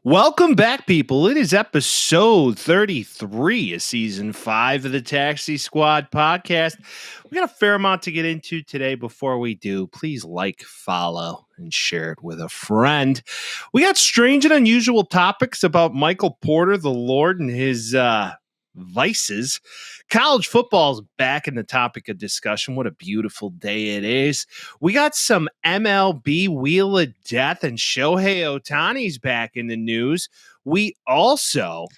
Welcome back, people. It is episode 33 of season 5 of the Taxi Squad podcast. We got a fair amount to get into today. Before we do, please like, follow, and share it with a friend. We got strange and unusual topics about Michael Porter, the Lord, and his vices. College football is back in the topic of discussion. What a beautiful day it is. We got some MLB Wheel of Death, and Shohei Ohtani's back in the news. We also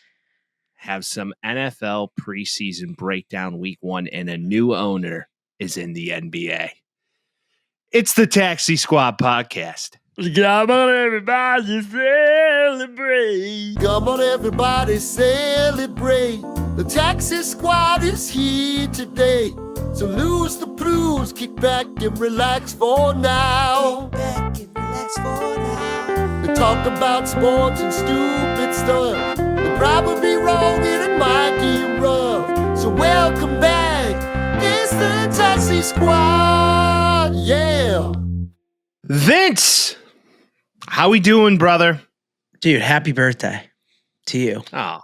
have some NFL preseason breakdown week 1, and a new owner is in the NBA. It's the Taxi Squad podcast. Come on, everybody, celebrate. Come on, everybody, celebrate. The Taxi Squad is here today. So lose the blues, kick back and relax for now. They talk about sports and stupid stuff. They're probably wrong and it might get rough. So welcome back, it's the Taxi Squad, yeah. Vince, how we doing, brother? Dude, happy birthday to you. Oh,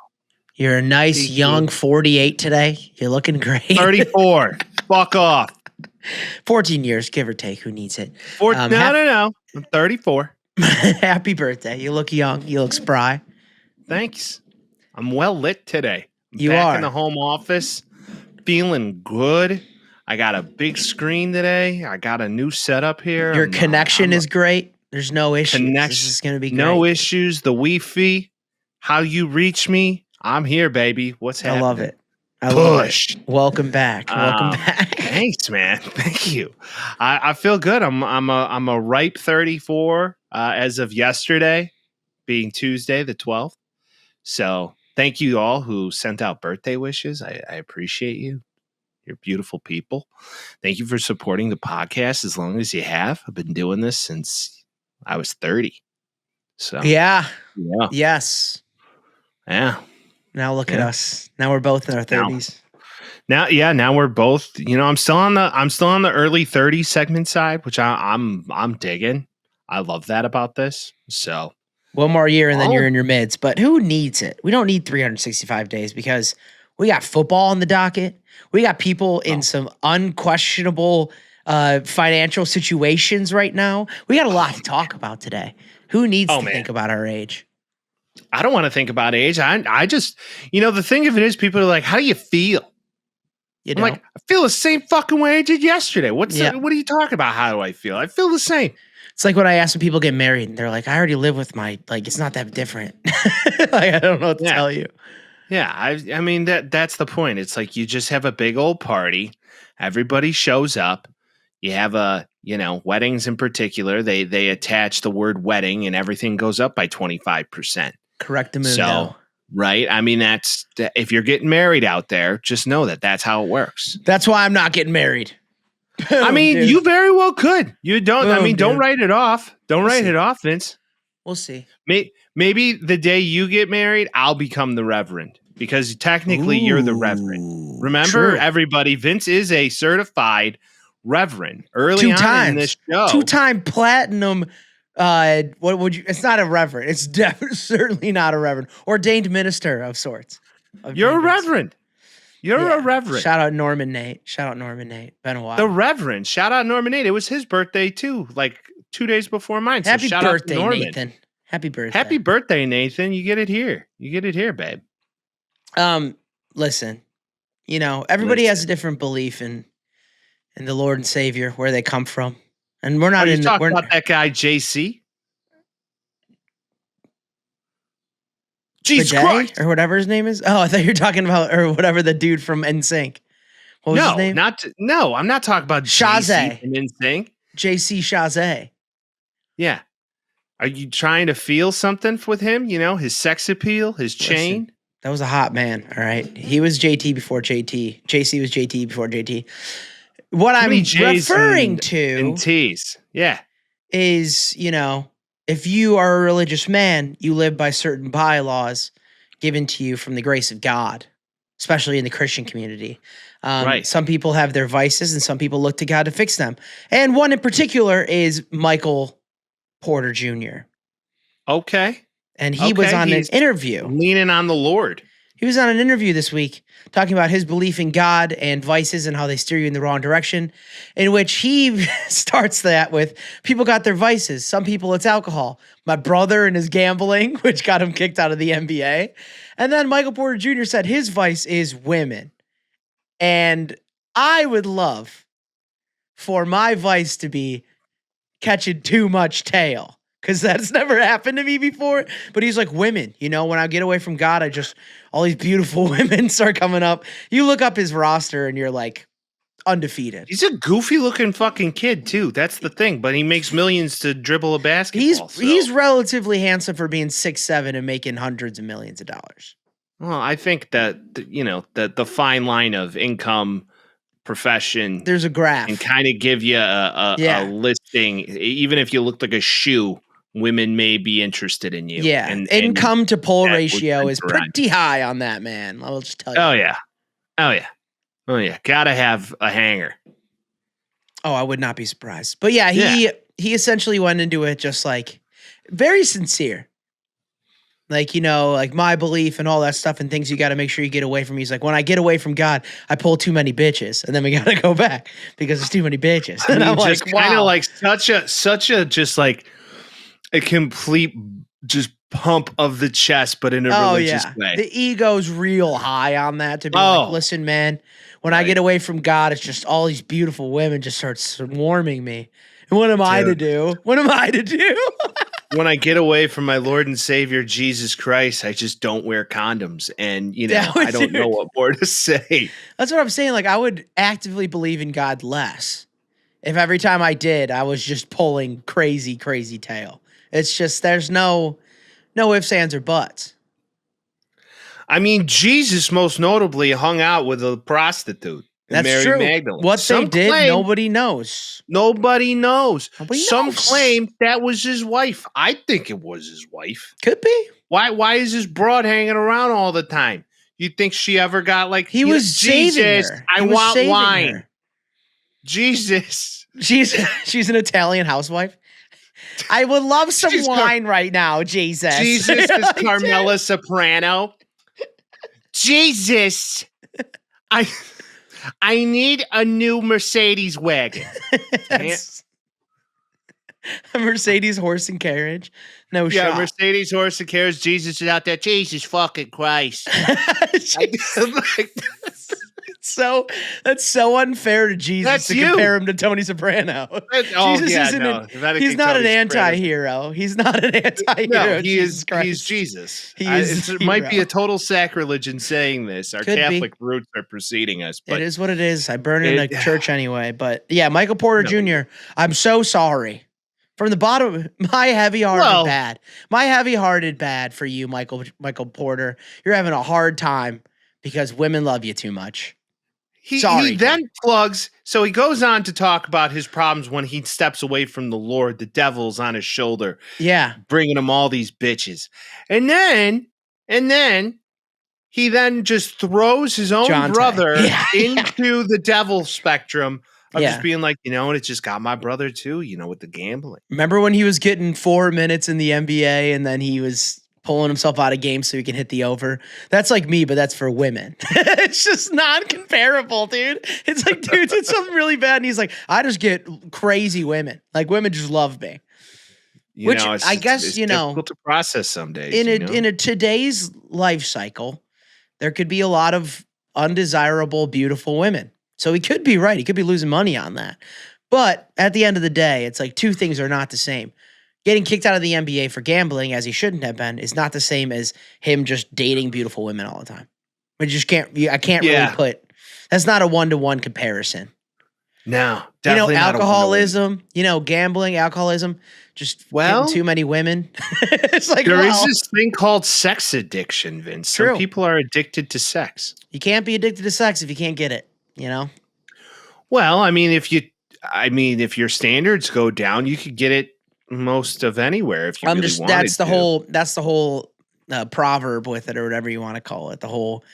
You're a nice young 48 today. You're looking great. 34. Fuck off. 14 years, give or take. Who needs it? No. I'm 34. Happy birthday. You look young. You look spry. Thanks. I'm well lit today. You back are. in the home office, feeling good. I got a big screen today. I got a new setup here. Your connection is great. There's no issues. This is going to be great. No issues. The Wi-Fi, how you reach me, I'm here, baby. What's happening? I love it. Push. Welcome back. Welcome back. Thanks, man. Thank you. I feel good. I'm a ripe 34 as of yesterday, being Tuesday the 12th. So thank you all who sent out birthday wishes. I appreciate you. You're beautiful people. Thank you for supporting the podcast as long as you have. I've been doing this since I was 30. So Yeah. Yes. Yeah. Now look at us. Now we're both in our 30s. Now we're both, I'm still on the early 30s segment side, which I'm digging. I love that about this. So one more year and then you're in your mids. But who needs it? We don't need 365 days because we got football on the docket. We got people in some unquestionable financial situations right now. We got a lot to talk about today. Who needs to think about our age? I don't want to think about age. I just, the thing of it is people are like, how do you feel? I'm like, I feel the same fucking way I did yesterday. What are you talking about? How do I feel? I feel the same. It's like when I ask when people get married and they're like, I already live with it's not that different. I don't know what to tell you. Yeah, I mean that's the point. It's like you just have a big old party. Everybody shows up. You have weddings in particular. They attach the word wedding and everything goes up by 25%. Correct the move. So, right? I mean, if you're getting married out there, just know that's how it works. That's why I'm not getting married. I mean, you very well could. You don't. Don't write it off. Don't write it off, Vince. We'll see. Maybe the day you get married, I'll become the reverend because technically you're the reverend. Remember, everybody, Vince is a certified reverend. Early on in this show, 2-time platinum. What would you? It's not a reverend. It's certainly not a reverend. Ordained minister of sorts. You're a reverend. You're a reverend. Shout out Norman Nate. Been a while. The reverend. Shout out Norman Nate. It was his birthday too, like 2 days before mine. So Happy shout birthday, out to Norman. Nathan. Happy birthday. Happy birthday, Nathan. You get it here. Babe. Listen, everybody has a different belief in the Lord and Savior, where they come from. And we're not talking about that guy, JC? Jesus Christ. Or whatever his name is. Oh, I thought you were talking about, or whatever, the dude from NSYNC. What was his name? I'm not talking about JC from NSYNC. JC Chazé. Yeah. Are you trying to feel something with him? His sex appeal, his chain? Listen, that was a hot man, all right? He was JT before JT. JC was JT before JT. What I'm referring to is, if you are a religious man, you live by certain bylaws given to you from the grace of God, especially in the Christian community. Right. Some people have their vices and some people look to God to fix them. And one in particular is Michael Porter Jr. Okay. And he was on an interview. Leaning on the Lord. He was on an interview this week talking about his belief in God and vices and how they steer you in the wrong direction, in which he starts that with people got their vices. Some people it's alcohol. My brother and his gambling, which got him kicked out of the NBA. And then Michael Porter Jr. said his vice is women. And I would love for my vice to be catching too much tail. Because that's never happened to me before. But he's like, women, you know, when I get away from God, all these beautiful women start coming up. You look up his roster and you're like, undefeated. He's a goofy looking fucking kid too. That's the thing. But he makes millions to dribble a basketball. He's relatively handsome for being 6'7" and making hundreds of millions of dollars. Well, I think that, you know, the fine line of income, profession. There's a graph. And kind of give you a listing. Even if you look like a shoe, women may be interested in you. Yeah. And income to pull ratio is pretty high on that, man. I'll just tell you. Oh, yeah. Gotta have a hanger. Oh, I would not be surprised. But yeah, he essentially went into it just like very sincere. Like, you know, like my belief and all that stuff and things you got to make sure you get away from. He's like, when I get away from God, I pull too many bitches and then we got to go back because there's too many bitches. And I'm like, wow. Kind of like such a just like a complete just pump of the chest, but in a religious way. The ego's real high on that to be like, listen, man, when I get away from God, it's just all these beautiful women just start swarming me. And what am I to do? What am I to do? When I get away from my Lord and Savior, Jesus Christ, I just don't wear condoms. And, you know, I don't know what more to say. That's what I'm saying. Like, I would actively believe in God less if every time I did, I was just pulling crazy, crazy tail. It's just, there's no ifs, ands, or buts. I mean, Jesus most notably hung out with a prostitute. That's Mary true. Magdalene. What they did, nobody knows. Nobody knows. Some claim that was his wife. I think it was his wife. Could be. Why is this broad hanging around all the time? You think she ever got like he was Jesus? Her. I want wine. Her. Jesus. She's an Italian housewife. I would love some wine right now, Jesus. Jesus is Carmela Soprano. Jesus. I need a new Mercedes wagon. A Mercedes horse and carriage. No shot. Yeah, Mercedes horse and carriage. Jesus is out there. Jesus fucking Christ. That's so unfair to Jesus compare him to Tony Soprano. He's not an anti-hero. He's not an anti-hero. No, he's Jesus. It might be a total sacrilege in saying this. Our Catholic roots are preceding us. But it is what it is. I burn in a church anyway. But yeah, Michael Porter Jr., I'm so sorry. From the bottom, my heavy-hearted bad for you, Michael Porter. You're having a hard time because women love you too much. He then plugs, so he goes on to talk about his problems when he steps away from the Lord. The devil's on his shoulder. Yeah. Bringing him all these bitches. And then he then just throws his own brother into the devil spectrum of just being like, you know, and it just got my brother too, you know, with the gambling. Remember when he was getting 4 minutes in the NBA and then he was pulling himself out of games so he can hit the over? That's like me, but that's for women. It's just non-comparable, dude. It's like, dude, it's something really bad. And he's like, I just get crazy women. Like, women just love me. Which I guess, it's difficult to process some days. In a today's life cycle, there could be a lot of undesirable, beautiful women. So he could be right. He could be losing money on that. But at the end of the day, it's like two things are not the same. Getting kicked out of the NBA for gambling, as he shouldn't have been, is not the same as him just dating beautiful women all the time. I can't really put, that's not a one-to-one comparison. No, definitely alcoholism, gambling, alcoholism, just getting too many women. It's like, there is this thing called sex addiction, Vince. True. Some people are addicted to sex. You can't be addicted to sex if you can't get it, Well, I mean, if your standards go down, you could get it most of anywhere if you really wanted to. That's the whole proverb with it, or whatever you want to call it. The whole,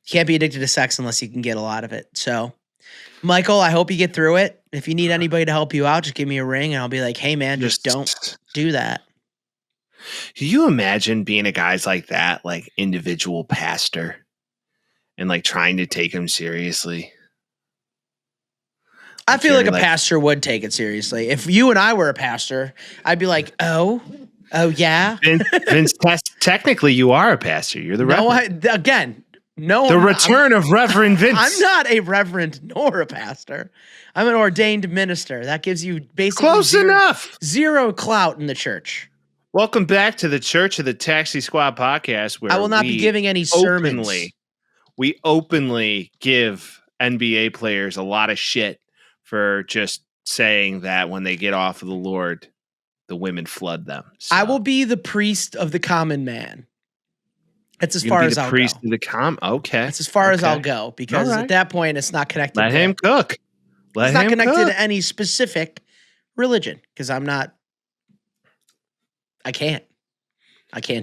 you can't be addicted to sex unless you can get a lot of it. So, Michael, I hope you get through it. If you need anybody to help you out, just give me a ring and I'll be like, hey man, just don't do that. Can you imagine being a guy's like that, like individual pastor, and like trying to take him seriously? I feel like a pastor would take it seriously. If you and I were a pastor, I'd be like, oh yeah. Vince, technically you are a pastor. You're the reverend. The return of Reverend Vince. I'm not a reverend nor a pastor. I'm an ordained minister. That gives you basically close enough. Zero clout in the church. Welcome back to the Church of the Taxi Squad podcast, where I will not be giving any sermons. We openly give NBA players a lot of shit for just saying that when they get off of the Lord, the women flood them. So. I will be the priest of the common man. That's as far as I'll go. Priest of the okay. That's as far as I'll go, because at that point it's not connected. Let him cook. It's not connected to any specific religion, because I'm not. I can't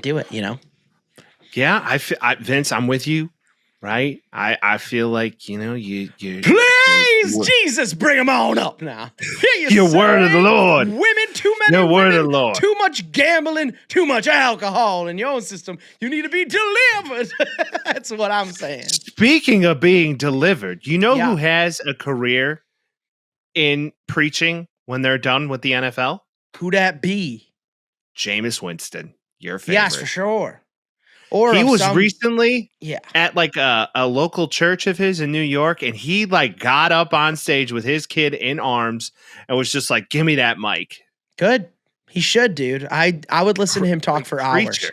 do it. You know. Yeah, Vince, I'm with you. Right, I feel like you please Jesus, bring them on up now. Your word of the Lord, women, too many. Your word women, of the Lord, too much gambling, too much alcohol in your own system. You need to be delivered. That's what I'm saying. Speaking of being delivered, you know who has a career in preaching when they're done with the NFL? Who that be? Jameis Winston, your favorite. Yes, for sure. Or he was recently at like a local church of his in New York, and he like got up on stage with his kid in arms and was just like, "Give me that mic." Good, he should, dude. I would listen to him talk for hours.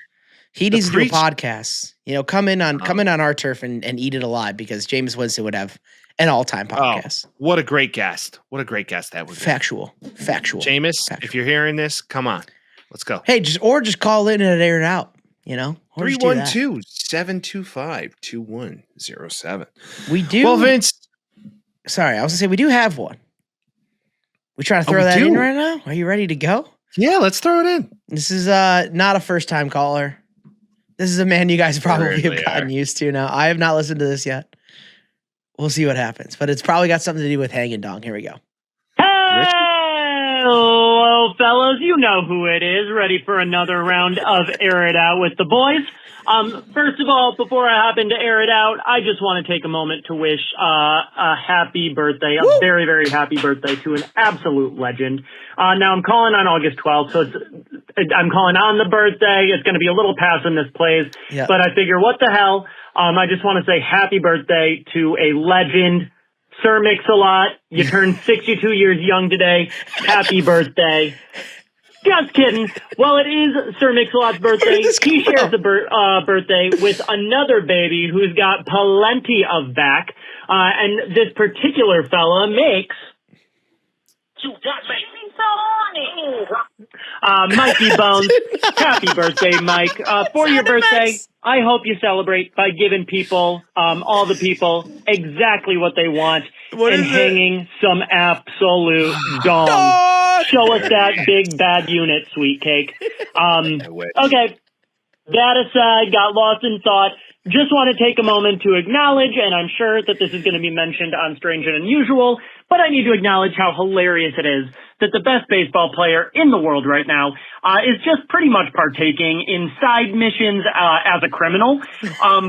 He needs to do a podcast. You know, come in on our turf and eat it alive, because Jameis Winston would have an all-time podcast. Oh, what a great guest! What a great guest that would be. Factual. Jameis, if you're hearing this, come on, let's go. Hey, just call in and air it out. You know, 312-725-2107. We do. Well, Vince. Sorry, I was gonna say we do have one. We try to throw that in right now. Are you ready to go? Yeah, let's throw it in. This is not a first-time caller. This is a man you guys probably have gotten used to now. I have not listened to this yet. We'll see what happens, but it's probably got something to do with hanging dong. Here we go. Hello, fellas. You know who it is. Ready for another round of Air It Out with the boys. First of all, before I hop into Air It Out, I just want to take a moment to wish a happy birthday, a very, very happy birthday to an absolute legend. Now, I'm calling on August 12th, so I'm calling on the birthday. It's going to be a little past when this plays, but I figure, what the hell? I just want to say happy birthday to a legend, Sir Mix-a-Lot. You turned 62 years young today. Happy birthday. Just kidding. Well, it is Sir Mix-a-Lot's birthday. He shares the birthday with another baby who's got plenty of back. And this particular fella makes... You got me so horny. Mikey Bones. Happy birthday, Mike. For your birthday, I hope you celebrate by giving people, all the people, exactly what they want and hanging some absolute dong. Show us that big bad unit, sweet cake. Okay. That aside, got lost in thought. Just want to take a moment to acknowledge, and I'm sure that this is going to be mentioned on Strange and Unusual, but I need to acknowledge how hilarious it is that the best baseball player in the world right now is just pretty much partaking in side missions as a criminal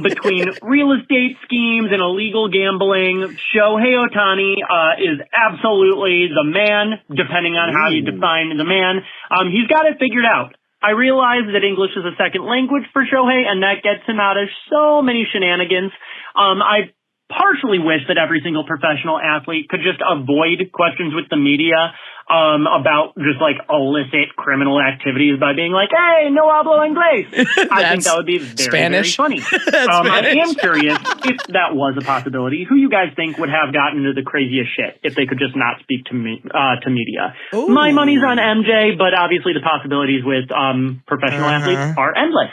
between real estate schemes and illegal gambling. Shohei Ohtani is absolutely the man, depending on how you define the man. He's got it figured out. I realize that English is a second language for Shohei, and that gets him out of so many shenanigans. I partially wish that every single professional athlete could just avoid questions with the media about just like illicit criminal activities by being like, "Hey, no hablo inglés." I think that would be very funny. I am curious if that was a possibility. Who you guys think would have gotten into the craziest shit if they could just not speak to media? Ooh. My money's on MJ, but obviously the possibilities with professional athletes are endless.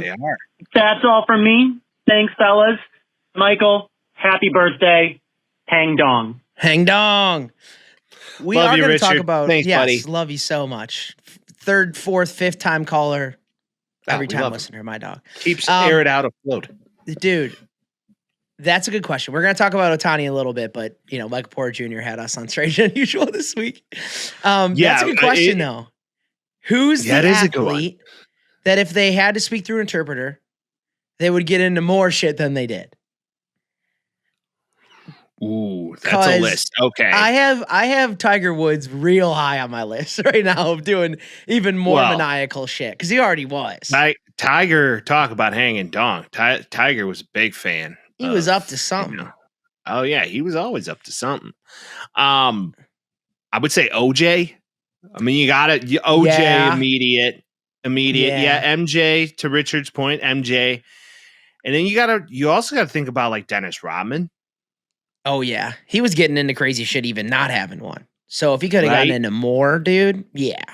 They are. That's all from me. Thanks, fellas. Michael, happy birthday. Hang dong. Hang dong. We love are you, going to Richard. talk about, thanks, buddy. Love you so much. Third, fourth, fifth time caller. Every time listener, my dog. Keeps Air It Out afloat. Dude, that's a good question. We're going to talk about Ohtani a little bit, but, you know, Michael Porter Jr. had us on Strange and Unusual this week. That's a good question, though. Who's Yeah, the it is a good one. athlete that if they had to speak through an interpreter, they would get into more shit than they did? Ooh, that's a 'Cause list. Okay. I have Tiger Woods real high on my list right now of doing even more Well, maniacal shit because he already was. Tiger, talk about hanging dong. Tiger was a big fan. He was of, up to something. you know, oh yeah, he was always up to something. I would say OJ. I mean, you got it. OJ Yeah. immediate. Yeah, MJ. To Richard's point, MJ, and then you also got to think about like Dennis Rodman. Oh yeah, he was getting into crazy shit even not having one. So if he could have gotten Right? into more, dude, yeah.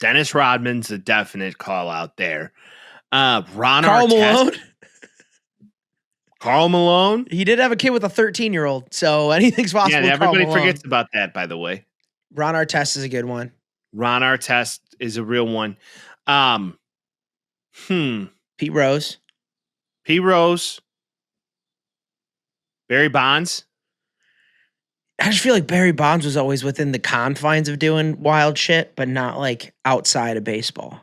Dennis Rodman's a definite call out there. Ron Karl Artest. Malone. Karl Malone. He did have a kid with a 13-year-old, so anything's possible. Yeah, with Karl everybody Malone. forgets about that, by the way. Ron Artest is a good one. Ron Artest is a real one. Pete Rose. P. Rose. Barry Bonds. I just feel like Barry Bonds was always within the confines of doing wild shit, but not like outside of baseball. I'm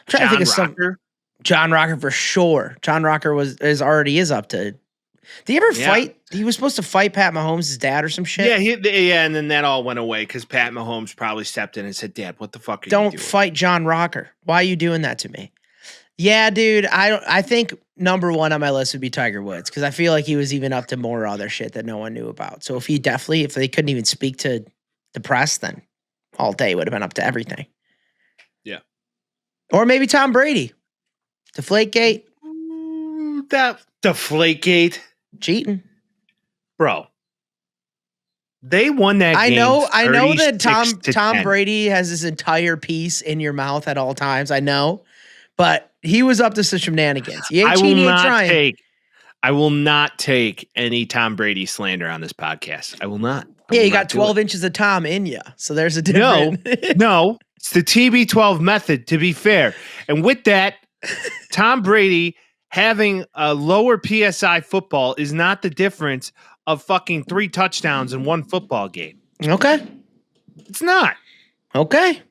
trying to think of some. John Rocker for sure. John Rocker already up to. Did he ever fight? He was supposed to fight Pat Mahomes' dad or some shit. Yeah, and then that all went away because Pat Mahomes probably stepped in and said, "Dad, what the fuck are you doing? Don't fight John Rocker. Why are you doing that to me?" Yeah, dude. I think number one on my list would be Tiger Woods because I feel like he was even up to more other shit that no one knew about. So if they couldn't even speak to the press, then all day would have been up to everything. Yeah. Or maybe Tom Brady. Deflategate. That Deflategate. Cheating. Bro. They won that game. I know that Tom 10. Brady has this entire piece in your mouth at all times. I know. But he was up to some shenanigans. He ain't cheating, he ain't trying. I will not take any Tom Brady slander on this podcast. I will not. Yeah, you got 12 inches of Tom in you. So there's a difference. No, it's the TB12 method, to be fair. And with that, Tom Brady having a lower PSI football is not the difference of fucking 3 touchdowns in one football game. Okay. It's not. Okay.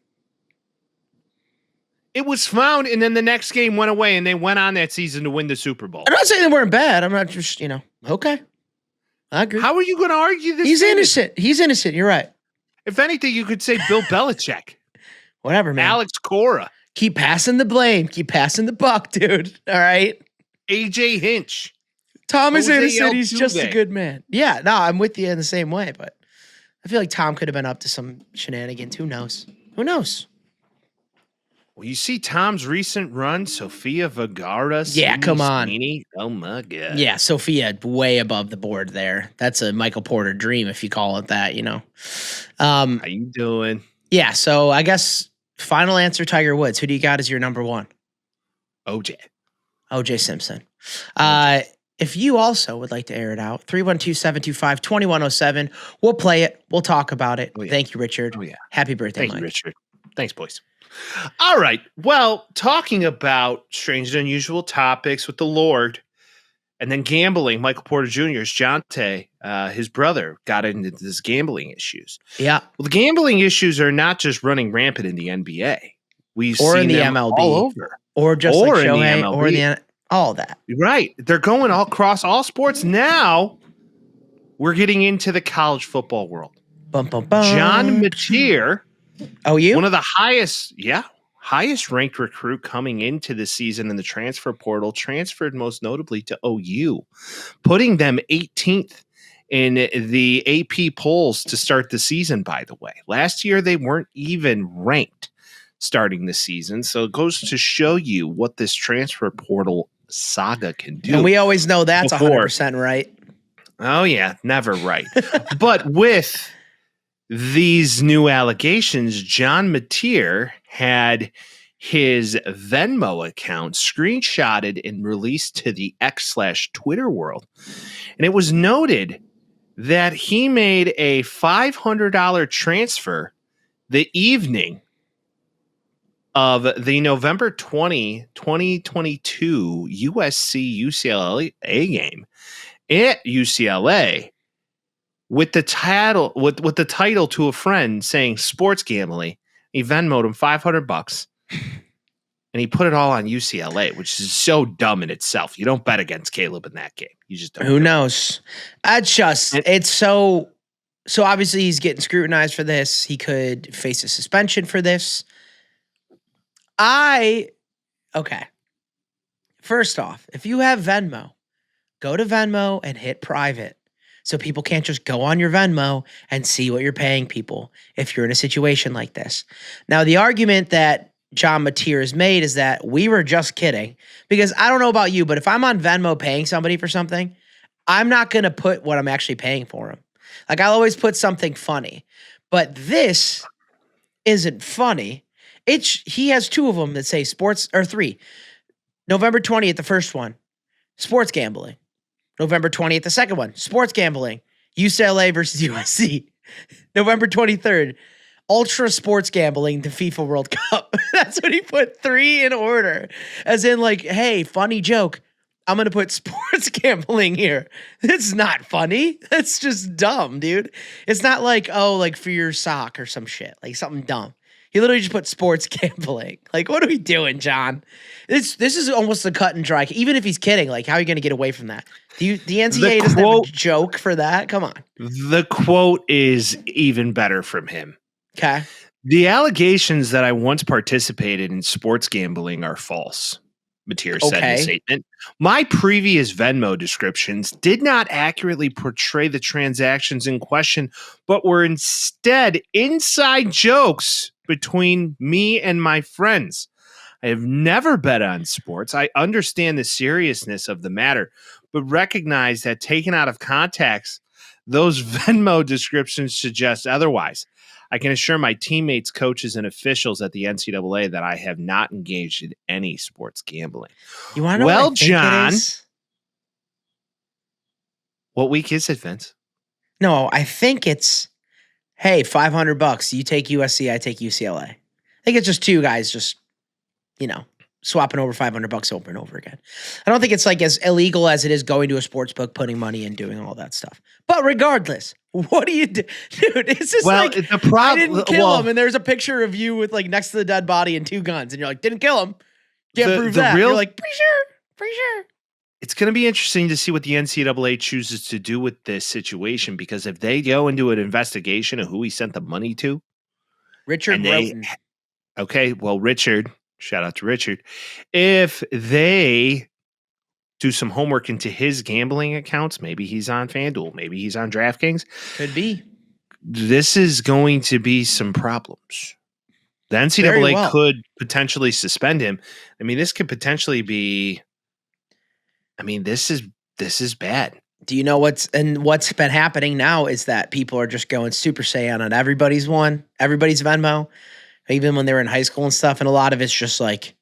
It was found, and then the next game went away, and they went on that season to win the Super Bowl. I'm not saying they weren't bad. I'm not just, okay. I agree. How are you going to argue this? He's innocent. He's innocent. You're right. If anything, you could say Bill Belichick. Whatever, man. Alex Cora. Keep passing the blame. Keep passing the buck, dude. All right? AJ Hinch. Tom is innocent. He's just a good man. Yeah, no, I'm with you in the same way, but I feel like Tom could have been up to some shenanigans. Who knows? Who knows? Well, you see Tom's recent run, Sofia Vergara. Yeah, come on. Sweeney. Oh, my God. Yeah, Sophia way above the board there. That's a Michael Porter dream, if you call it that, How you doing? Yeah, so I guess final answer, Tiger Woods. Who do you got as your number one? OJ Simpson. If you also would like to air it out, 312-725-2107. We'll play it. We'll talk about it. Oh, yeah. Thank you, Richard. Oh, yeah. Happy birthday, Thank Mike. you, Richard. Thanks, boys. All right. Well, talking about strange and unusual topics with the Lord and then gambling, Michael Porter Jr.'s Jonte, his brother, got into this gambling issues. Yeah. Well, the gambling issues are not just running rampant in the NBA. We've seen in the them MLB. all over. Or just or like Shohei, in the MLB. or in all that. Right. They're going all across all sports. Now we're getting into the college football world. Bum, bum, bum. John Mateer. Oh, you? One of the highest ranked recruit coming into the season in the transfer portal, transferred most notably to OU, putting them 18th in the AP polls to start the season, by the way. Last year, they weren't even ranked starting the season. So it goes to show you what this transfer portal saga can do. And we always know that's 100% right. Oh, yeah, never right. But with these new allegations, John Mateer had his Venmo account screenshotted and released to the X/Twitter world. And it was noted that he made a $500 transfer the evening of the November 20, 2022 USC-UCLA game at UCLA with the title to a friend saying sports gambling. He Venmoed him $500, and he put it all on UCLA, which is so dumb in itself. You don't bet against Caleb in that game. You just don't. Who knows? It's so obviously he's getting scrutinized for this. He could face a suspension for this. Okay. First off, if you have Venmo, go to Venmo and hit private. So people can't just go on your Venmo and see what you're paying people if you're in a situation like this. Now, the argument that John Mateer has made is that we were just kidding. Because I don't know about you, but if I'm on Venmo paying somebody for something, I'm not going to put what I'm actually paying for him. Like, I'll always put something funny. But this isn't funny. He has 2 of them that say sports, or 3. November 20th, the first one, sports gambling. November 20th, the second one, sports gambling, UCLA versus USC. November 23rd, ultra sports gambling, the FIFA World Cup. That's what he put, 3 in order. As in, like, hey, funny joke. I'm going to put sports gambling here. It's not funny. That's just dumb, dude. It's not like, oh, like for your sock or some shit, like something dumb. He literally just put sports gambling. Like, what are we doing, John? This is almost a cut and dry. Even if he's kidding, like, how are you going to get away from that? The NCAA doesn't have a joke for that? Come on. The quote is even better from him. Okay. The allegations that I once participated in sports gambling are false, Mateer said in a statement. My previous Venmo descriptions did not accurately portray the transactions in question, but were instead inside jokes between me and my friends. I have never bet on sports. I understand the seriousness of the matter, but recognize that taken out of context, those Venmo descriptions suggest otherwise. I can assure my teammates, coaches, and officials at the NCAA that I have not engaged in any sports gambling. You want to know what I think John, it is? What week is it, Vince? No, I think it's, hey, $500. You take USC, I take UCLA. I think it's just 2 guys just, swapping over $500 over and over again. I don't think it's like as illegal as it is going to a sports book, putting money in, doing all that stuff. But regardless, what do you do? Dude, it's just I didn't kill him. And there's a picture of you with like next to the dead body and 2 guns. And you're like, didn't kill him. Can't prove that. You're like, pretty sure. It's going to be interesting to see what the NCAA chooses to do with this situation, because if they go into an investigation of who he sent the money to. Richard Roten. Okay, well, Richard, shout out to Richard. If they do some homework into his gambling accounts, maybe he's on FanDuel, maybe he's on DraftKings. Could be. This is going to be some problems. The NCAA could potentially suspend him. I mean, this could potentially be. I mean, this is bad. Do you know what's been happening now is that people are just going Super Saiyan on everybody's Venmo, even when they were in high school and stuff. And a lot of it's just like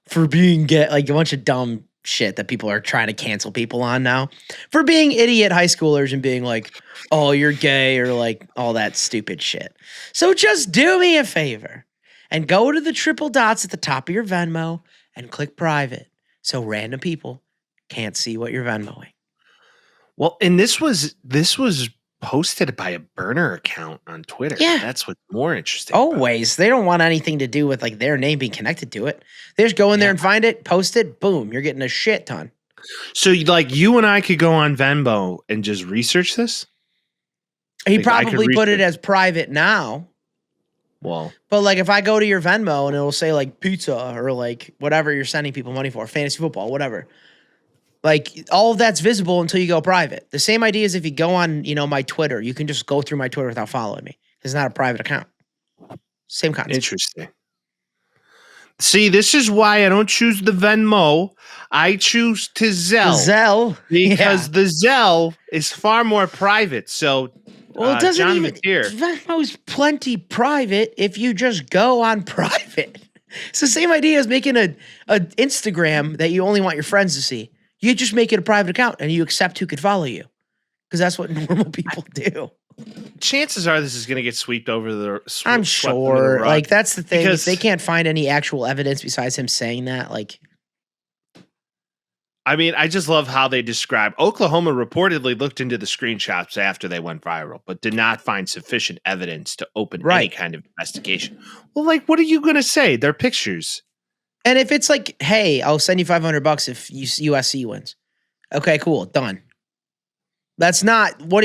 for being like a bunch of dumb shit that people are trying to cancel people on now for being idiot high schoolers and being like, oh, you're gay or like all that stupid shit. So just do me a favor and go to the triple dots at the top of your Venmo and click private so random people can't see what you're Venmoing. Well, and this was posted by a burner account on Twitter. Yeah. That's what's more interesting. Always. They don't want anything to do with like their name being connected to it. They just go in there and find it, post it, boom, you're getting a shit ton. So like you and I could go on Venmo and just research this? He probably put it as private now. Well, but like if I go to your Venmo and it'll say like pizza or like whatever you're sending people money for, fantasy football, whatever. Like all of that's visible until you go private. The same idea as if you go on, my Twitter, you can just go through my Twitter without following me. It's not a private account. Same concept. Interesting. See, this is why I don't choose the Venmo. I choose to Zelle. Because the Zelle is far more private. So, well, it doesn't Venmo's plenty private if you just go on private. It's the same idea as making a Instagram that you only want your friends to see. You just make it a private account and you accept who could follow you because that's what normal people do. Chances are this is going to get swept over the I'm sure. Like, that's the thing. If they can't find any actual evidence besides him saying that, like. I mean, I just love how they describe Oklahoma reportedly looked into the screenshots after they went viral, but did not find sufficient evidence to open any kind of investigation. Well, like, what are you going to say? They're pictures. And if it's like, hey, I'll send you $500 if USC wins. Okay, cool, done. That's not what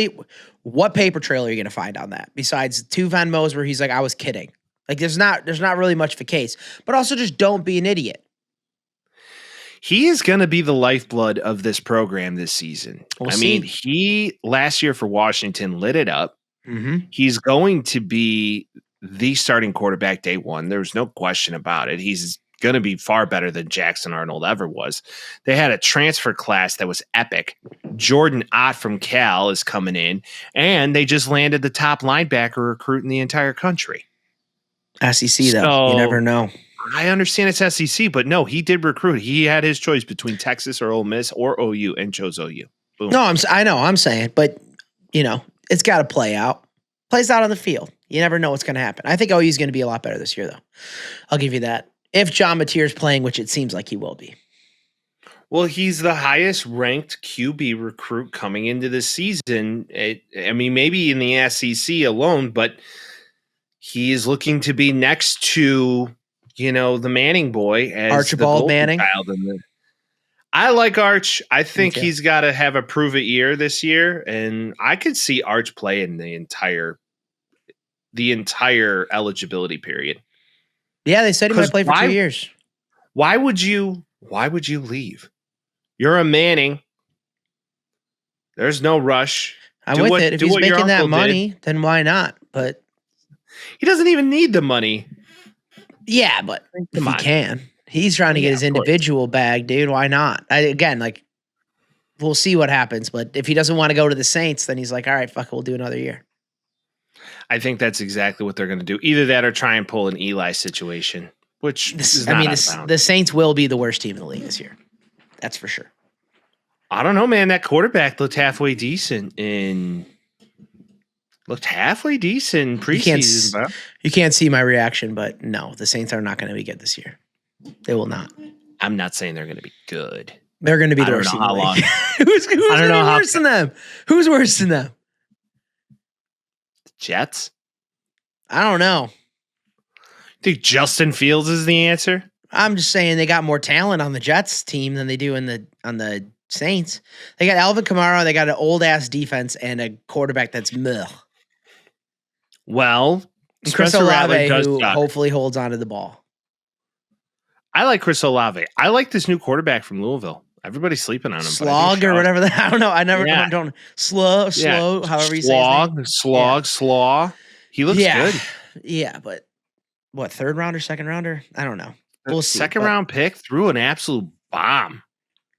paper trail are you going to find on that besides 2 Venmos where he's like, I was kidding. Like, there's not really much of a case, but also just don't be an idiot. He is going to be the lifeblood of this program this season. I mean, he last year for Washington lit it up. Mm-hmm. He's going to be the starting quarterback day one. There's no question about it. He's going to be far better than Jackson Arnold ever was. They had a transfer class that was epic. Jordan Ott from Cal is coming in, and they just landed the top linebacker recruit in the entire country. SEC, though. You never know. I understand it's SEC, but no, he did recruit. He had his choice between Texas or Ole Miss or OU and chose OU. Boom. No, I know. I'm saying, but, it's got to play out. Plays out on the field. You never know what's going to happen. I think OU is going to be a lot better this year, though. I'll give you that. If John Mateer's playing, which it seems like he will be. Well, he's the highest ranked QB recruit coming into the season. Maybe in the SEC alone, but he is looking to be next to the Manning boy as Archibald Manning. I like Arch. I think he's got to have a prove it year this year, and I could see Arch play in the entire eligibility period. Yeah, they said he might play for 2 years. Why would you leave? You're a Manning. There's no rush. I'm with it. If he's making that money, then why not? But he doesn't even need the money. Yeah, but if he can. He's trying to get his individual bag, dude. Why not? We'll see what happens. But if he doesn't want to go to the Saints, then he's like, all right, fuck it, we'll do another year. I think that's exactly what they're going to do. Either that or try and pull an Eli situation, which the Saints will be the worst team in the league this year. That's for sure. I don't know, man. That quarterback looked halfway decent in preseason. You can't see my reaction, but no, the Saints are not going to be good this year. They will not. I'm not saying they're going to be good. They're going to be the worst team in the league. Who's going to be worse than them? Who's worse than them? Jets? I don't know. Think Justin Fields is the answer? I'm just saying they got more talent on the Jets team than they do on the Saints. They got Alvin Kamara, they got an old ass defense and a quarterback that's meh. Well, Chris Olave, who hopefully holds onto the ball. I like Chris Olave. I like this new quarterback from Louisville. Everybody's sleeping on him. Slog or whatever. I don't know. I never don't slow, however you say his name. Slaw. He looks good. Yeah, but what, 3rd rounder, 2nd rounder? I don't know. We'll see. Second round pick threw an absolute bomb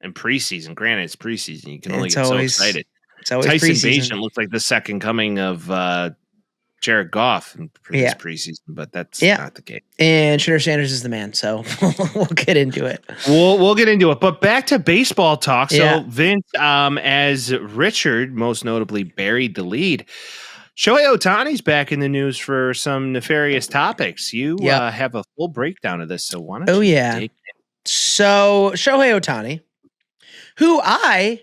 in preseason. Granted, it's preseason. You can only get so excited. It's always Tyson preseason. Bagent looked like the second coming of Jared Goff in this preseason, but that's not the case. And Shaduer Sanders is the man, so we'll get into it. We'll get into it. But back to baseball talk. So Vince, as Richard most notably buried the lead, Shohei Ohtani's back in the news for some nefarious topics. You have a full breakdown of this, so why don't you take it? So Shohei Ohtani, who I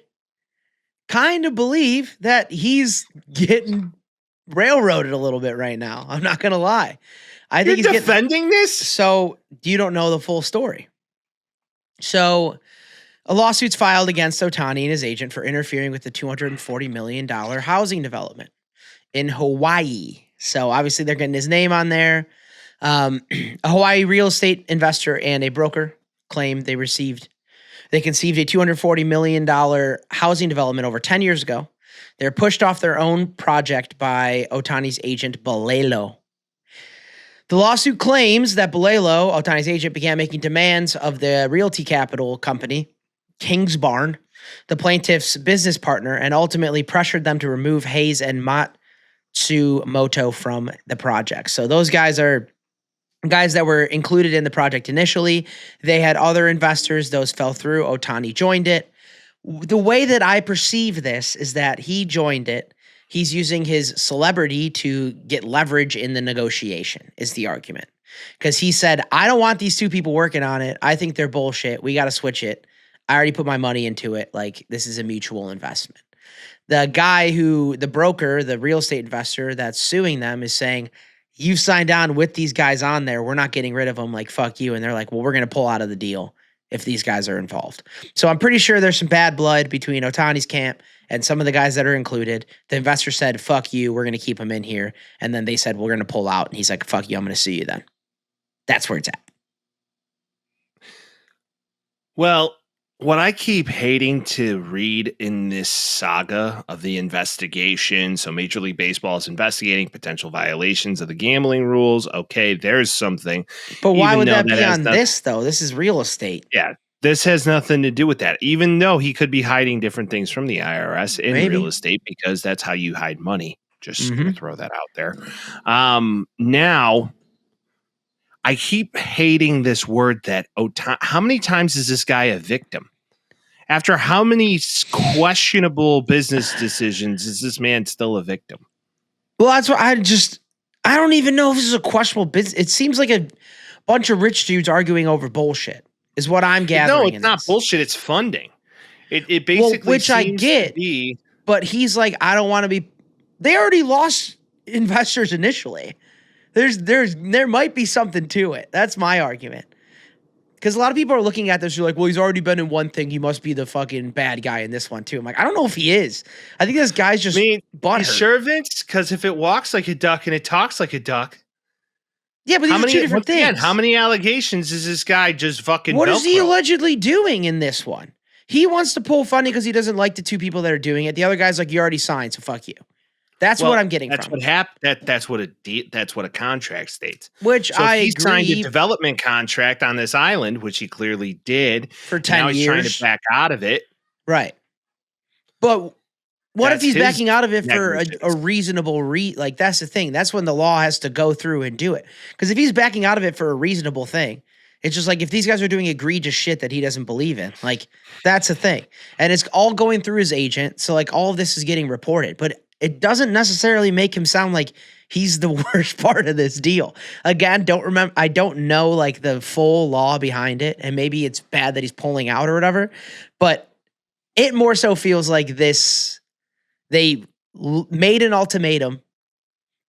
kind of believe that he's getting railroaded a little bit right now. I'm not going to lie. I think he's defending this? So you don't know the full story. So a lawsuit's filed against Ohtani and his agent for interfering with the $240 million housing development in Hawaii. So obviously they're getting his name on there. A Hawaii real estate investor and a broker claimed they conceived a $240 million housing development over 10 years ago. They're pushed off their own project by Ohtani's agent, Balelo. The lawsuit claims that Balelo, Ohtani's agent, began making demands of the realty capital company, Kingsbarn, the plaintiff's business partner, and ultimately pressured them to remove Hayes and Matsumoto from the project. So those guys are guys that were included in the project initially. They had other investors. Those fell through. Ohtani joined it. The way that I perceive this is that he joined it. He's using his celebrity to get leverage in the negotiation, is the argument. Because he said, I don't want these two people working on it. I think they're bullshit. We got to switch it. I already put my money into it. Like, this is a mutual investment. The guy the broker, the real estate investor that's suing them is saying, you signed on with these guys on there. We're not getting rid of them. Like, fuck you. And they're like, well, we're going to pull out of the deal if these guys are involved. So I'm pretty sure there's some bad blood between Ohtani's camp and some of the guys that are included. The investor said, fuck you, we're going to keep him in here. And then they said, we're going to pull out. And he's like, fuck you, I'm going to sue you then. That's where it's at. Well, what I keep hating to read in this saga of the investigation, so Major League Baseball is investigating potential violations of the gambling rules. Okay, there's something. But why would that be on this, though? This is real estate. Yeah, this has nothing to do with that, even though he could be hiding different things from the IRS in real estate, because that's how you hide money. Just going to throw that out there. Now, I keep hating this word that Ohtani. How many times is this guy a victim? After how many questionable business decisions is this man still a victim? Well, that's what I don't even know if this is a questionable business. It seems like a bunch of rich dudes arguing over bullshit is what I'm gathering. No, it's not bullshit. It's funding. It basically which I get, but he's like, I don't want to be. They already lost investors initially. There might be something to it. That's my argument. Because a lot of people are looking at this, you're like, well, he's already been in one thing. He must be the fucking bad guy in this one, too. I'm like, I don't know if he is. I think this guy's just butthurt. Sure, Vince? Because if it walks like a duck and it talks like a duck. Yeah, but these are two different things. How many allegations is this guy just fucking What is he allegedly doing in this one? He wants to pull funding because he doesn't like the two people that are doing it. The other guy's like, you already signed, so fuck you. That's what I'm getting from. What happened. That's what a contract states. Which so I he agree. Signed a development contract on this island, which he clearly did for 10 now years. He's trying to back out of it, right? But what if he's backing out of it for a reasonable like? That's the thing. That's when the law has to go through and do it. Because if he's backing out of it for a reasonable thing, it's just like if these guys are doing egregious shit that he doesn't believe in, like that's the thing. And it's all going through his agent, so like all of this is getting reported, but it doesn't necessarily make him sound like he's the worst part of this deal. Again, I don't know like the full law behind it, and maybe it's bad that he's pulling out or whatever, but it more so feels like they made an ultimatum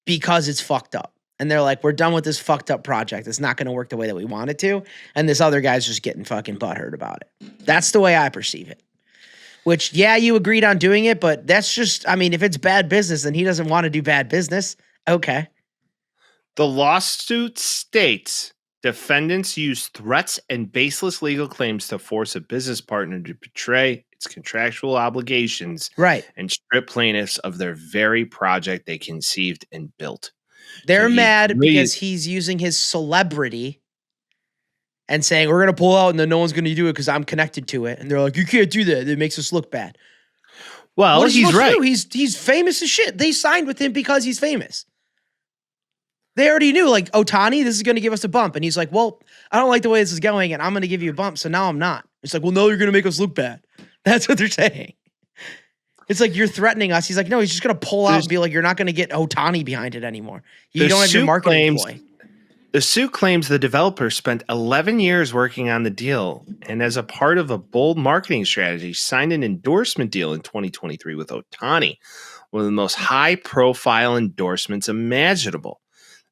because it's fucked up. And they're like, we're done with this fucked up project. It's not going to work the way that we want it to. And this other guy's just getting fucking butthurt about it. That's the way I perceive it. Which, yeah, you agreed on doing it, but that's just, I mean, if it's bad business, then he doesn't want to do bad business. Okay. The lawsuit states defendants use threats and baseless legal claims to force a business partner to betray its contractual obligations, right, and strip plaintiffs of their very project they conceived and built. They're mad because he's using his celebrity and saying, we're going to pull out and then no one's going to do it because I'm connected to it. And they're like, you can't do that. It makes us look bad. Well, he's right. He's famous as shit. They signed with him because he's famous. They already knew, like, Ohtani, this is going to give us a bump. And he's like, well, I don't like the way this is going, and I'm going to give you a bump, so now I'm not. It's like, well, no, you're going to make us look bad. That's what they're saying. It's like, you're threatening us. He's like, no, he's just going to pull out and be like, you're not going to get Ohtani behind it anymore. You don't have your marketing employee. The suit claims the developer spent 11 years working on the deal, and as a part of a bold marketing strategy, signed an endorsement deal in 2023 with Ohtani, one of the most high-profile endorsements imaginable.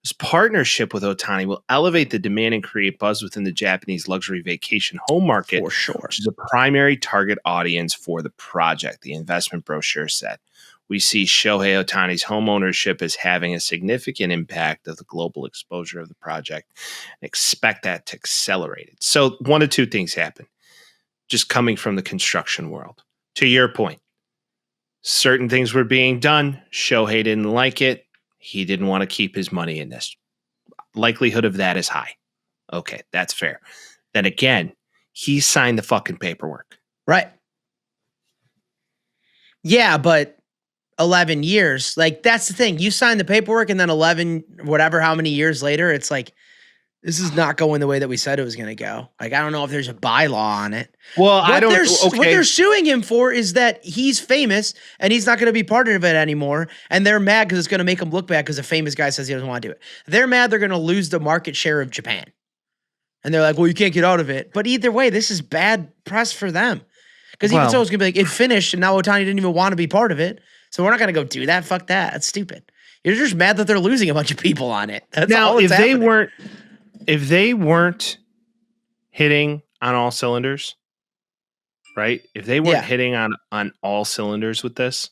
This partnership with Ohtani will elevate the demand and create buzz within the Japanese luxury vacation home market, for sure, which is a primary target audience for the project, the investment brochure said. We see Shohei Ohtani's home ownership as having a significant impact of the global exposure of the project and expect that to accelerate it. So one of two things happen, just coming from the construction world. To your point, certain things were being done. Shohei didn't like it. He didn't want to keep his money in this. Likelihood of that is high. Okay, that's fair. Then again, he signed the fucking paperwork. Right. Yeah, but 11 years, like that's the thing. You sign the paperwork and then 11, whatever, how many years later, it's like, this is not going the way that we said it was going to go. Like, I don't know if there's a bylaw on it. Well, What they're suing him for is that he's famous and he's not going to be part of it anymore. And they're mad because it's going to make him look bad because a famous guy says he doesn't want to do it. They're mad they're going to lose the market share of Japan. And they're like, well, you can't get out of it. But either way, this is bad press for them. Because even so, it's going to be like, it finished, and now Ohtani didn't even want to be part of it. So we're not going to go do that. Fuck that. That's stupid. You're just mad that they're losing a bunch of people on it. That's now, all that's happening. if they weren't hitting on all cylinders, right? If they weren't hitting on all cylinders with this,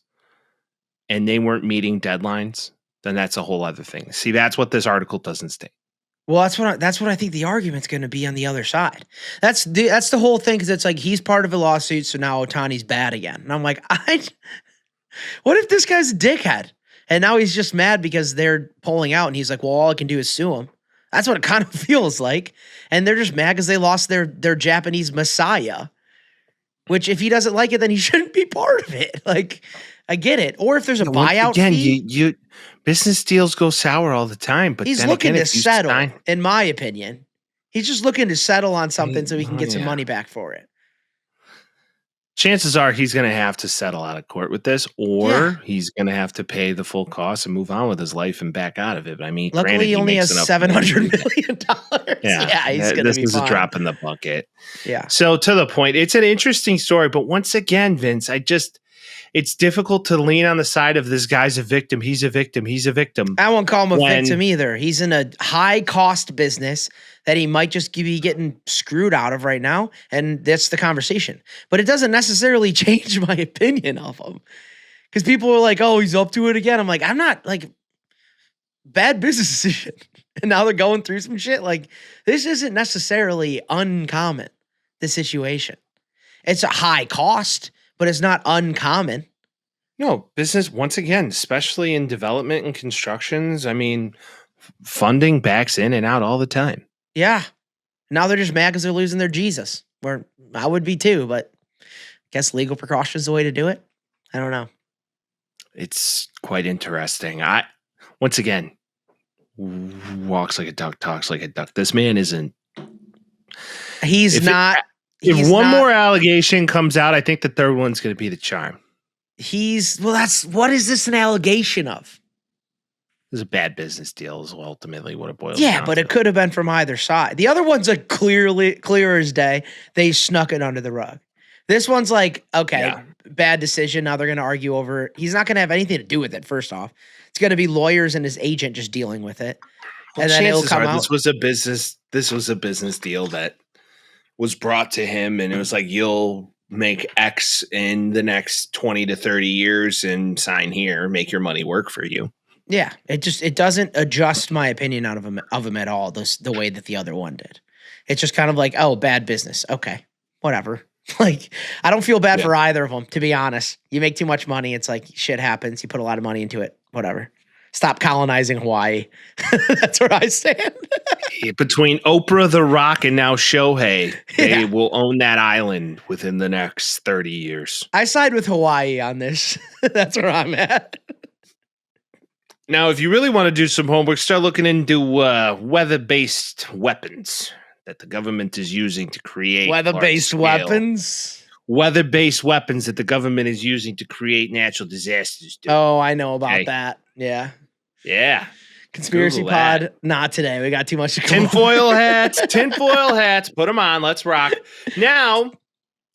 and they weren't meeting deadlines, then that's a whole other thing. See, that's what this article doesn't state. Well, that's what I think the argument's going to be on the other side. That's the whole thing, because it's like he's part of a lawsuit, so now Ohtani's bad again. And I'm like, what if this guy's a dickhead? And now he's just mad because they're pulling out, and he's like, well, all I can do is sue him. That's what it kind of feels like. And they're just mad because they lost their Japanese messiah, which if he doesn't like it, then he shouldn't be part of it. Like, I get it. Or if there's a buyout fee. You business deals go sour all the time. But he's looking to settle, in my opinion. He's just looking to settle on something so he can get some money back for it. Chances are he's going to have to settle out of court with this, or he's going to have to pay the full cost and move on with his life and back out of it. I mean, luckily he only has $700 million. Yeah, he's going to be This is fine. a drop in the bucket. Yeah. So to the point, it's an interesting story, but once again, Vince, it's difficult to lean on the side of this guy's a victim. He's a victim. He's a victim. I won't call him a victim either. He's in a high cost business that he might just be getting screwed out of right now. And that's the conversation. But it doesn't necessarily change my opinion of him. Because people are like, oh, he's up to it again. I'm like, I'm not like bad business decision. And now they're going through some shit. Like, this isn't necessarily uncommon, the situation. It's a high cost, but it's not uncommon. No, business, once again, especially in development and constructions, I mean, funding backs in and out all the time. Yeah. Now they're just mad because they're losing their Jesus. Where I would be too, but I guess legal precautions is the way to do it. I don't know. It's quite interesting. Once again, walks like a duck, talks like a duck. This man isn't. If one more allegation comes out, I think the third one's going to be the charm. What is this an allegation of? It's a bad business deal is ultimately what it boils down to. Yeah, but it could have been from either side. The other one's like clear as day. They snuck it under the rug. This one's like, okay, bad decision. Now they're going to argue over it. He's not going to have anything to do with it, first off. It's going to be lawyers and his agent just dealing with it. Well, and then it'll come out. This was a business deal that was brought to him, and it was like, you'll make X in the next 20 to 30 years and sign here, make your money work for you. Yeah, it doesn't adjust my opinion out of him at all. The way that the other one did. It's just kind of like, oh, bad business. Okay, whatever. Like, I don't feel bad for either of them, to be honest. You make too much money. It's like shit happens. You put a lot of money into it. Whatever. Stop colonizing Hawaii. That's where I stand. Between Oprah, The Rock, and now Shohei, they will own that island within the next 30 years. I side with Hawaii on this. That's where I'm at. Now, if you really want to do some homework, start looking into weather-based weapons that the government is using to create weather-based weapons. Weather-based weapons that the government is using to create natural disasters. Dude. Oh, I know about that. Yeah. Yeah. Conspiracy Google pod. that. Not today. We got too much to go. Tinfoil hats. Put them on. Let's rock. Now,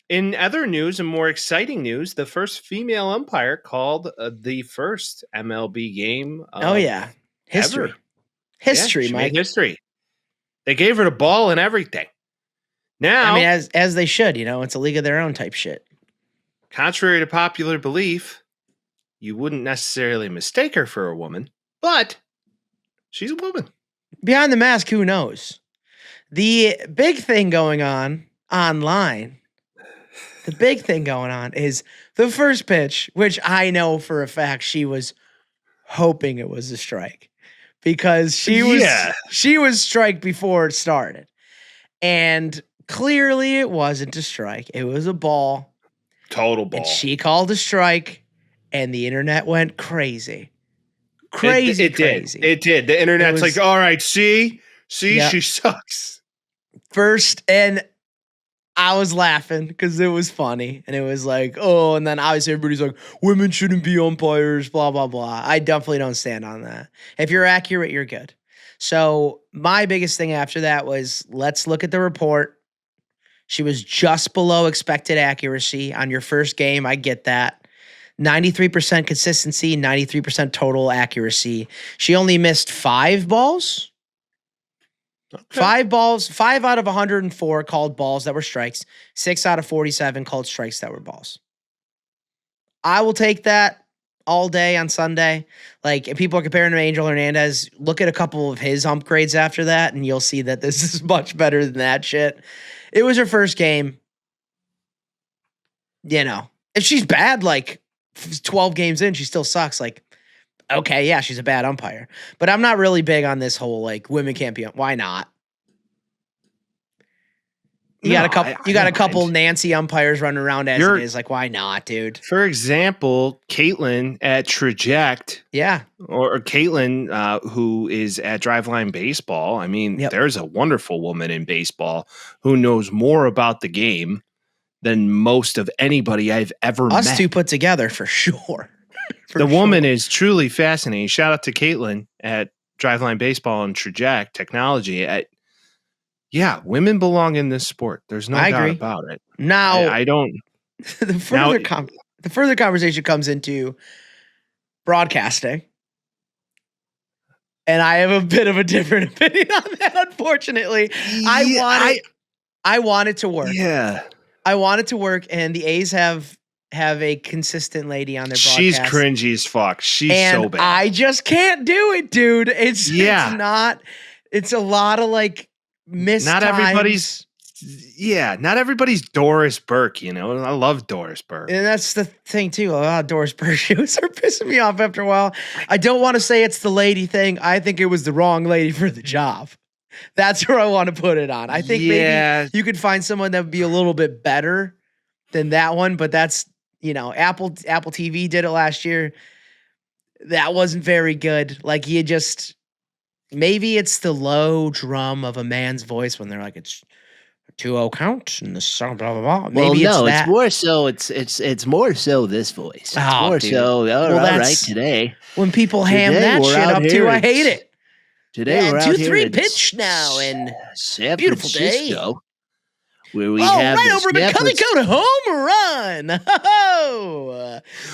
in other news and more exciting news, the first female umpire called the first MLB game. History. Ever. History, Mike. Mike. History. They gave her the ball and everything. Now, I mean, as they should, it's a league of their own type shit. Contrary to popular belief, you wouldn't necessarily mistake her for a woman, but she's a woman. Behind the mask, who knows? The big thing going on online, is the first pitch, which I know for a fact she was hoping it was a strike. Because she was strike before it started. And clearly it wasn't a strike. It was a ball. Total ball. And she called a strike, and the internet went crazy. Crazy. It did. The internet's like, all right, see, she sucks. First, and I was laughing because it was funny. And it was like, oh, and then obviously everybody's like, women shouldn't be umpires, blah, blah, blah. I definitely don't stand on that. If you're accurate, you're good. So my biggest thing after that was, let's look at the report. She was just below expected accuracy on your first game. I get that. 93% consistency, 93% total accuracy. She only missed 5 balls. Okay. 5 balls, 5 out of 104 called balls that were strikes. 6 out of 47 called strikes that were balls. I will take that all day on Sunday. Like, if people are comparing to Angel Hernandez, look at a couple of his ump grades after that, and you'll see that this is much better than that shit. It was her first game. You know, if she's bad, like 12 games in, she still sucks. Like, okay, yeah, she's a bad umpire. But I'm not really big on this whole, like, women can't be, why not? You got a couple Nancy umpires running around as it is. Like, why not, dude? For example, Caitlin at Traject. Yeah. Or Caitlin, who is at Driveline Baseball. I mean, there's a wonderful woman in baseball who knows more about the game than most of anybody I've ever met. Us two put together, for sure. Woman is truly fascinating. Shout out to Caitlin at Driveline Baseball and Traject Technology. Yeah, women belong in this sport. There's no doubt about it. Now, I don't. The further conversation comes into broadcasting, and I have a bit of a different opinion on that. Unfortunately, I want it to work. Yeah, I want it to work, and the A's have a consistent lady on their broadcast. She's cringy as fuck. She's so bad. I just can't do it, dude. It's not. It's a lot of like. Not everybody's Doris Burke, you know. I love Doris Burke. And that's the thing too. Doris Burke shows are pissing me off after a while. I don't want to say it's the lady thing. I think it was the wrong lady for the job. That's where I want to put it on. I think maybe you could find someone that would be a little bit better than that one, but that's, you know, Apple TV did it last year. That wasn't very good. Like, maybe it's the low drum of a man's voice when they're like, it's a 2-0 count and the song, blah, blah, blah. Maybe it's more so. It's more so this voice. It's more dude. So. All right, today. When people ham that shit up too, I hate it. Today we're out here 2-3 pitch now and San beautiful Francisco, day. Where we have right over McCully Code home run.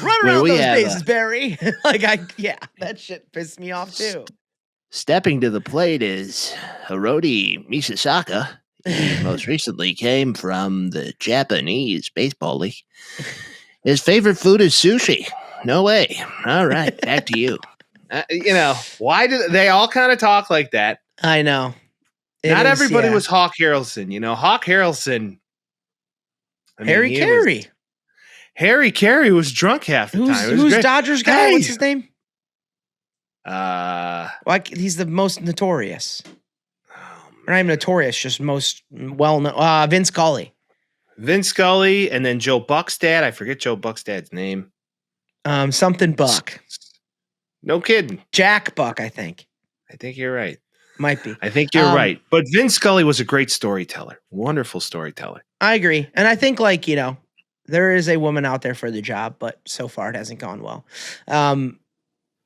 Run around those bases, Barry. That shit pissed me off too. Stepping to the plate is Hiroti Misasaka. He most recently came from the Japanese Baseball League. His favorite food is sushi. No way. All right, back to you. You know, why do they all kind of talk like that? I know. Not everybody was Hawk Harrelson. You know, Hawk Harrelson. Harry Carey. Harry Carey was drunk half the time. Who's Dodgers guy? What's his name? He's the most notorious. Or not even notorious, just most well-known. Vince Scully. Vince Scully, and then Joe Buckstad. I forget Joe Buckstad's name. Something Buck. No kidding. Jack Buck, I think. I think you're right. Might be. I think you're right. But Vince Scully was a great storyteller. Wonderful storyteller. I agree. And I think, like, you know, there is a woman out there for the job, but so far it hasn't gone well.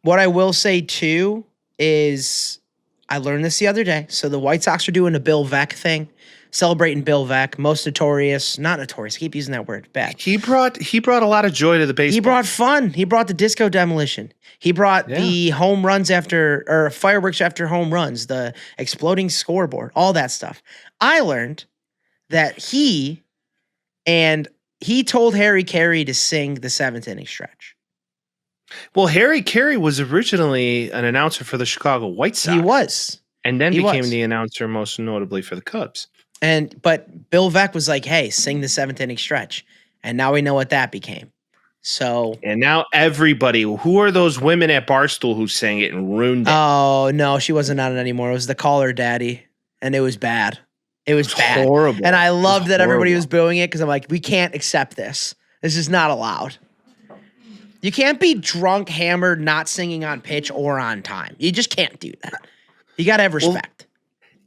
What I will say, too, is I learned this the other day. So the White Sox are doing a Bill Veeck thing, celebrating Bill Veeck, most notorious. Not notorious. I keep using that word. Bad. He brought a lot of joy to the baseball. He brought fun. He brought the disco demolition. He brought the home runs or fireworks after home runs, the exploding scoreboard, all that stuff. I learned that he told Harry Carey to sing the 7th inning stretch. Well, Harry Carey was originally an announcer for the Chicago White Sox. He was. And then became the announcer most notably for the Cubs. But Bill Veeck was like, hey, sing the 7th inning stretch. And now we know what that became. So. And now everybody, who are those women at Barstool who sang it and ruined it? Oh, no, she wasn't on it anymore. It was the Caller Daddy. And it was bad. It was bad. Horrible. And I loved that everybody was booing it because I'm like, we can't accept this. This is not allowed. You can't be drunk, hammered, not singing on pitch or on time. You just can't do that. You got to have respect.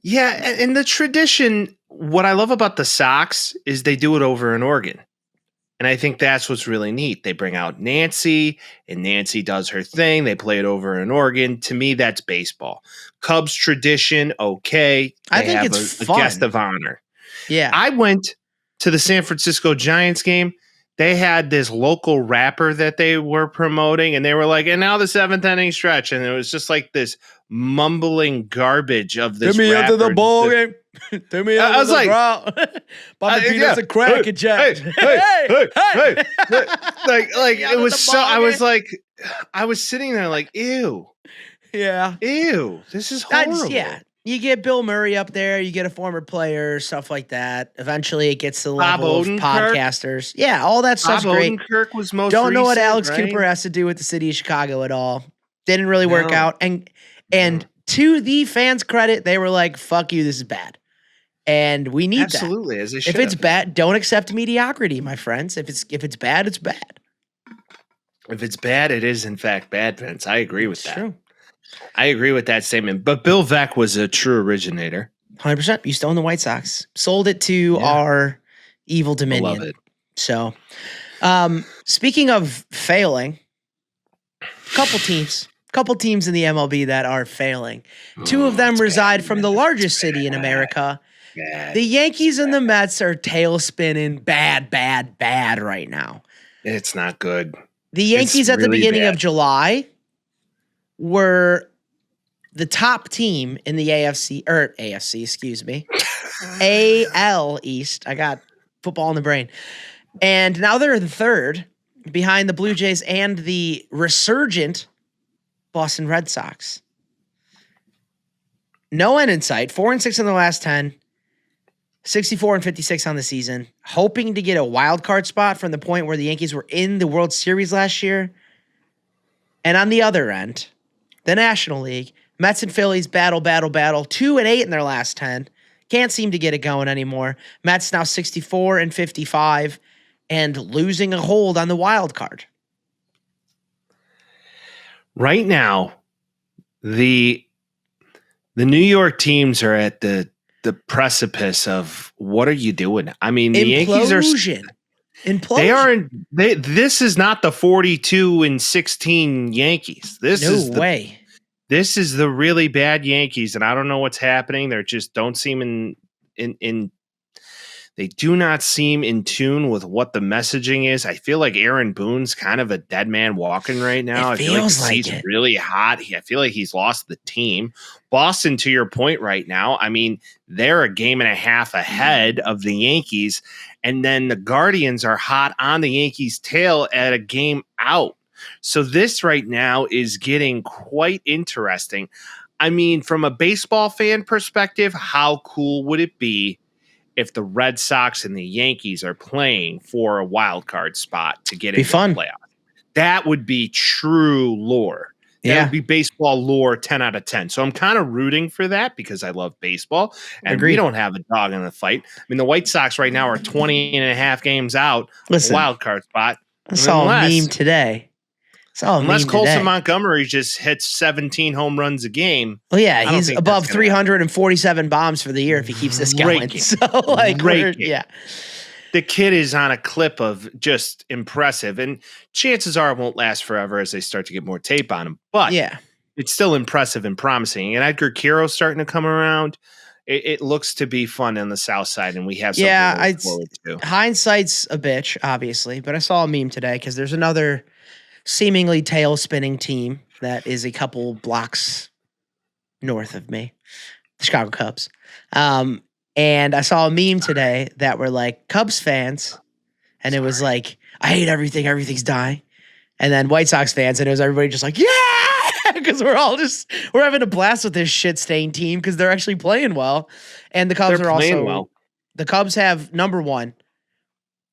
Yeah, and the tradition, what I love about the Sox is they do it over in Oregon. And I think that's what's really neat. They bring out Nancy, and Nancy does her thing. They play it over in Oregon. To me, that's baseball. Cubs tradition, okay. I They think have it's a fun. guest of honor. Yeah. I went to the San Francisco Giants game. They had this local rapper that they were promoting, and they were like, and now the 7th inning stretch. And it was just like this mumbling garbage of this Take me rapper. under the ball game. Take me I under was the like, ground. Bobby P does a crack eject. Hey. Like Yeah, it was the so. ball I was game. like, I was sitting there like, ew, Yeah. this is horrible. Yeah. You get Bill Murray up there, you get a former player, stuff like that. Eventually it gets to the Bob level of Odenkirk? podcasters. Yeah, all that Bob stuff's great. Odenkirk was most. Don't know what recent, Alex right? Cooper has to do with the city of Chicago at all. Didn't really work No. out. And to the fans' credit, they were like, fuck you, this is bad. And we need Absolutely, as they that. should. If it's bad, don't accept mediocrity, my friends. If it's bad, it's bad. If it's bad, it is in fact bad, Vince. I agree with It's that. true. I agree with that statement. But Bill Veeck was a true originator. 100%. Used to own the White Sox. Sold it to Yeah. our evil I dominion. love it. So, speaking of failing, couple teams in the MLB that are failing. Two of them It's reside bad. from the largest It's city in bad. America. Bad. The Yankees and the Mets are tail spinning bad right now. It's not good. The Yankees at the really beginning bad. of July were the top team in the AFC, excuse me. AL East. I got football in the brain. And now they're the third behind the Blue Jays and the resurgent Boston Red Sox. No end in sight. 4-6 in the last 10. 64-56 on the season. Hoping to get a wild card spot from the point where the Yankees were in the World Series last year. And on the other end, the National League, Mets and Phillies battle. 2-8 in their last 10. Can't seem to get it going anymore. Mets now 64-55 and losing a hold on the wild card. Right now, the New York teams are at the precipice of what are you doing? I mean, the Yankees are Implosion. This is not the 42-16 Yankees. This is the really bad Yankees, and I don't know what's happening. They just don't seem they do not seem in tune with what the messaging is. I feel like Aaron Boone's kind of a dead man walking right now. I feel like the seat's really hot. I feel like he's lost the team. Boston, to your point right now, I mean, they're a game and a half ahead of the Yankees, and then the Guardians are hot on the Yankees' tail at a game out. So this right now is getting quite interesting. I mean, from a baseball fan perspective, how cool would it be if the Red Sox and the Yankees are playing for a wild card spot to get into the playoffs? That would be true lore. That would be baseball lore 10 out of 10. So I'm kind of rooting for that because I love baseball. And we don't have a dog in the fight. I mean, the White Sox right now are 20 and a half games out. Listen, wild card spot. I saw a meme today. Unless Colson Montgomery just hits 17 home runs a game. Well, yeah, he's above 347 bombs for the year if he keeps this going. So, the kid is on a clip of just impressive, and chances are it won't last forever as they start to get more tape on him. But it's still impressive and promising. And Edgar Quiro's starting to come around. It looks to be fun on the South Side, and we have something to look forward to. Hindsight's a bitch, obviously, but I saw a meme today because there's another seemingly tail-spinning team that is a couple blocks north of me, the Chicago Cubs. And I saw a meme today that were like Cubs fans, and it was like, I hate everything, everything's dying. And then White Sox fans, and it was everybody just like, yeah, because we're having a blast with this shit-stained team because they're actually playing well. And the Cubs are also well. The Cubs have, number one,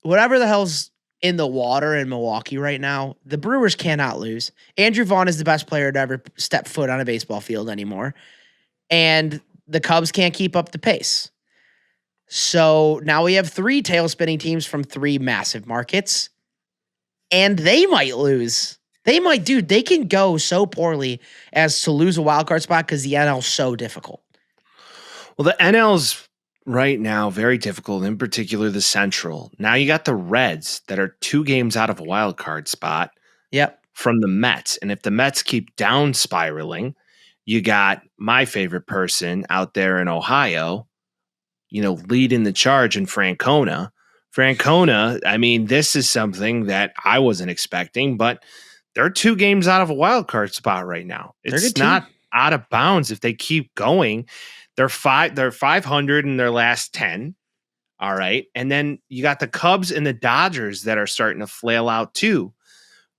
whatever the hell's in the water in Milwaukee right now, the Brewers cannot lose. Andrew Vaughn is the best player to ever step foot on a baseball field anymore. And the Cubs can't keep up the pace. So now we have three tail-spinning teams from three massive markets. And they might lose. They can go so poorly as to lose a wild card spot because the NL is so difficult. Well, the NL's right now very difficult, in particular the Central. Now you got the Reds that are 2 games out of a wild card spot. Yep. From the Mets. And if the Mets keep down spiraling, you got my favorite person out there in Ohio, leading the charge in Francona. Francona, I mean, this is something that I wasn't expecting, but they're 2 games out of a wild card spot right now. It's not out of bounds if they keep going. They're 500 in their last 10. All right. And then you got the Cubs and the Dodgers that are starting to flail out too,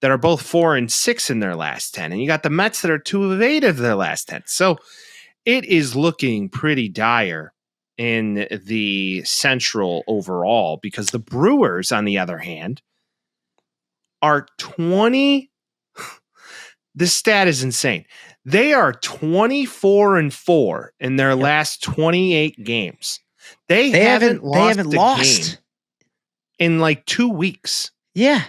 that are both 4 and 6 in their last 10. And you got the Mets that are 2 of 8 of their last 10. So it is looking pretty dire in the Central overall, because the Brewers, on the other hand, are 20. This stat is insane. They are 24-4 in their last 28 games. They haven't lost in like 2 weeks. Yeah.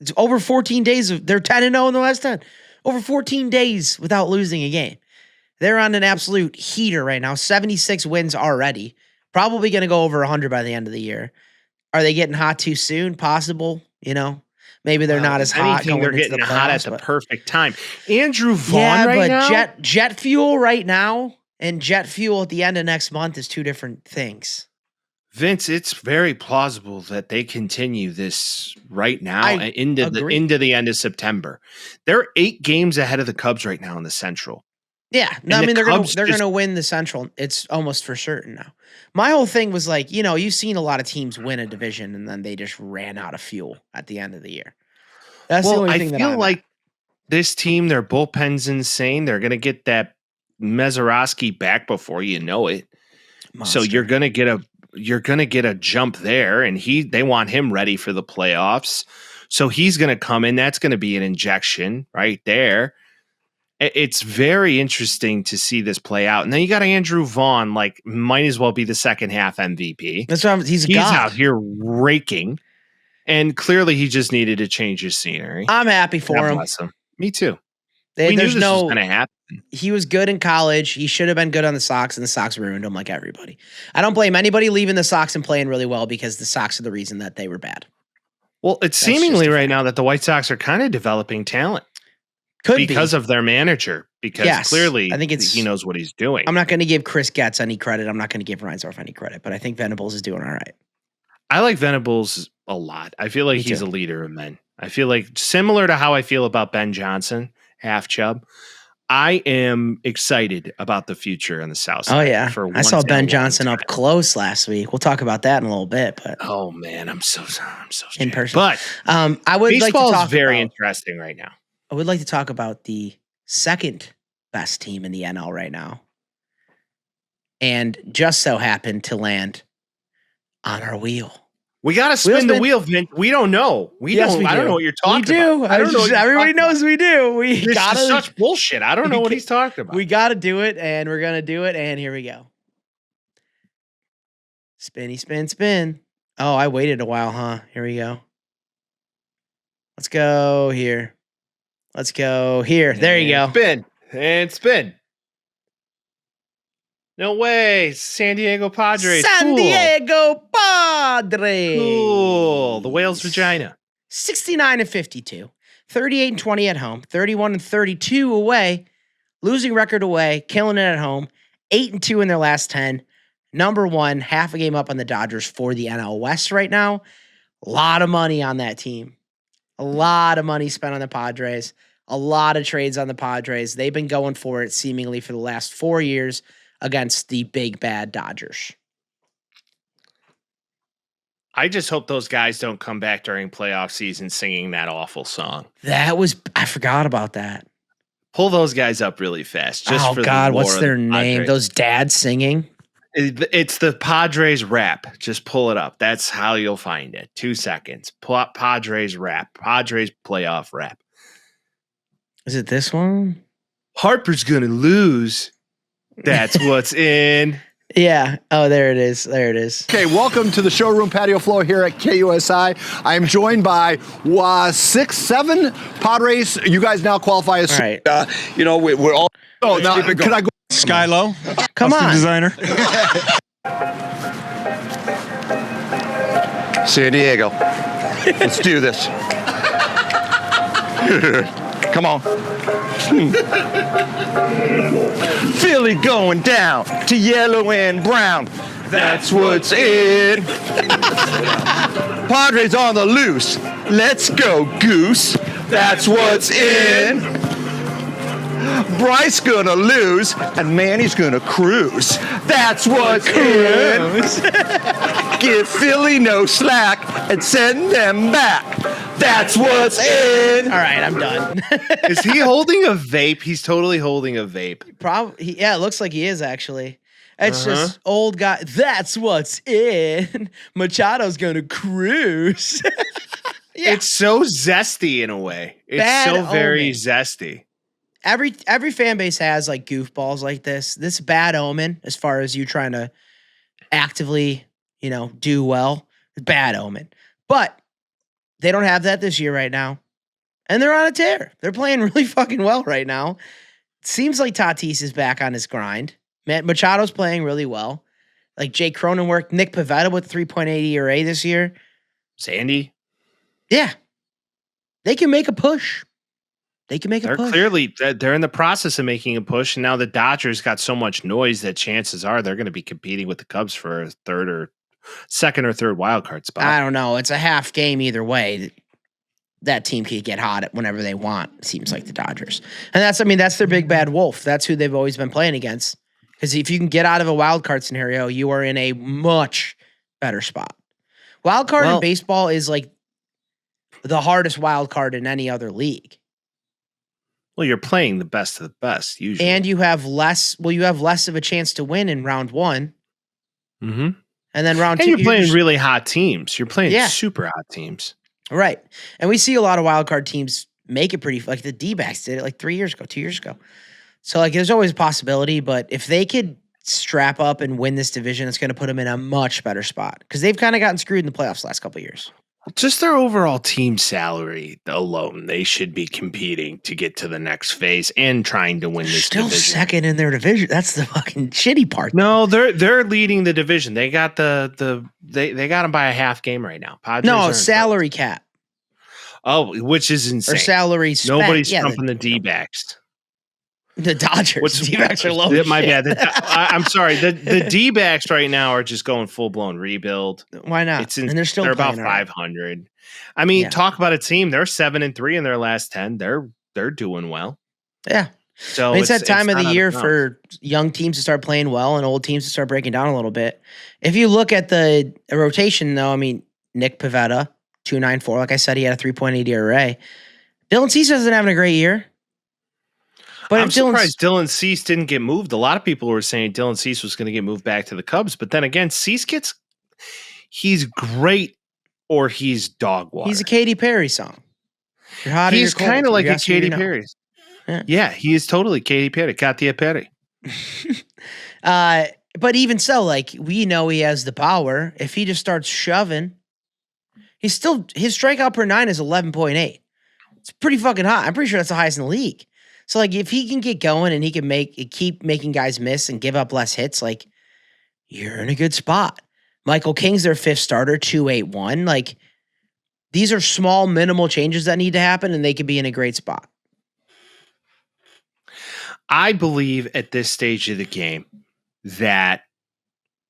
It's over 14 days. They're 10-0 in the last 10. Over 14 days without losing a game. They're on an absolute heater right now. 76 wins already. Probably going to go over 100 by the end of the year. Are they getting hot too soon? Possible, Maybe they're not as hot. They're getting hot at the perfect time. Andrew Vaughn now? Jet fuel right now and jet fuel at the end of next month is 2 different things. Vince, it's very plausible that they continue this right now into the end of September. They're 8 games ahead of the Cubs right now in the Central. Yeah, no, I mean they're gonna win the Central. It's almost for certain now. My whole thing was like, you've seen a lot of teams win a division and then they just ran out of fuel at the end of the year. That's the only thing I feel like this team, their bullpen's insane. They're gonna get that Mazeroski back before you know it. Monster. So you're gonna get a jump there, and they want him ready for the playoffs. So he's gonna come in. That's gonna be an injection right there. It's very interesting to see this play out. And then you got Andrew Vaughn, might as well be the second half MVP. That's what he's out here raking. And clearly he just needed to change his scenery. I'm happy for him. Bless him. Me too. We knew this was going to happen. He was good in college. He should have been good on the Sox, and the Sox ruined him like everybody. I don't blame anybody leaving the Sox and playing really well, because the Sox are the reason that they were bad. Well, it's seemingly right now that the White Sox are kind of developing talent. Because of their manager, because clearly I think he knows what he's doing. I'm not going to give Chris Getz any credit. I'm not going to give Reinsdorf any credit, but I think Venables is doing all right. I like Venables a lot. I feel like he's a leader of men. I feel like similar to how I feel about Ben Johnson, half chub. I am excited about the future on the South side. Oh yeah, I saw Ben Johnson up close last week. We'll talk about that in a little bit. But oh man, I'm so in person. But I would like to talk. Very interesting right now. I would like to talk about the second best team in the NL right now, and just so happened to land on our wheel. We got to spin the wheel, Vince. We don't know. I don't know what you're talking about. I don't know. Everybody knows we do. This is such bullshit. I don't know what he's talking about. We got to do it, and we're going to do it, and here we go. Spinny, spin, spin. Oh, I waited a while, huh? Here we go. Let's go here. Let's go here. There you go. Spin and spin. No way. San Diego Padres. Diego Padres. Cool. The whale's vagina. 69-52. 38-20 at home. 31-32 away. Losing record away. Killing it at home. 8-2 in their last 10. Number 1, half a game up on the Dodgers for the NL West right now. A lot of money on that team. A lot of money spent on the Padres. A lot of trades on the Padres. They've been going for it seemingly for the last 4 years against the big bad Dodgers. I just hope those guys don't come back during playoff season singing that awful song. I forgot about that. Pull those guys up really fast. Just for God, what's their name? Padres. Those dads singing? It's the Padres rap. Just pull it up. That's how you'll find it. 2 seconds. Padres rap. Padres playoff rap. Is it this one? Harper's going to lose. That's what's in. Yeah. Oh, there it is. There it is. Okay, welcome to the showroom patio floor here at KUSI. I am joined by 6-7 Padres. You guys now qualify as... All right. We're all... Oh, now, can I go... Skylo. Come on. Designer. San Diego. Let's do this. Come on. Philly going down to yellow and brown. That's what's in. Padres on the loose. Let's go, Goose. That's what's in. Bryce gonna lose and Manny's gonna cruise. That's what's in. Give Philly no slack and send them back. That's what's in. All right, I'm done. Is he holding a vape? He's totally holding a vape. Probably, yeah. It looks like he is actually. It's just old guy. That's what's in. Machado's gonna cruise. Yeah. It's so zesty in a way. It's Bad so very omen. zesty. Every fan base has like goofballs like this. This bad omen, as far as you trying to actively, do well. Bad omen. But they don't have that this year right now. And they're on a tear. They're playing really fucking well right now. Seems like Tatis is back on his grind. Machado's playing really well. Like Jake Cronenworth, Nick Pivetta with 3.8 ERA this year. Sandy. Yeah. They can make a push. They're clearly they're in the process of making a push, and now the Dodgers got so much noise that chances are they're going to be competing with the Cubs for a second or third wild card spot. I don't know. It's a half game either way. That team can get hot at whenever they want. It seems like the Dodgers, and that's their big bad wolf. That's who they've always been playing against. Because if you can get out of a wild card scenario, you are in a much better spot. Wild card in baseball is like the hardest wild card in any other league. Well, you're playing the best of the best usually, and you have less of a chance to win in round one. Mm-hmm. And then round and 2, you're playing really hot teams. You're playing super hot teams. Right. And we see a lot of wild card teams make it pretty, like the D-backs did it like 2 years ago. So like there's always a possibility, but if they could strap up and win this division, it's going to put them in a much better spot because they've kind of gotten screwed in the playoffs the last couple of years. Just their overall team salary alone, they should be competing to get to the next phase and trying to win this division. Still second in their division. That's the fucking shitty part. No, they're leading the division. They got they got them by a half game right now. Padres salary cap. Oh, which is insane. Or salary spent. Nobody's trumping the D-backs. The Dodgers. The D-backs are low. My bad. I'm sorry. The D-backs right now are just going full blown rebuild. Why not? And they're about 500. I mean, talk about a team. They're 7-3 in their last 10. They're doing well. Yeah. So it's that time of the year for young teams to start playing well and old teams to start breaking down a little bit. If you look at the rotation, though, I mean, Nick Pivetta, 2.94. Like I said, he had a 3.8 ERA. Dylan Cease isn't having a great year. But I'm surprised Dylan Cease didn't get moved. A lot of people were saying Dylan Cease was going to get moved back to the Cubs. But then again, Cease he's great or he's dog water. He's a Katy Perry song. He's kind of like a Katy Perry. Yeah, he is totally Katy Perry. Katy Perry. But even so, like, we know he has the power. If he just starts shoving, his strikeout per 9 is 11.8. It's pretty fucking hot. I'm pretty sure that's the highest in the league. So, like, if he can get going and he can keep making guys miss and give up less hits, like, you're in a good spot. Michael King's their 5th starter, 2.81. Like, these are small, minimal changes that need to happen, and they could be in a great spot. I believe at this stage of the game that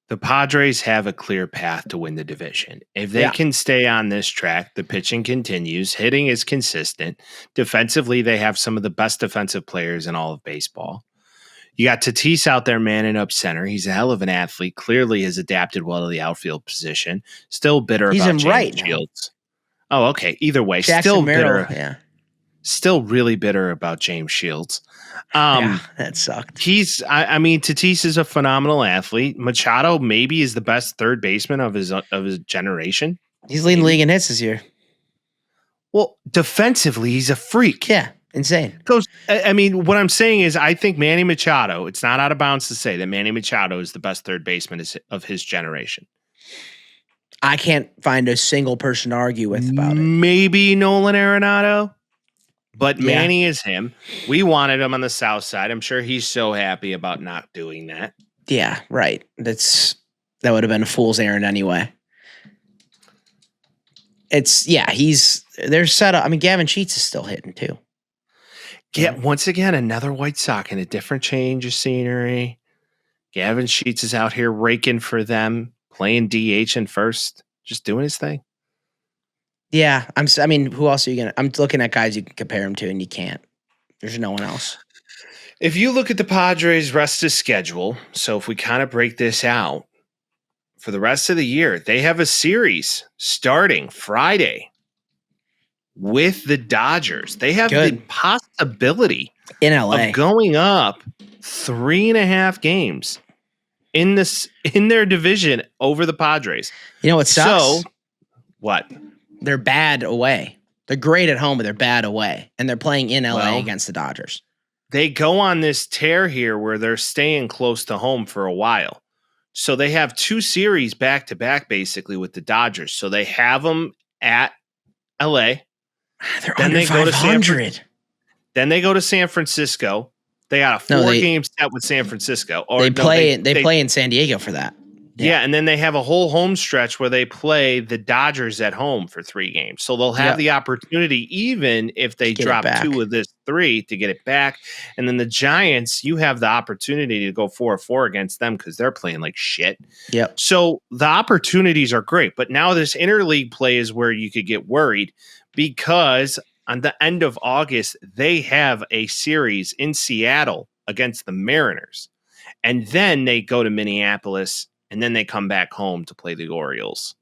the Padres have a clear path to win the division. If they can stay on this track, the pitching continues, hitting is consistent. Defensively, they have some of the best defensive players in all of baseball. You got Tatis out there manning up center. He's a hell of an athlete. Clearly has adapted well to the outfield position. Still bitter about James Shields. Oh, okay. Either way, Jackson still Merrill, bitter. Yeah. Still really bitter about James Shields. That sucked. Tatis is a phenomenal athlete. Machado maybe is the best third baseman of his generation. He's leading the league in hits this year. Well, defensively, he's a freak. Yeah, insane. What I'm saying is I think Manny Machado, it's not out of bounds to say that Manny Machado is the best third baseman of his generation. I can't find a single person to argue with about it. Maybe Nolan Arenado. But Manny is him. We wanted him on the south side. I'm sure he's so happy about not doing that. Yeah, right. That would have been a fool's errand anyway. they're set up. I mean, Gavin Sheets is still hitting too. Once again, another White Sox in a different change of scenery. Gavin Sheets is out here raking for them, playing DH in first, just doing his thing. Yeah, I mean, who else are you gonna? I'm looking at guys you can compare him to, and you can't. There's no one else. If you look at the Padres' rest of schedule, so if we kind of break this out for the rest of the year, they have a series starting Friday with the Dodgers. They have the possibility in LA of going up 3.5 games in their division over the Padres. You know what sucks? So what? They're bad away. They're great at home, but they're bad away, and they're playing in LA against the Dodgers. They go on this tear here where they're staying close to home for a while. So they have 2 series back to back basically with the Dodgers. So they have them at LA. They're then under they 500. Then they go to San Francisco. They got a 4-game set with San Francisco. They play in San Diego for that. Yeah, and then they have a whole home stretch where they play the Dodgers at home for 3 games. So they'll have the opportunity, even if they drop 2 of this 3, to get it back. And then the Giants, you have the opportunity to go 4-4 against them because they're playing like shit. Yep. So the opportunities are great. But now this interleague play is where you could get worried because on the end of August, they have a series in Seattle against the Mariners. And then they go to Minneapolis. And then they come back home to play the Orioles.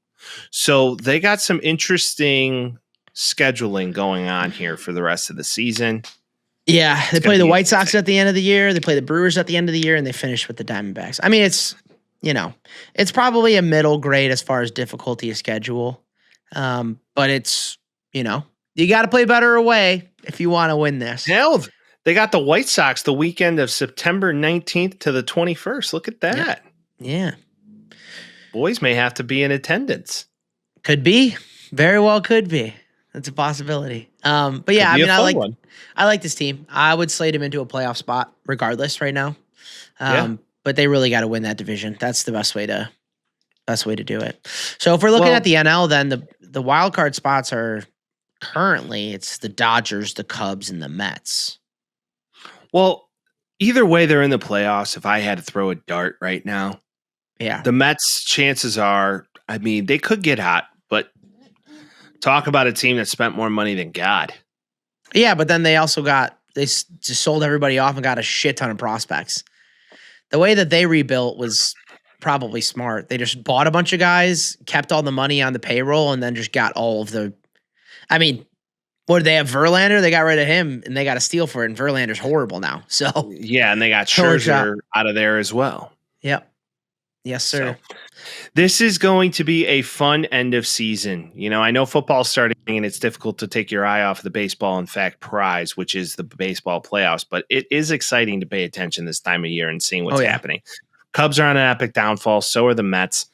So they got some interesting scheduling going on here for the rest of the season. Yeah, they play the White Sox at the end of the year. They play the Brewers at the end of the year, and they finish with the Diamondbacks. I mean, it's probably a middle grade as far as difficulty of schedule. But it's, you got to play better away if you want to win this. Hell, they got the White Sox the weekend of September 19th to the 21st. Look at that. Yeah. Boys may have to be in attendance. Could be. Very well could be. That's a possibility. But yeah, I like this team. I would slate them into a playoff spot regardless right now. But they really got to win that division. That's the best way to do it. So if we're looking at the NL, then the wild card spots are currently it's the Dodgers, the Cubs, and the Mets. Well, either way, they're in the playoffs. If I had to throw a dart right now, the Mets, chances are, I mean, they could get hot, but talk about a team that spent more money than God. Yeah, but then they also just sold everybody off and got a shit ton of prospects. The way that they rebuilt was probably smart. They just bought a bunch of guys, kept all the money on the payroll, and then just got all of the. I mean, what did they have? Verlander? They got rid of him, and they got a steal for it. And Verlander's horrible now. So yeah, and they got Scherzer out of there as well. Yep. Yes, sir. So, this is going to be a fun end of season. I know football's starting and it's difficult to take your eye off the baseball, in fact, prize, which is the baseball playoffs, but it is exciting to pay attention this time of year and seeing what's happening. Cubs are on an epic downfall. So are the Mets.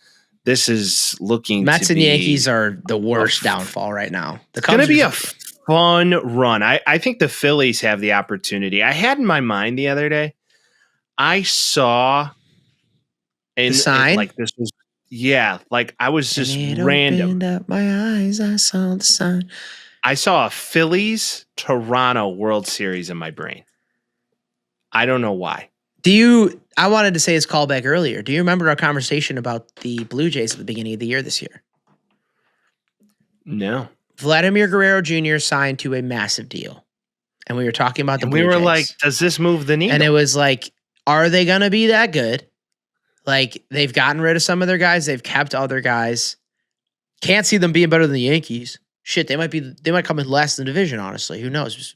This is looking Mets to and be Yankees are the worst downfall right now. It's going to be a fun run. I think the Phillies have the opportunity. I had in my mind the other day, I saw the sign? Like this was, like I was just random. Opened up my eyes, I saw the sign. I saw a Phillies Toronto World Series in my brain. I don't know why. I wanted to say his callback earlier. Do you remember our conversation about the Blue Jays at the beginning of the year this year? No. Vladimir Guerrero Jr. signed to a massive deal. And we were talking about the Blue Jays. We were like, does this move the needle? And it was like, are they going to be that good? Like, they've gotten rid of some of their guys. They've kept other guys. Can't see them being better than the Yankees. Shit, they might come in last in the division, honestly. Who knows?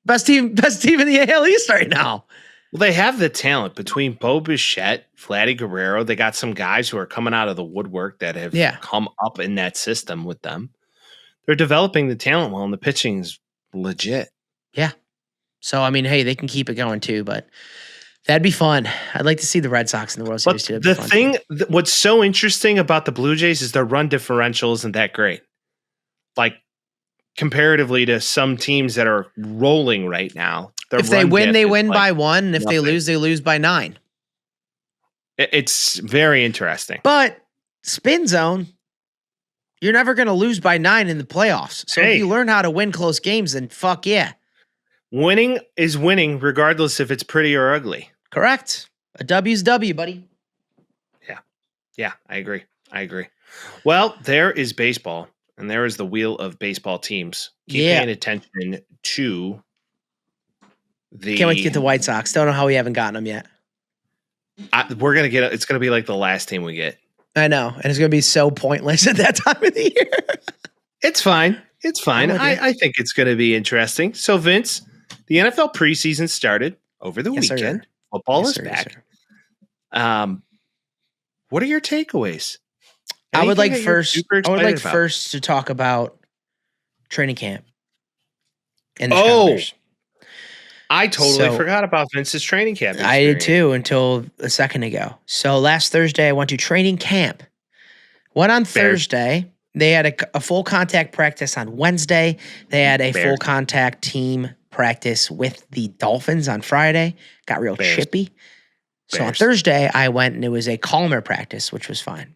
Best team in the AL East right now. Well, they have the talent between Bo Bichette, Vladdy Guerrero. They got some guys who are coming out of the woodwork that have come up in that system with them. They're developing the talent well, and the pitching is legit. Yeah. So, I mean, hey, they can keep it going too, but that'd be fun. I'd like to see the Red Sox in the World Series too. The thing, what's so interesting about the Blue Jays is their run differential isn't that great. Like, comparatively to some teams that are rolling right now. If they win, they win by 1. And if they lose by 9. It's very interesting. But Spin Zone, You're never going to lose by 9 in the playoffs. So if you learn how to win close games, then fuck yeah. Winning is winning, regardless if it's pretty or ugly. Correct. A W's W, buddy. Yeah, I agree. Well, there is baseball, and there is the wheel of baseball teams. Keep paying attention to the. Can't wait to get the White Sox. Don't know how we haven't gotten them yet. We're gonna get. It's gonna be like the last team we get. I know, and it's gonna be so pointless at that time of the year. It's fine. I think it's gonna be interesting. So, Vince, the NFL preseason started over the weekend. Sir. Football is back. What are your takeaways? I would like first to talk about training camp. And I totally forgot about Vince's training camp. I did too until a second ago. So last Thursday, I went to training camp. Went on Thursday. They had a full contact practice on Wednesday. They had a full contact team practice with the Dolphins on Friday. Got real chippy. So on Thursday, I went and it was a calmer practice, which was fine.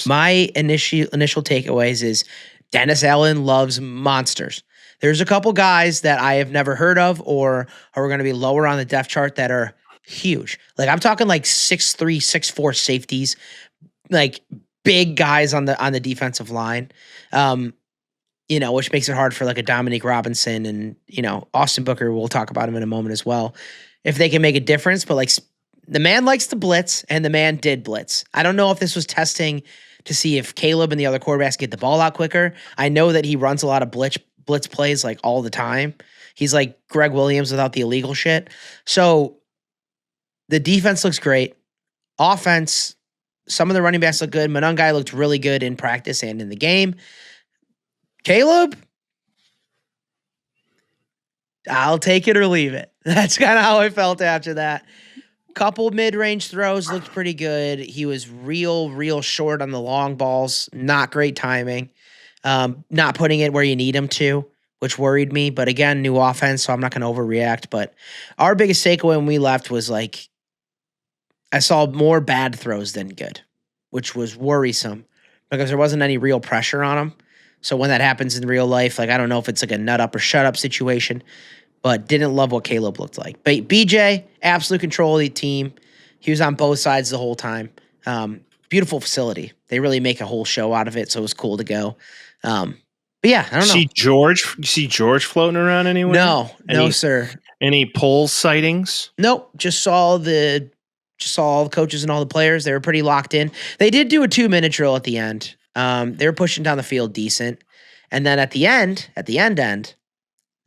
My initial takeaways is Dennis Allen loves monsters. There's a couple guys that I have never heard of or are going to be lower on the depth chart that are huge. Like I'm talking like 6'3", 6'4" safeties, like big guys on the defensive line. Which makes it hard for like a Dominique Robinson and, Austin Booker. We'll talk about him in a moment as well. If they can make a difference, but like the man likes to blitz and the man did blitz. I don't know if this was testing to see if Caleb and the other quarterbacks get the ball out quicker. I know that he runs a lot of blitz plays like all the time. He's like Greg Williams without the illegal shit. So the defense looks great. Offense, some of the running backs look good. Monangai looked really good in practice and in the game. Caleb, I'll take it or leave it. That's kind of how I felt after that. Couple mid-range throws looked pretty good. He was real short on the long balls. Not great timing. Not putting it where you need him to, which worried me. But again, new offense, so I'm not going to overreact. But our biggest takeaway when we left was like, I saw more bad throws than good, which was worrisome because there wasn't any real pressure on him. So when that happens in real life, like I don't know if it's like a nut up or shut up situation, but didn't love what Caleb looked like. But BJ, absolute control of the team. He was on both sides the whole time. Beautiful facility. They really make a whole show out of it, so it was cool to go. But yeah, I don't know. See George floating around anywhere? No, sir. Any poll sightings? Nope. Just saw all the coaches and all the players. They were pretty locked in. They did do a 2-minute drill at the end. They were pushing down the field decent. And then at the end,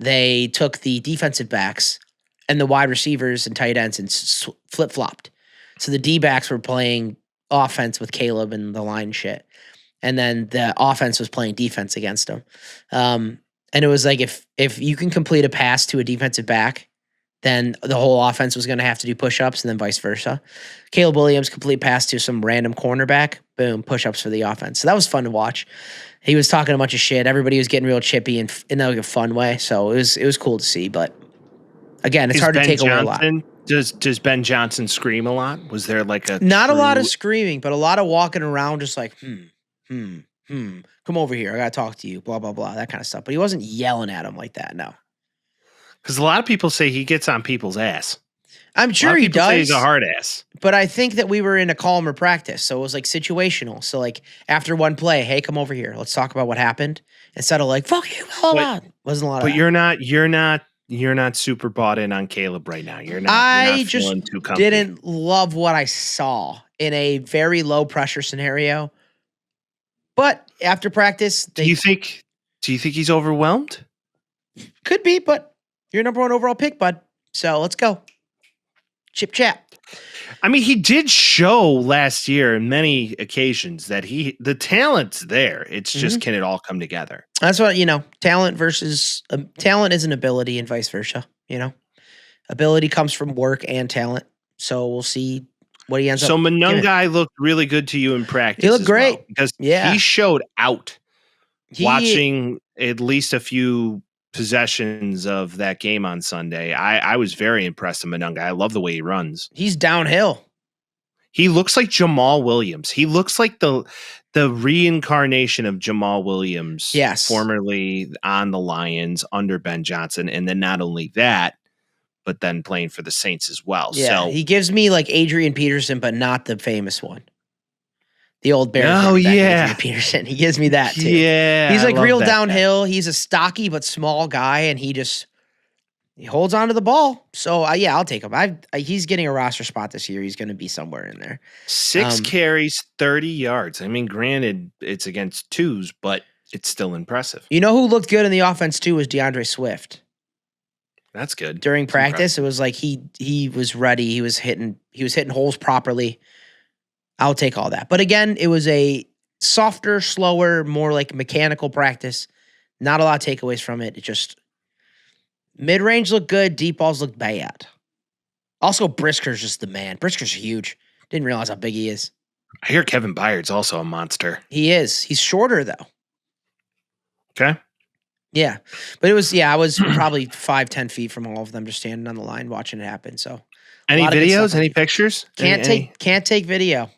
they took the defensive backs and the wide receivers and tight ends and flip-flopped. So the D-backs were playing offense with Caleb and the line shit. And then the offense was playing defense against them. And it was like if you can complete a pass to a defensive back, then the whole offense was going to have to do push-ups and then vice versa. Caleb Williams complete pass to some random cornerback, boom, push-ups for the offense. So that was fun to watch. He was talking a bunch of shit. Everybody was getting real chippy and in like a fun way. So it was cool to see. But again, it's hard to take away a lot. Does Ben Johnson scream a lot? Was there like a not a lot of screaming, but a lot of walking around just like, come over here. I got to talk to you, blah, blah, blah, that kind of stuff. But he wasn't yelling at him like that, no. Because a lot of people say he gets on people's ass. I'm sure he does. Say he's a hard ass. But I think that we were in a calmer practice, so it was like situational. So like after one play, hey, come over here. Let's talk about what happened. Instead of like, fuck you, hold on. Wasn't a lot of that. You're not super bought in on Caleb right now. You're not. I just didn't love what I saw in a very low pressure scenario. But after practice, do you think he's overwhelmed? Could be, but you're number 1 overall pick, bud. So let's go. Chip chat. I mean, he did show last year in many occasions that the talent's there. It's just, can it all come together? That's what, talent versus talent is an ability and vice versa. Ability comes from work and talent. So we'll see what he ends up. So Monangai looked really good to you in practice. He looked great. Well, because he showed out watching at least a few possessions of that game on Sunday. I was very impressed with Monangai. I love the way he runs. He's downhill. He looks like Jamal Williams. He looks like the the reincarnation of Jamal Williams, Yes. formerly on the Lions under Ben Johnson, and then not only that, but then playing for the Saints as well. Yeah, So he gives me like Adrian Peterson, but not the famous one. The old Bears. Oh, running back, yeah. Adrian Peterson. He gives me that too. Yeah, he's I like love real that downhill. He's a stocky but small guy, and he holds on to the ball. So yeah, I'll take him. He's getting a roster spot this year. He's going to be somewhere in there. 6 carries, 30 yards. I mean, granted, it's against twos, but it's still impressive. You know who looked good in the offense too was DeAndre Swift. That's good. During practice, it was like he was ready. He was hitting holes properly. I'll take all that. But again, it was a softer, slower, more like mechanical practice. Not a lot of takeaways from it. It just mid-range looked good. Deep balls looked bad. Also, Brisker's just the man. Brisker's huge. Didn't realize how big he is. I hear Kevin Byard's also a monster. He is. He's shorter, though. Okay. Yeah. But it was, I was probably 5-10 feet from all of them just standing on the line watching it happen. So any videos, any pictures? Can't take video.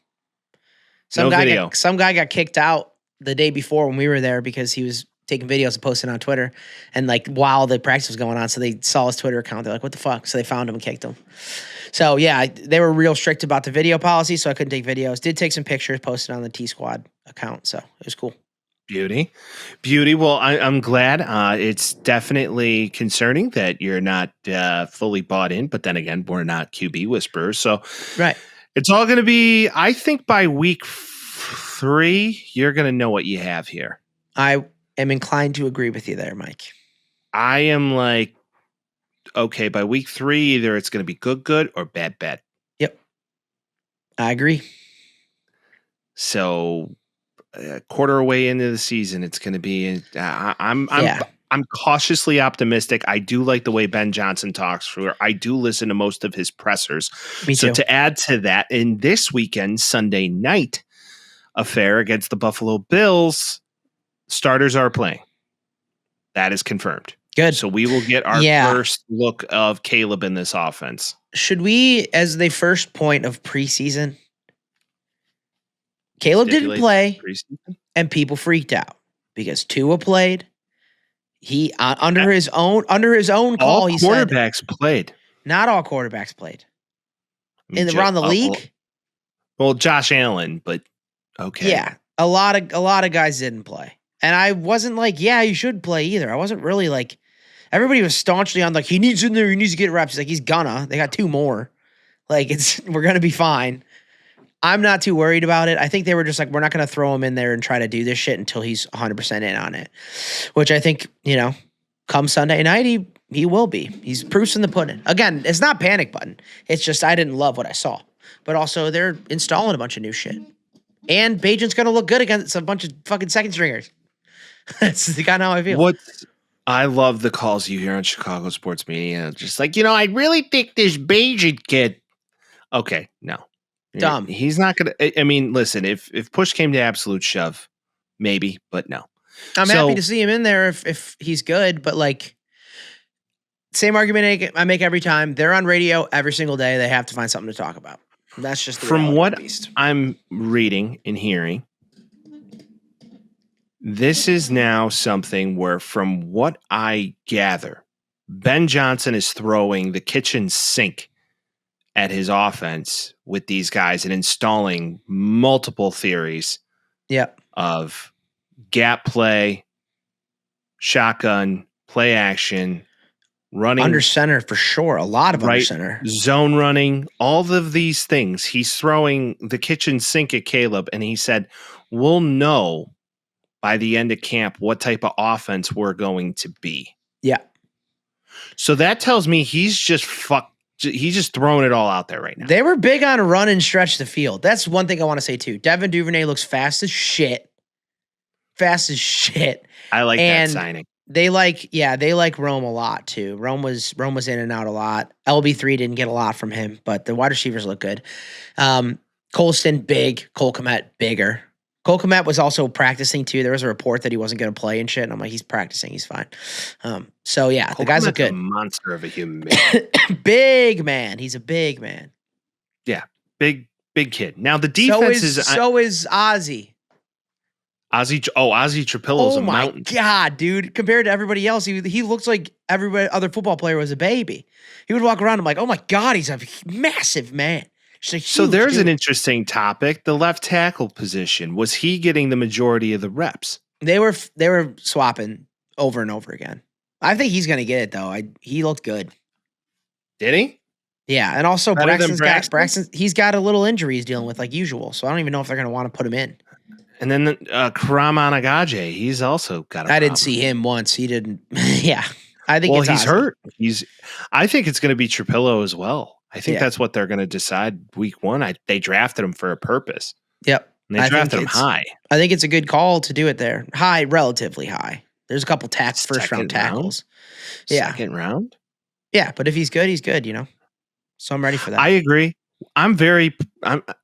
Some guy got kicked out the day before when we were there because he was taking videos and posting on Twitter. And like while the practice was going on, so they saw his Twitter account. They're like, what the fuck? So they found him and kicked him. So yeah, they were real strict about the video policy, so I couldn't take videos. Did take some pictures, posted on the T Squad account. So it was cool. Beauty. Well, I'm glad. It's definitely concerning that you're not fully bought in, but then again, we're not QB whisperers. So right. It's all going to be, I think by week 3, you're going to know what you have here. I am inclined to agree with you there, Mike. I am like, okay, by week 3, either it's going to be good, or bad. Yep. I agree. So a quarter away into the season, it's going to be, I'm cautiously optimistic. I do like the way Ben Johnson talks. I do listen to most of his pressers. Me too. So to add to that, in this weekend, Sunday night affair against the Buffalo Bills, starters are playing. That is confirmed. Good. So we will get our first look of Caleb in this offense. Should we, as the first point of preseason, Caleb didn't play, and people freaked out because Tua played. He under his own call. All he quarterbacks said, played. Not all quarterbacks played around the league. Well, Josh Allen, but okay. Yeah, a lot of guys didn't play, and I wasn't like, yeah, you should play either. I wasn't really like. Everybody was staunchly on like he needs in there. He needs to get reps. He's like he's gonna. They got 2 more. Like we're gonna be fine. I'm not too worried about it. I think they were just like, we're not going to throw him in there and try to do this shit until he's 100% in on it, which I think, come Sunday night, he will be. He's proofs in the pudding. Again, it's not panic button. It's just I didn't love what I saw. But also they're installing a bunch of new shit. And Bajan's going to look good against a bunch of fucking second stringers. That's the kind of how I feel. I love the calls you hear on Chicago sports media. Just like, I really think this Bajan kid. Okay, no. Dumb. He's not going to. I mean, listen, if push came to absolute shove, maybe, but no. I'm happy to see him in there if he's good, but like, same argument I make every time. They're on radio every single day. They have to find something to talk about. That's just the from what I'm reading and hearing. This is now something where, from what I gather, Ben Johnson is throwing the kitchen sink at his offense with these guys and installing multiple theories of gap play, shotgun, play action, running. Under center for sure. A lot of under center. Zone running, all of these things. He's throwing the kitchen sink at Caleb, and he said, we'll know by the end of camp what type of offense we're going to be. Yeah. So that tells me he's just throwing it all out there right now. They were big on run and stretch the field. That's one thing I want to say too. Devin Duvernay looks fast as shit. I like that signing. They like Rome a lot too. Rome was in and out a lot. LB3 didn't get a lot from him, but the wide receivers look good. Colston, big. Cole Kmet, bigger. Cole Kmet was also practicing too. There was a report that he wasn't going to play and shit. And I'm like, he's practicing. He's fine. So yeah, Cole the guys Kmet's look good. A monster of a human being. Big man. He's a big man. Yeah. Big kid. Now the defense so is Ozzy. Ozzy Trapillo's Oh a my mountain. God, dude. Compared to everybody else, he looks like every other football player was a baby. He would walk around, I'm like, oh my God, he's a massive man. So there's an interesting topic. The left tackle position. Was he getting the majority of the reps? They were swapping over and over again. I think he's going to get it, though. He looked good. Did he? Yeah, and also Better than Braxton. He's got a little injury he's dealing with like usual, so I don't even know if they're going to want to put him in. And then Karam Anagaje, he's also got a I didn't see him once. He didn't. Yeah. I think he's Ozzy. hurt. I think it's going to be Trapillo as well. I think that's what they're going to decide week one. They drafted him for a purpose. Yep. And they drafted him high. I think it's a good call to do it there. High, relatively high. There's a couple first round tackles. Yeah. Second round? Yeah, but if he's good, he's good, So I'm ready for that. I agree.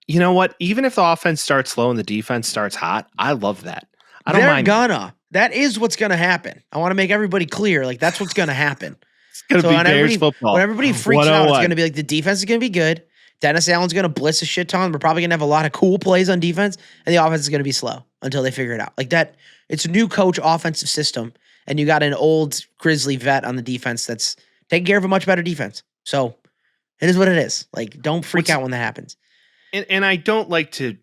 You know what? Even if the offense starts slow and the defense starts hot, I love that. I don't mind. That is what's gonna happen. I want to make everybody clear. Like that's what's gonna happen. It's gonna be Bears football. When everybody freaks out, it's gonna be like the defense is gonna be good. Dennis Allen's gonna blitz a shit ton. We're probably gonna have a lot of cool plays on defense, and the offense is gonna be slow until they figure it out. Like that, it's a new coach offensive system, and you got an old Grizzly vet on the defense that's taking care of a much better defense. So it is what it is. Like, don't freak out when that happens. And I don't like to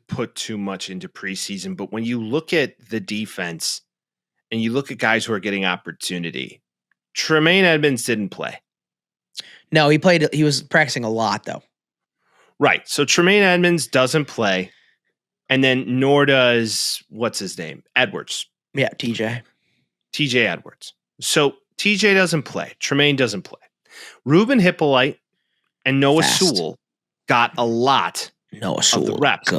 put too much into preseason, but when you look at the defense and you look at guys who are getting opportunity, Tremaine Edmonds didn't play. No, he played. He was practicing a lot, though. Right. So Tremaine Edmonds doesn't play, and then nor does, what's his name? Edwards. Yeah, TJ Edwards. So TJ doesn't play. Tremaine doesn't play. Ruben Hippolyte and Noah Sewell got a lot of the reps.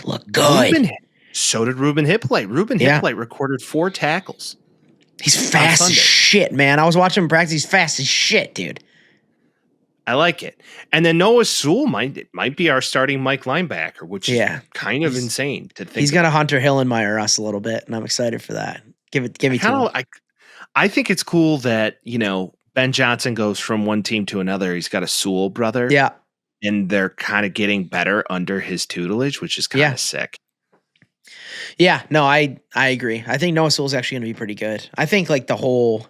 Look good. So did Ruben Hippolyte. Hippolyte recorded 4 tackles. He's fast as shit, man. I was watching him practice. He's fast as shit, dude. I like it. And then Noah Sewell might be our starting Mike linebacker, which is kind of insane to think. He's got to Hunter Hillenmeyer us a little bit, and I'm excited for that. Give me to him. I think it's cool that, Ben Johnson goes from one team to another. He's got a Sewell brother. Yeah. And they're kind of getting better under his tutelage, which is kind of sick. Yeah, no, I agree. I think Noah Sewell's actually going to be pretty good. I think like the whole,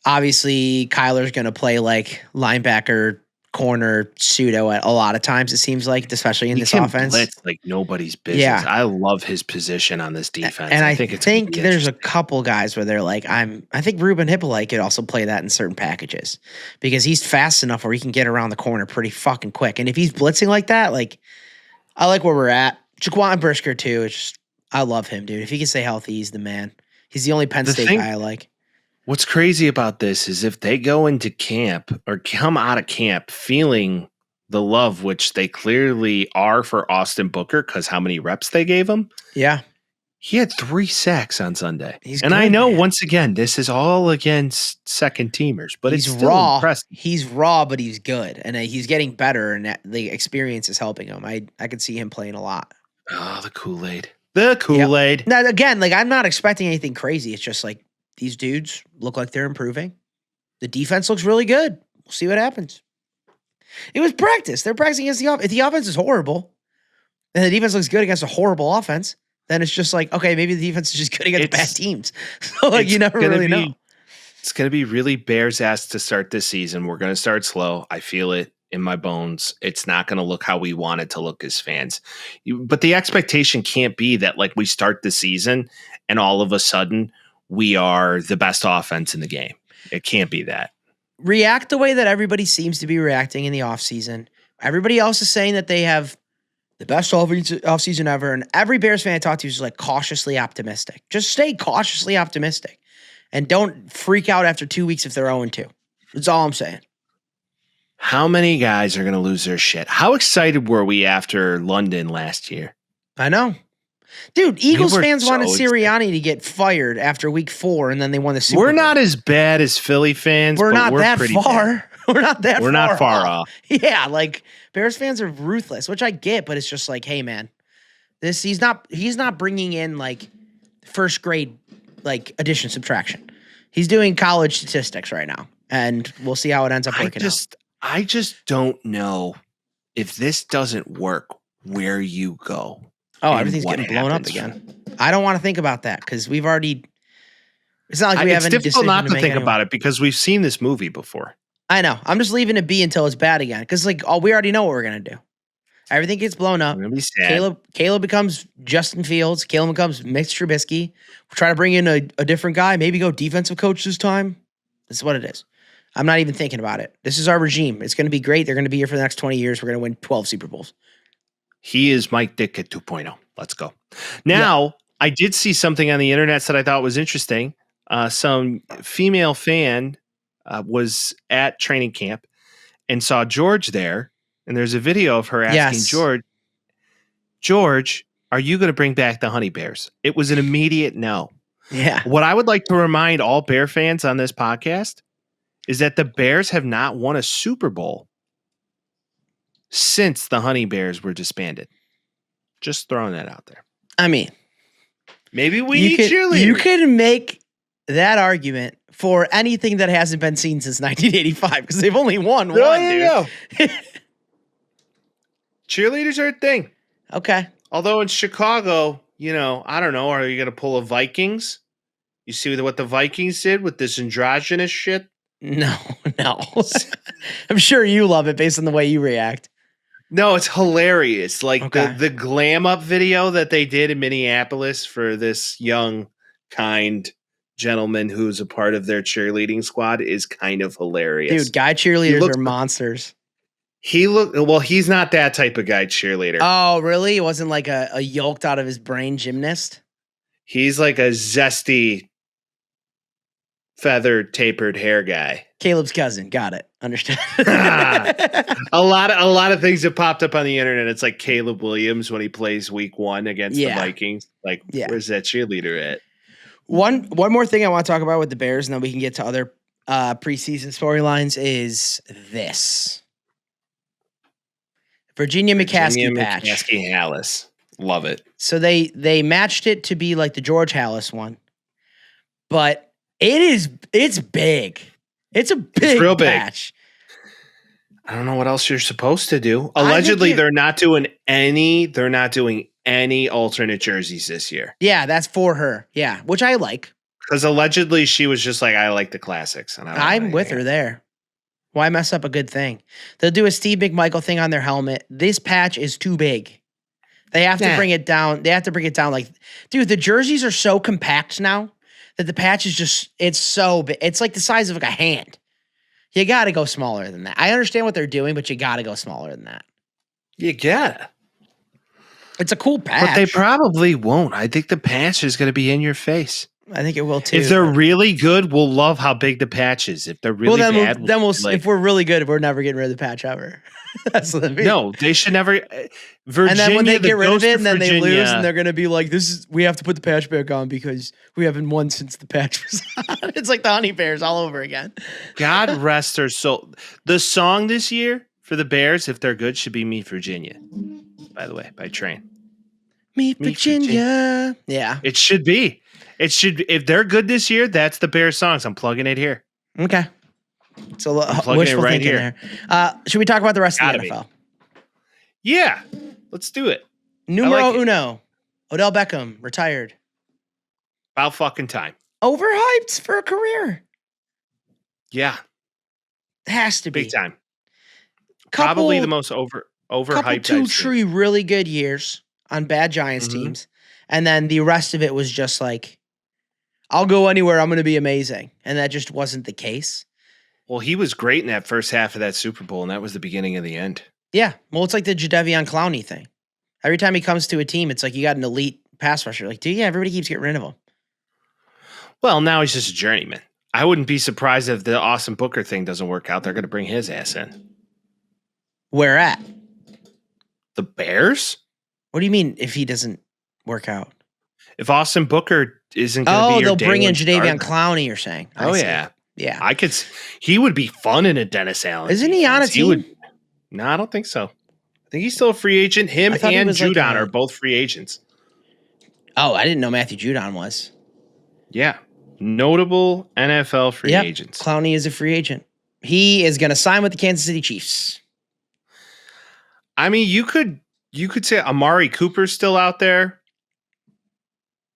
obviously Kyler's going to play like linebacker, corner, pseudo at a lot of times, it seems like, especially in this offense. Blitz like nobody's business. Yeah. I love his position on this defense. And I think there's a couple guys where they're like, I think Ruben Hippolyte could also play that in certain packages because he's fast enough where he can get around the corner pretty fucking quick. And if he's blitzing like that, I like where we're at. Jaquan Brisker too. I love him, dude. If he can stay healthy, he's the man. He's the only Penn State guy I like. What's crazy about this is if they go into camp or come out of camp feeling the love, which they clearly are for Austin Booker because how many reps they gave him. Yeah. He had 3 sacks on Sunday. He's and good, I know, man. Once again, this is all against second teamers, but he's it's still raw. impressive. He's raw, but he's good. And he's getting better, and the experience is helping him. I could see him playing a lot. Oh, the Kool-Aid. The Kool-Aid. Yep. Now, again, I'm not expecting anything crazy. It's just these dudes look like they're improving. The defense looks really good. We'll see what happens. It was practice. They're practicing against the offense. If the offense is horrible and the defense looks good against a horrible offense, then it's just okay, maybe the defense is just good against bad teams. So you never really know. It's going to be really Bears-ass to start this season. We're going to start slow. I feel it in my bones. It's not going to look how we want it to look as fans. But the expectation can't be that we start the season and all of a sudden we are the best offense in the game. It can't be that. React the way that everybody seems to be reacting in the offseason. Everybody else is saying that they have the best offseason ever, and every Bears fan I talk to is cautiously optimistic. Just stay cautiously optimistic, and don't freak out after 2 weeks if they're 0-2. That's all I'm saying. How many guys are going to lose their shit? How excited were we after London last year? I know. Dude, Eagles fans wanted Sirianni to get fired after week 4, and then they won the Super Bowl. We're not as bad as Philly fans. We're not that far. Bad. We're not that far. We're not far off. Yeah, Bears fans are ruthless, which I get, but it's just hey, man, he's not bringing in first grade addition subtraction. He's doing college statistics right now, and we'll see how it ends up working out. I just don't know if this doesn't work where you go. Oh, and everything's what getting blown up happens. again. I don't want to think about that because we've already. It's not like we have It's any difficult decision not to make think anyway. about it because we've seen this movie before. I know. I'm just leaving it be until it's bad again because we already know what we're gonna do. Everything gets blown up. I'm gonna be sad. Caleb becomes Justin Fields. Caleb becomes Mitch Trubisky. We'll try to bring in a different guy. Maybe go defensive coach this time. This is what it is. I'm not even thinking about it. This is our regime. It's going to be great. They're going to be here for the next 20 years. We're going to win 12 Super Bowls. He is Mike Ditka 2.0. Let's go. Now, I did see something on the internet that I thought was interesting. Some female fan was at training camp and saw George there. And there's a video of her asking George, are you going to bring back the Honey Bears? It was an immediate no. Yeah. What I would like to remind all Bear fans on this podcast is that the Bears have not won a Super Bowl since the Honey Bears were disbanded. Just throwing that out there. I mean, maybe we need cheerleaders. You can make that argument for anything that hasn't been seen since 1985 because they've only won one, dude. Cheerleaders are a thing. Okay. Although in Chicago, I don't know. Are you going to pull a Vikings? You see what the Vikings did with this androgynous shit? No. I'm sure you love it based on the way you react. No, it's hilarious. Like the glam up video that they did in Minneapolis for this young, kind gentleman who's a part of their cheerleading squad is kind of hilarious. Dude, guy cheerleaders are monsters. He's not that type of guy cheerleader. Oh, really? It wasn't like a yoked out of his brain gymnast? He's like a zesty, feathered, tapered hair guy. Caleb's cousin. Got it. Understood. A lot of things have popped up on the internet. It's like Caleb Williams when he plays week 1 against the Vikings. Like, where's that cheerleader at? One more thing I want to talk about with the Bears, and then we can get to other preseason storylines, is this. Virginia McCaskey patch. McCaskey Hallis. Love it. So they matched it to be like the George Hallis one. But it's big. It's a big real big patch. I don't know what else you're supposed to do. Allegedly, they're not doing any alternate jerseys this year. Yeah, that's for her. Yeah, which I like. Because allegedly she was just like, I like the classics. And I'm with her there. Why mess up a good thing? They'll do a Steve McMichael thing on their helmet. This patch is too big. They have to bring it down. They have to bring it down. Like, dude, the jerseys are so compact now that the patch is it's so big. It's like the size of like a hand. You got to go smaller than that. I understand what they're doing, but you got to go smaller than that. You gotta. It's a cool patch. But they probably won't. I think the patch is going to be in your face. I think it will too. If they're really good, we'll love how big the patch is. If they're really bad, then we'll if we're really good, we're never getting rid of the patch ever. That's what I mean. No, they should never. Virginia, and then when they get rid of it, and then Virginia, they lose, and they're going to be like, we have to put the patch back on because we haven't won since the patch was on. It's like the Honey Bears all over again. God rest their soul. The song this year for the Bears, if they're good, should be Meet Virginia. By the way, by Train. Meet Virginia. Yeah. It should be. If they're good this year, that's the Bears songs. I'm plugging it here. Okay. So wishful thinking there. Should we talk about the rest of the NFL? Yeah. Let's do it. Numero uno. Odell Beckham retired. About fucking time. Overhyped for a career. Yeah. It has to be. Big time. Probably the most overhyped. Couple 2-3 really good years on bad Giants teams. And then the rest of it was just like, I'll go anywhere. I'm going to be amazing. And that just wasn't the case. Well, he was great in that first half of that Super Bowl, and that was the beginning of the end. Yeah. Well, it's like the Jadeveon Clowney thing. Every time he comes to a team, it's like you got an elite pass rusher. Like, dude, yeah, everybody keeps getting rid of him. Well, now he's just a journeyman. I wouldn't be surprised if the Austin Booker thing doesn't work out. They're going to bring his ass in. Where at? The Bears? What do you mean if he doesn't work out? If Austin Booker isn't going to be your they'll bring in Jadeveon starter. Clowney, you're saying. Yeah. Yeah. He would be fun in a Dennis Allen. Isn't he on a team? No, I don't think so. I think he's still a free agent. Him and Judon are both free agents. Oh, I didn't know Matthew Judon was. Yeah. Notable NFL free agents. Clowney is a free agent. He is going to sign with the Kansas City Chiefs. I mean, you could You could say Amari Cooper's still out there.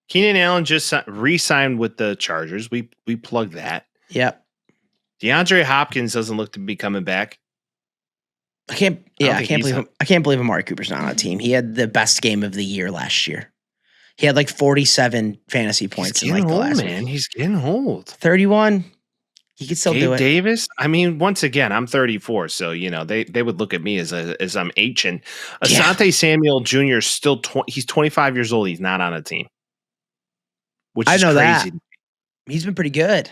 Keenan Allen just re-signed with the Chargers. We plugged that. Yep. DeAndre Hopkins doesn't look to be coming back. I can't believe Amari Cooper's not on a team. He had the best game of the year last year. He had like 47 fantasy points in like the last week. He's getting old. 31. He could still do it. Davis. I mean, once again, I'm 34, so you know they would look at me as I'm ancient. Asante Samuel Jr. is still he's 25 years old. He's not on a team, which is crazy. That. He's been pretty good.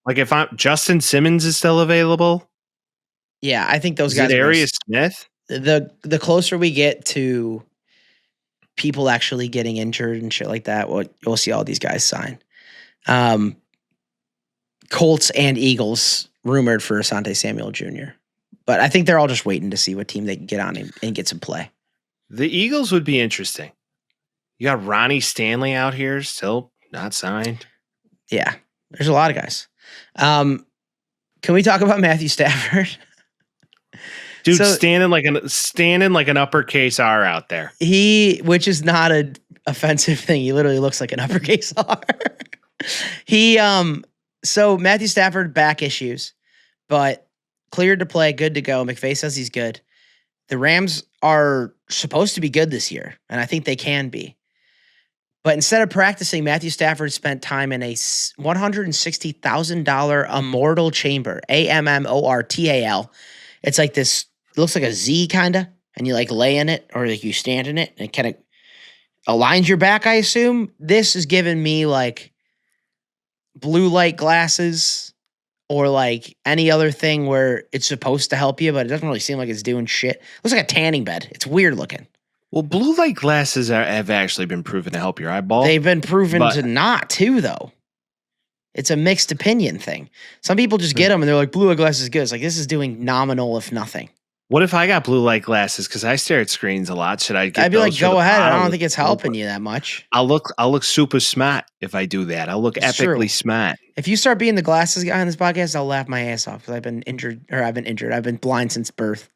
Like if Justin Simmons is still available. Yeah, I think those guys. Darius Smith. The closer we get to people actually getting injured and shit like that, we'll see all these guys sign. Colts and Eagles rumored for Asante Samuel Jr. But I think they're all just waiting to see what team they can get on and get some play. The Eagles would be interesting. You got Ronnie Stanley out here still not signed. Yeah, there's a lot of guys. Can we talk about Matthew Stafford? Dude, standing like an uppercase R out there. Which is not an offensive thing. He literally looks like an uppercase R. So Matthew Stafford, back issues, but cleared to play, good to go. McVay says he's good. The Rams are supposed to be good this year, and I think they can be. But instead of practicing, Matthew Stafford spent time in a $160,000 immortal chamber, AMMORTAL. It's like this, it looks like a Z kind of, and you like lay in it or like you stand in it, and it kind of aligns your back, I assume. This is giving me like blue light glasses or like any other thing where it's supposed to help you, but it doesn't really seem like it's doing shit. It looks like a tanning bed. It's weird looking. Well, blue light glasses have actually been proven to help your eyeball. They've been proven to not too, though. It's a mixed opinion thing. Some people just get them and they're like, blue light glasses is good. It's like, this is doing nominal, if nothing. What if I got blue light glasses? Because I stare at screens a lot. Should I get I'd be like, go ahead. I don't think it's helping helping you that much. I'll look super smart if I do that. I'll look epically smart. If you start being the glasses guy on this podcast, I'll laugh my ass off because I've been injured. I've been blind since birth.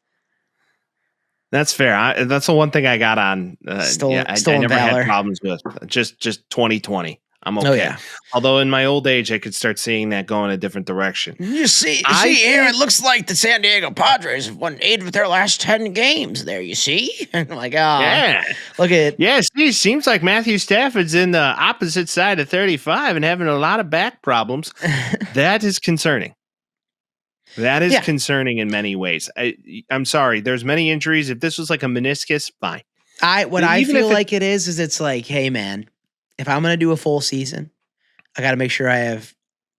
That's fair. That's the one thing I got on. I never had problems with. Just 2020. I'm okay. Oh, yeah. Although in my old age, I could start seeing that going a different direction. You see here, it looks like the San Diego Padres have won 8 of their last 10 games there, you see? I'm like, yeah. Look at it. Yeah, see, seems like Matthew Stafford's in the opposite side of 35 and having a lot of back problems. That is concerning. That is concerning in many ways. I'm sorry. There's many injuries. If this was like a meniscus, fine. What I feel like it is it's like, hey, man, if I'm going to do a full season, I got to make sure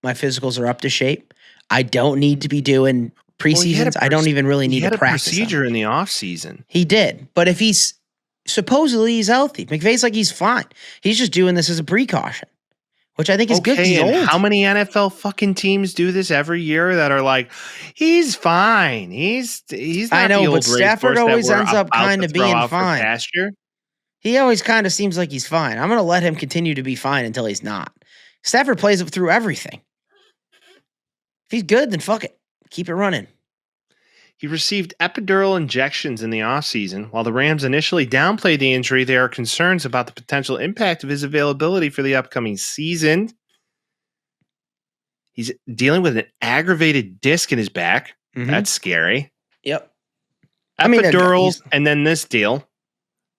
my physicals are up to shape. I don't need to be doing preseasons. I don't even really need to practice. He had a procedure in the off season. He did. But if he's healthy, McVay's like, he's fine. He's just doing this as a precaution, which I think is good. He's old. How many NFL fucking teams do this every year that are like, he's fine. He's not. I know, the old but Stafford always ends up kind of being fine. Pasture. He always kind of seems like he's fine. I'm going to let him continue to be fine until he's not. Stafford plays through everything. If he's good, then fuck it. Keep it running. He received epidural injections in the offseason. While the Rams initially downplayed the injury, there are concerns about the potential impact of his availability for the upcoming season. He's dealing with an aggravated disc in his back. Mm-hmm. That's scary. Yep. Epidurals, and then this deal.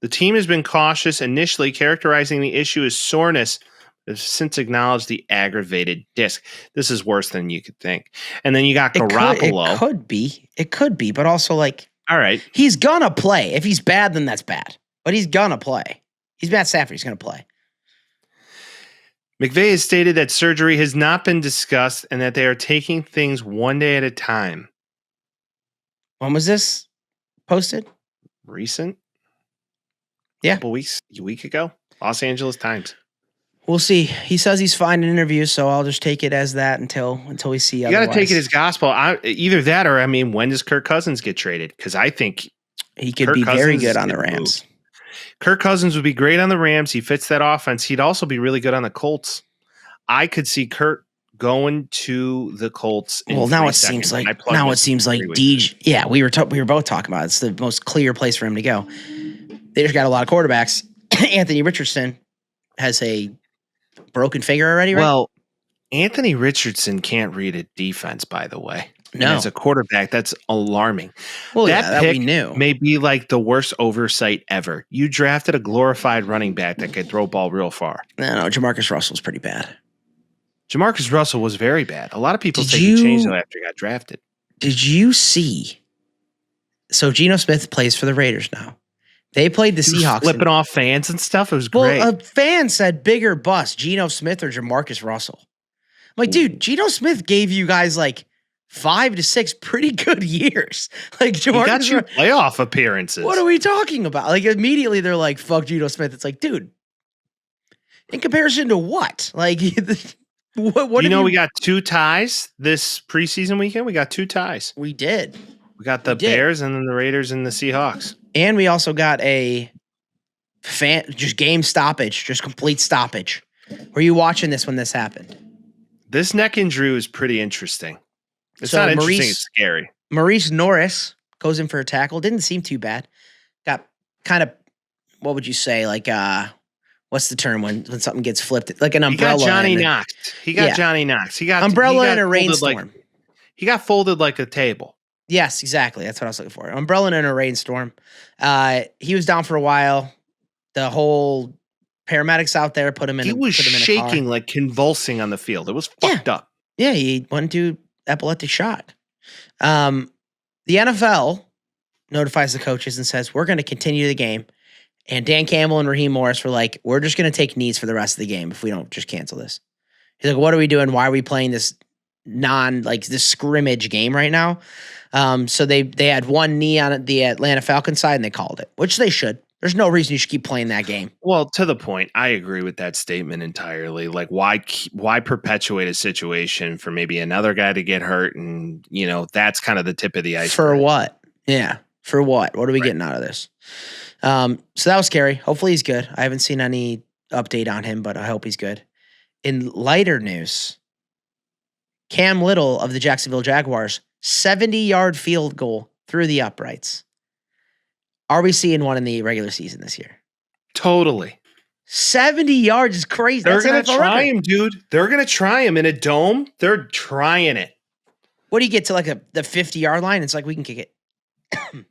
The team has been cautious initially, characterizing the issue as soreness, but has since acknowledged the aggravated disc. This is worse than you could think. And then you got Garoppolo. It could be, but also like, all right, he's gonna play. If he's bad, then that's bad. But he's gonna play. He's Matt Stafford. He's gonna play. McVay has stated that surgery has not been discussed and that they are taking things one day at a time. When was this posted? Recent. Yeah. A week ago. Los Angeles Times. We'll see. He says he's fine in interviews, so I'll just take it as that until we see. You got to take it as gospel. Either that or, when does Kirk Cousins get traded? Because I think he could be very good on the Rams. Kirk Cousins would be great on the Rams. He fits that offense. He'd also be really good on the Colts. I could see Kirk going to the Colts. Now it seems like DJ. Yeah, we were both talking about it. It's the most clear place for him to go. They just got a lot of quarterbacks. Anthony Richardson has a broken finger already, right? Well, Anthony Richardson can't read a defense, by the way. No. And as a quarterback, that's alarming. Well, that we pick knew. may be like the worst oversight ever. You drafted a glorified running back that could throw a ball real far. No, Jamarcus Russell's pretty bad. Jamarcus Russell was very bad. A lot of people say he changed though after he got drafted. Did you see? So Geno Smith plays for the Raiders now. They played the Seahawks. Flipping off fans and stuff. It was great. Well, a fan said bigger bust, Geno Smith or Jamarcus Russell. I'm like, dude, Geno Smith gave you guys like 5 to 6 pretty good years. Like Jamarcus, he got you playoff appearances. What are we talking about? Like immediately they're like, fuck Geno Smith. It's like, dude, in comparison to what? Like, what? We got 2 ties this preseason weekend. We got 2 ties. We did. We got the Bears and then the Raiders and the Seahawks. And we also got a just game stoppage, just complete stoppage. Were you watching this when this happened? This neck injury was pretty interesting. It's not interesting, it's scary. Maurice Norris goes in for a tackle. Didn't seem too bad. Got kind of, what would you say? Like, what's the term when something gets flipped? Like an umbrella. He got Johnny Knox. He got Johnny Knox. He got umbrella in a rainstorm. He got folded like a table. Yes, exactly. That's what I was looking for. Umbrella in a rainstorm. He was down for a while. The whole paramedics out there put him in. He was shaking, like convulsing on the field. It was fucked up. Yeah, he went into epileptic shock. The NFL notifies the coaches and says, we're going to continue the game. And Dan Campbell and Raheem Morris were like, we're just going to take knees for the rest of the game if we don't just cancel this. He's like, what are we doing? Why are we playing this this scrimmage game right now? So they had one knee on the Atlanta Falcons side and they called it, which they should. There's no reason you should keep playing that game. Well, to the point, I agree with that statement entirely. Like, why perpetuate a situation for maybe another guy to get hurt? And, that's kind of the tip of the iceberg. For what? Yeah. For what? What are we getting out of this? So that was scary. Hopefully he's good. I haven't seen any update on him, but I hope he's good. In lighter news, Cam Little of the Jacksonville Jaguars, 70-yard field goal through the uprights. Are we seeing one in the regular season this year? Totally. 70 yards is crazy. They're going to try him, dude. They're going to try him in a dome. They're trying it. What do you get to like the 50-yard line? It's like we can kick it.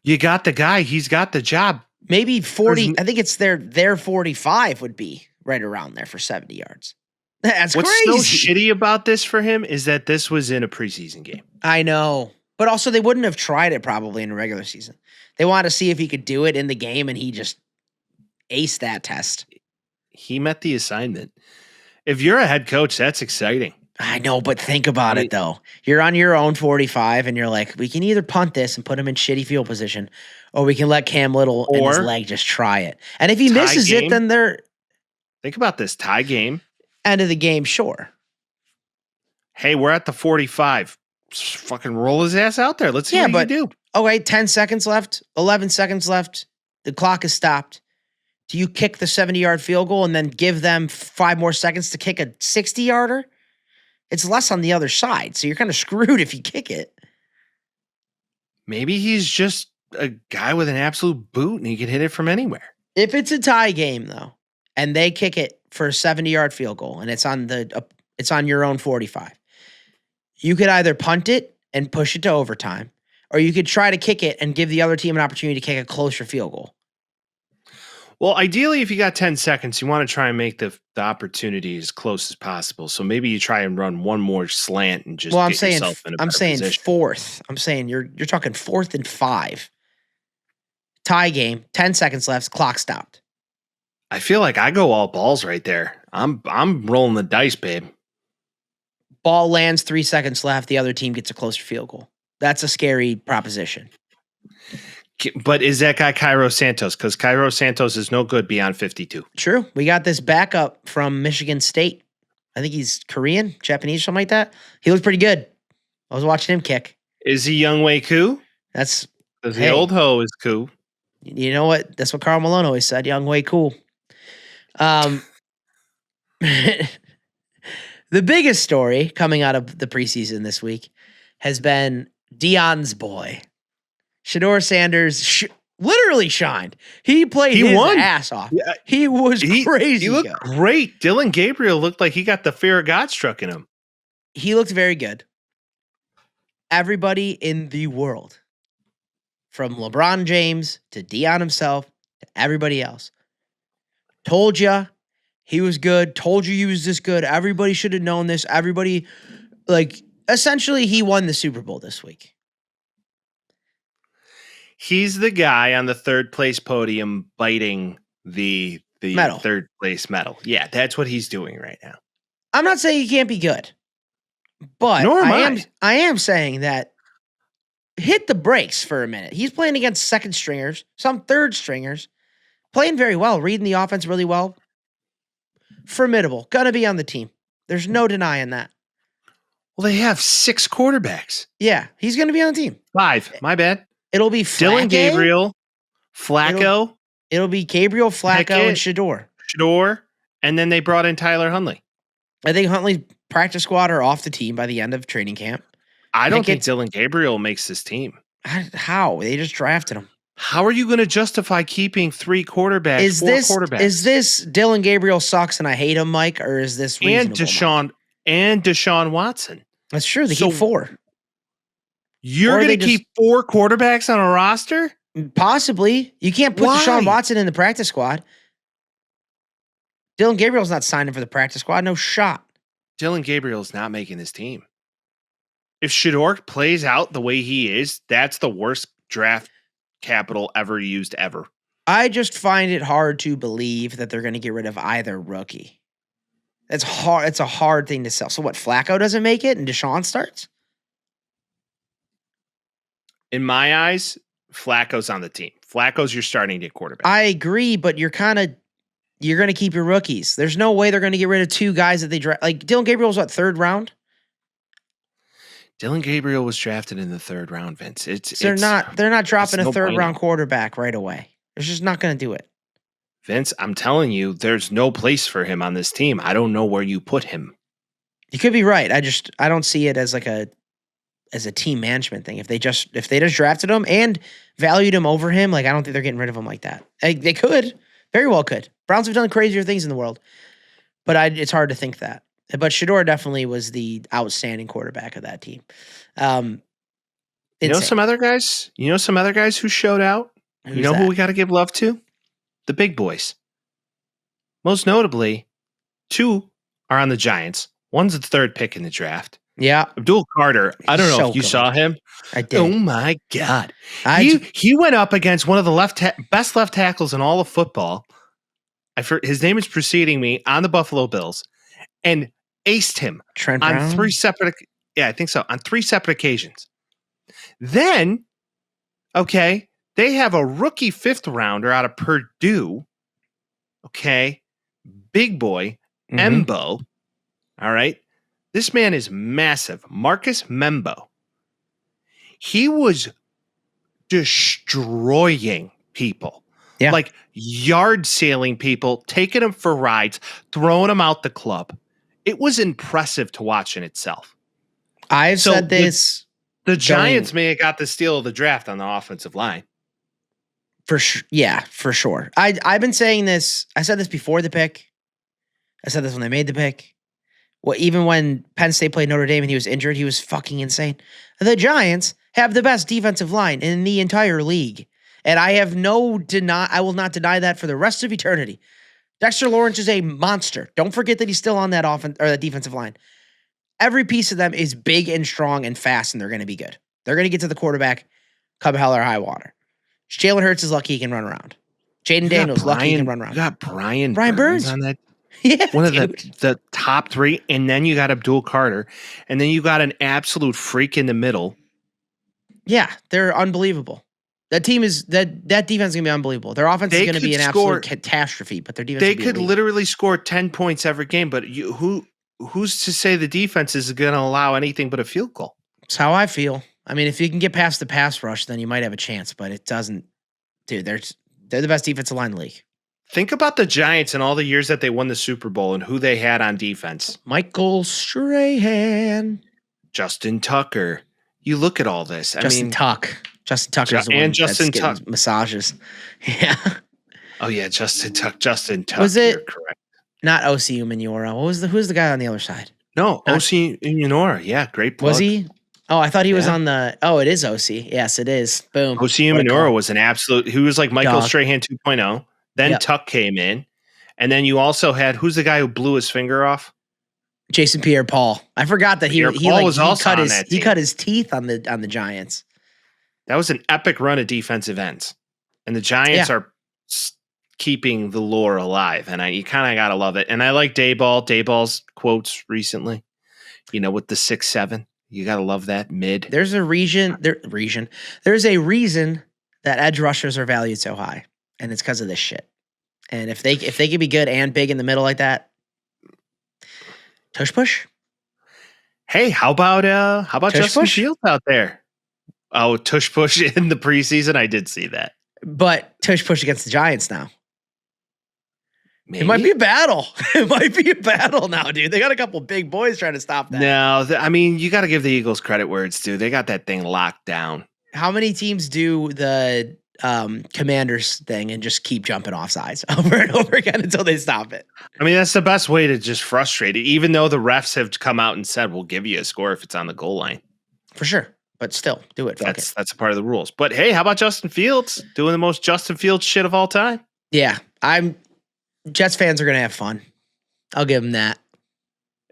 You got the guy. He's got the job. Maybe 40. I think it's their 45 would be right around there for 70 yards. That's What's crazy. so shitty about this for him is that this was in a preseason game. I know. But also they wouldn't have tried it probably in a regular season. They wanted to see if he could do it in the game, and he just aced that test. He met the assignment. If you're a head coach, that's exciting. I know, but think about it, though. You're on your own 45, and you're like, we can either punt this and put him in shitty field position, or we can let Cam Little and his leg just try it. And if he misses it, then they're... Think about this. Tie game. End of the game, sure. Hey, we're at the 45. Just fucking roll his ass out there. Let's see what he can do. Okay, 10 seconds left, 11 seconds left. The clock is stopped. Do you kick the 70-yard field goal and then give them 5 more seconds to kick a 60-yarder? It's less on the other side, so you're kind of screwed if you kick it. Maybe he's just a guy with an absolute boot and he can hit it from anywhere. If it's a tie game, though, and they kick it for a 70-yard field goal and it's on your own 45, you could either punt it and push it to overtime, or you could try to kick it and give the other team an opportunity to kick a closer field goal. Well, ideally, if you got 10 seconds, you want to try and make the opportunity as close as possible. So maybe you try and run one more slant and just get yourself in a better position. Fourth. I'm saying you're talking 4th and 5. Tie game, 10 seconds left, clock stopped. I feel like I go all balls right there. I'm rolling the dice, babe. Ball lands, 3 seconds left. The other team gets a closer field goal. That's a scary proposition. But is that guy Cairo Santos? Because Cairo Santos is no good beyond 52. True. We got this backup from Michigan State. I think he's Korean, Japanese, something like that. He looks pretty good. I was watching him kick. Is he Younghoe Koo? That's the old ho is Koo. You know what? That's what Karl Malone always said. Younghoe cool. The biggest story coming out of the preseason this week has been Deion's boy. Shaduer Sanders, literally shined. He played his ass off. Yeah. He was crazy. He looked great. Dylan Gabriel looked like he got the fear of God struck in him. He looked very good. Everybody in the world, from LeBron James to Deion himself to everybody else, told you he was good, told you he was this good. Everybody should have known this. Everybody, essentially, he won the Super Bowl this week. He's the guy on the third place podium biting the medal. Third place medal. Yeah, that's what he's doing right now. I'm not saying he can't be good, but I am saying that hit the brakes for a minute. He's playing against second stringers, some third stringers, playing very well, reading the offense really well. Formidable. Gonna be on the team. There's no denying that. Well, they have 6 quarterbacks. Yeah, he's gonna be on the team. 5. My bad. It'll be Dylan Gabriel, Flacco. It'll be Gabriel, Flacco, and Shaduer. And then they brought in Tyler Huntley. I think Huntley's practice squad are off the team by the end of training camp. I don't think Dylan Gabriel makes this team. How? They just drafted him. How are you going to justify keeping 3 quarterbacks, 4 quarterbacks? Is this Dylan Gabriel sucks and I hate him, Mike, or is this reasonable? And Deshaun Watson? That's true. They keep 4. You're going to keep 4 quarterbacks on a roster? Possibly. You can't put Deshaun Watson in the practice squad. Dylan Gabriel's not signing for the practice squad. No shot. Dylan Gabriel's not making this team. If Shaduer plays out the way he is, that's the worst draft capital ever used ever. I just find it hard to believe that they're going to get rid of either rookie. It's hard. It's a hard thing to sell. So what? Flacco doesn't make it and Deshaun starts? In my eyes, Flacco's on the team. Flacco's your starting to quarterback. I agree, but you're going to keep your rookies. There's no way they're going to get rid of 2 guys that they draft. Like Dylan Gabriel's what, 3rd round? Dylan Gabriel was drafted in the 3rd round, Vince. They're not dropping a 3rd round quarterback right away. They're just not going to do it. Vince, I'm telling you, there's no place for him on this team. I don't know where you put him. You could be right. I don't see it as a team management thing. If they just drafted him and valued him over him, I don't think they're getting rid of him like that. They could, very well could. Browns have done crazier things in the world, but it's hard to think that. But Shaduer definitely was the outstanding quarterback of that team. You know some other guys? You know some other guys who showed out? Who we got to give love to? The big boys. Most notably, 2 are on the Giants. One's the 3rd pick in the draft. Yeah. Abdul Carter. I don't know if you saw him. I did. Oh, my God. He went up against one of the best left tackles in all of football. His name is preceding me on the Buffalo Bills. And aced him Trent on Brown? 3 separate. Yeah, I think so. On 3 separate occasions. Then, okay, they have a rookie 5th rounder out of Purdue. Okay, big boy, Membo. All right, this man is massive. Marcus Membo. He was destroying people. Yeah. Like yard sailing people, taking them for rides, throwing them out the club. It was impressive to watch in itself. I've said this. The Giants may have got the steal of the draft on the offensive line. For sure. Yeah, for sure. I've been saying this. I said this before the pick. I said this when they made the pick. Well, even when Penn State played Notre Dame and he was injured, he was fucking insane. The Giants have the best defensive line in the entire league. And I will not deny that for the rest of eternity. Dexter Lawrence is a monster. Don't forget that he's still on that that defensive line. Every piece of them is big and strong and fast, and they're going to be good. They're going to get to the quarterback, come hell or high water. Jalen Hurts is lucky he can run around. Jaden Daniels lucky he can run around. You got Brian Burns on that. Yeah, one of the top 3, and then you got Abdul Carter, and then you got an absolute freak in the middle. Yeah, they're unbelievable. That team is that defense is gonna be unbelievable. Their offense is gonna be an absolute catastrophe, but their defense. They could literally score 10 points every game, but who's to say the defense is gonna allow anything but a field goal? That's how I feel. I mean, if you can get past the pass rush, then you might have a chance, but it doesn't. Dude, they're the best defensive line in the league. Think about the Giants and all the years that they won the Super Bowl and who they had on defense. Michael Strahan, Justin Tucker. You look at all this. Justin Tuck. Justin Tucker's the one that's getting massages. Yeah. Oh yeah, Justin Tuck. Was it You're correct? not OC Umenyiora? Who's the guy on the other side? No, OC Umenyiora. Yeah, great plug. Was he? Oh, I thought he was on the. Oh, it is OC. Yes, it is. Boom. OC Umenyiora was an absolute. He was like Michael Strahan 2.0. Then Tuck came in, and then you also had who's the guy who blew his finger off? Jason Pierre-Paul. I forgot that he cut his teeth on the Giants. That was an epic run of defensive ends, and the Giants are keeping the lore alive, and you kind of gotta love it. And I like Dayball. Dayball's quotes recently, with the 6'7". You gotta love that mid. There's a reason that edge rushers are valued so high, and it's because of this shit. And if they can be good and big in the middle like that, tush push. Hey, how about tush Justin push? Fields out there? Oh, tush push in the preseason. I did see that, but tush push against the Giants now. Maybe? It might be a battle. It might be a battle now, dude. They got a couple big boys trying to stop that. No, you got to give the Eagles credit where it's due. They got that thing locked down. How many teams do the Commanders thing and just keep jumping off sides over and over again until they stop it? I mean, that's the best way to just frustrate it, even though the refs have come out and said, we'll give you a score if it's on the goal line. For sure. But still, do it. That's a part of the rules. But hey, how about Justin Fields doing the most Justin Fields shit of all time? Yeah, Jets fans are going to have fun. I'll give them that.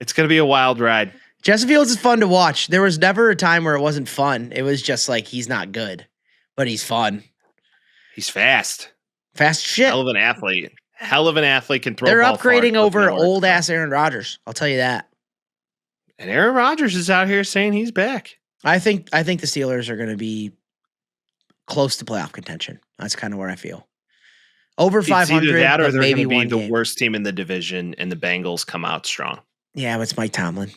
It's going to be a wild ride. Justin Fields is fun to watch. There was never a time where it wasn't fun. It was just like he's not good, but he's fun. He's fast. Fast shit. Hell of an athlete. Can throw. They're a ball upgrading far, over old ass Aaron Rodgers. I'll tell you that. And Aaron Rodgers is out here saying he's back. I think the Steelers are going to be close to playoff contention. That's kind of where I feel. Over 500, either that or they're maybe going to be the worst team in the division, and the Bengals come out strong. Yeah, but it's Mike Tomlin.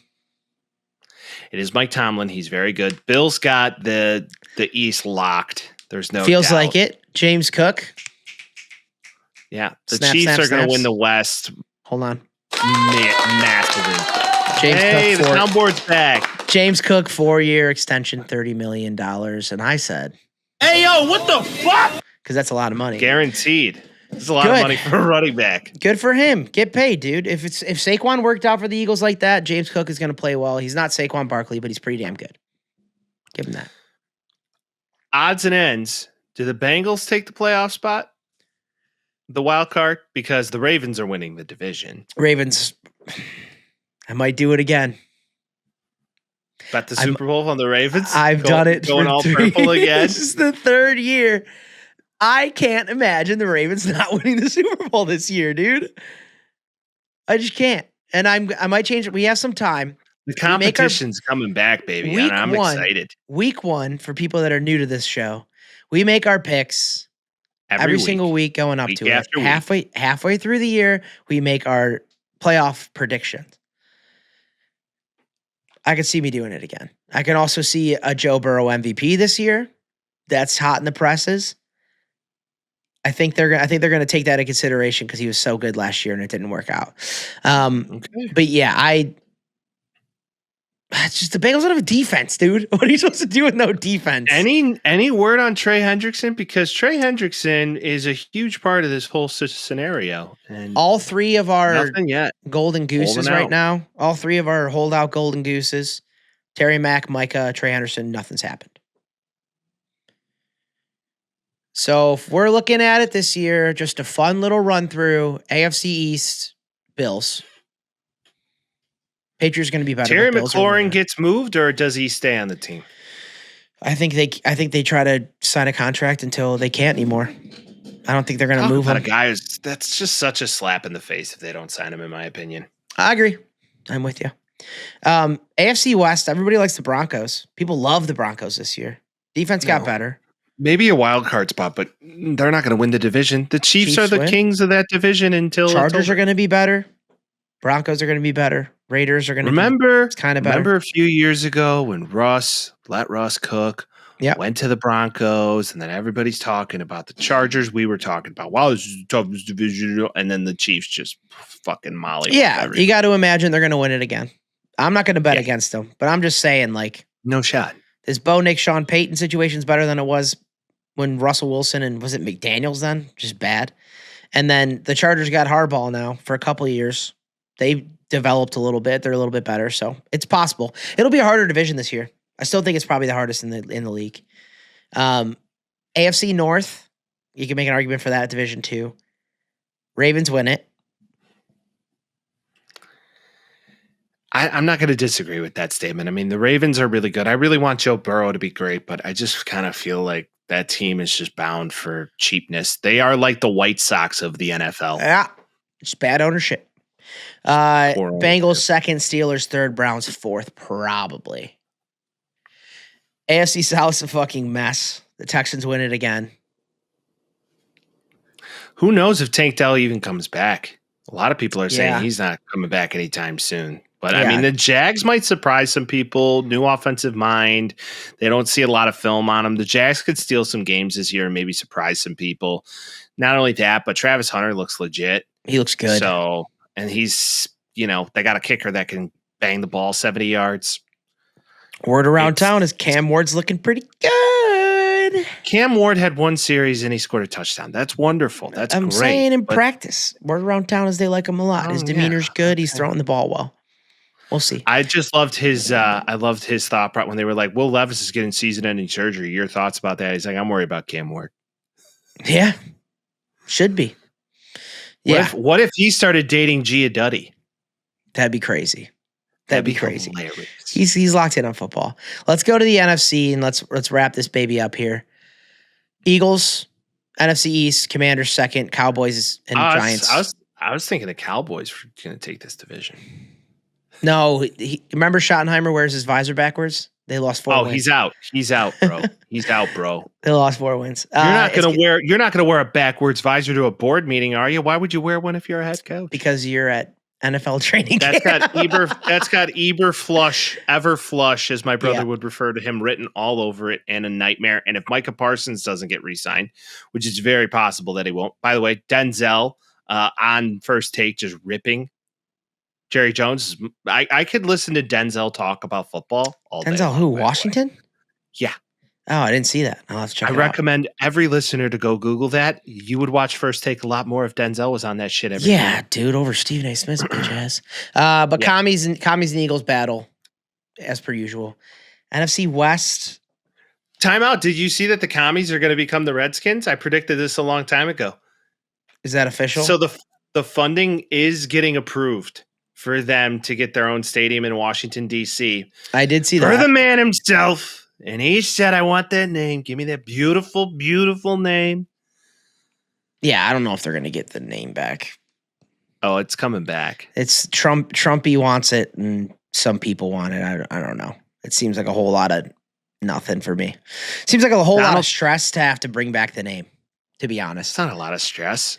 It is Mike Tomlin. He's very good. Bill's got the East locked. There's no feels doubt. like it. James Cook. Yeah, the Chiefs are going to win the West. Hold on, massively. James Cook, the soundboard's back. James Cook 4-year extension, $30 million, and I said, "Hey yo, what the fuck?" Because that's a lot of money. Guaranteed. It's a lot of money for a running back. Good for him. Get paid, dude. If Saquon worked out for the Eagles like that, James Cook is going to play well. He's not Saquon Barkley, but he's pretty damn good. Give him that. Odds and ends. Do the Bengals take the playoff spot? The wild card? Because the Ravens are winning the division. Ravens. I might do it again. Bet the Super Bowl on the Ravens? I've done it. Going all purple again? This is the third year. I can't imagine the Ravens not winning the Super Bowl this year, dude. I just can't. And I might change it. We have some time. The competition's coming back, baby. And I'm excited. Week 1, for people that are new to this show, we make our picks every single week going up to it. Halfway through the year, we make our playoff predictions. I could see me doing it again. I can also see a Joe Burrow MVP this year. That's hot in the presses. I think they're going to take that into consideration because he was so good last year and it didn't work out. But yeah, it's just the Bengals don't have a defense, dude. What are you supposed to do with no defense? Any word on Trey Hendrickson? Because Trey Hendrickson is a huge part of this whole scenario. And all 3 of our golden Holding gooses right out. now, all 3 of our holdout golden gooses, Terry Mack, Micah, Trey Henderson, nothing's happened. So if we're looking at it this year, just a fun little run through AFC East, Bills. Patriots going to be better. Terry McLaurin gets moved, or does he stay on the team? I think they try to sign a contract until they can't anymore. I don't think they're going to move him. That's just such a slap in the face if they don't sign him, in my opinion. I agree. I'm with you. AFC West, everybody likes the Broncos. People love the Broncos this year. Defense got better. Maybe a wild card spot, but they're not going to win the division. The Chiefs are the kings of that division until Chargers are going to be better. Broncos are going to be better. Raiders are going to be kind of better. Remember a few years ago when Russ cook, went to the Broncos, and then everybody's talking about the Chargers. We were talking about, wow, this is the toughest division. And then the Chiefs just fucking molly. Yeah, you got to imagine they're going to win it again. I'm not going to bet against them, but I'm just saying, like, no shot. This Bo Nick Sean Payton situation is better than it was when Russell Wilson and was it McDaniels then? Just bad. And then the Chargers got Harbaugh now for a couple of years. They developed a little bit. They're a little bit better, so it's possible. It'll be a harder division this year. I still think it's probably the hardest in the league. AFC North, you can make an argument for that division too. Ravens win it. I'm not going to disagree with that statement. I mean, the Ravens are really good. I really want Joe Burrow to be great, but I just kind of feel like that team is just bound for cheapness. They are like the White Sox of the NFL. Yeah, it's bad ownership. Bengals second, Steelers third, Browns fourth, probably. AFC South's a fucking mess. The Texans win it again. Who knows if Tank Dell even comes back? A lot of people are saying he's not coming back anytime soon. But I mean, the Jags might surprise some people. New offensive mind. They don't see a lot of film on them. The Jags could steal some games this year and maybe surprise some people. Not only that, but Travis Hunter looks legit. He looks good. So, and he's, they got a kicker that can bang the ball 70 yards. Word around town is Cam Ward's looking pretty good. Cam Ward had one series and he scored a touchdown. That's wonderful. That's I'm great. saying in practice. Word around town is they like him a lot. His demeanor's good. He's throwing the ball well. We'll see. I just loved his thought when they were like, Will Levis is getting season-ending surgery. Your thoughts about that? He's like, I'm worried about Cam Ward. Yeah. Should be. Yeah. What if he started dating Gia Duddy? That'd be crazy. That'd be crazy. Hilarious. He's locked in on football. Let's go to the NFC and let's wrap this baby up here. Eagles, NFC East, Commanders second, Cowboys and Giants. I was thinking the Cowboys were going to take this division. No, remember Schottenheimer wears his visor backwards? They lost 4 wins. He's out. He's out, bro. He's out, bro. They lost 4 wins. You're not gonna wear a backwards visor to a board meeting, are you? Why would you wear one if you're a head coach? Because you're at NFL training That's camp. got Eber flush, ever flush, as my brother would refer to him, written all over it, and a nightmare. And if Micah Parsons doesn't get re-signed, which is very possible that he won't. By the way, Denzel on First Take just ripping Jerry Jones. I could listen to Denzel talk about football all day. Denzel who? Washington? Yeah. Oh, I didn't see that. I'll have to check it out. I recommend every listener to go Google that. You would watch First Take a lot more if Denzel was on that shit every day. Dude, over Stephen A. Smith's bitch ass. But commies and Eagles battle, as per usual. NFC West. Timeout. Did you see that the commies are going to become the Redskins? I predicted this a long time ago. Is that official? So the funding is getting approved for them to get their own stadium in Washington, D.C. I did see that. For the man himself. And he said, I want that name. Give me that beautiful, beautiful name. Yeah, I don't know if they're going to get the name back. Oh, it's coming back. It's Trumpy wants it, and some people want it. I don't know. It seems like a whole lot of nothing for me. Seems like a whole lot of stress to have to bring back the name, to be honest. It's not a lot of stress.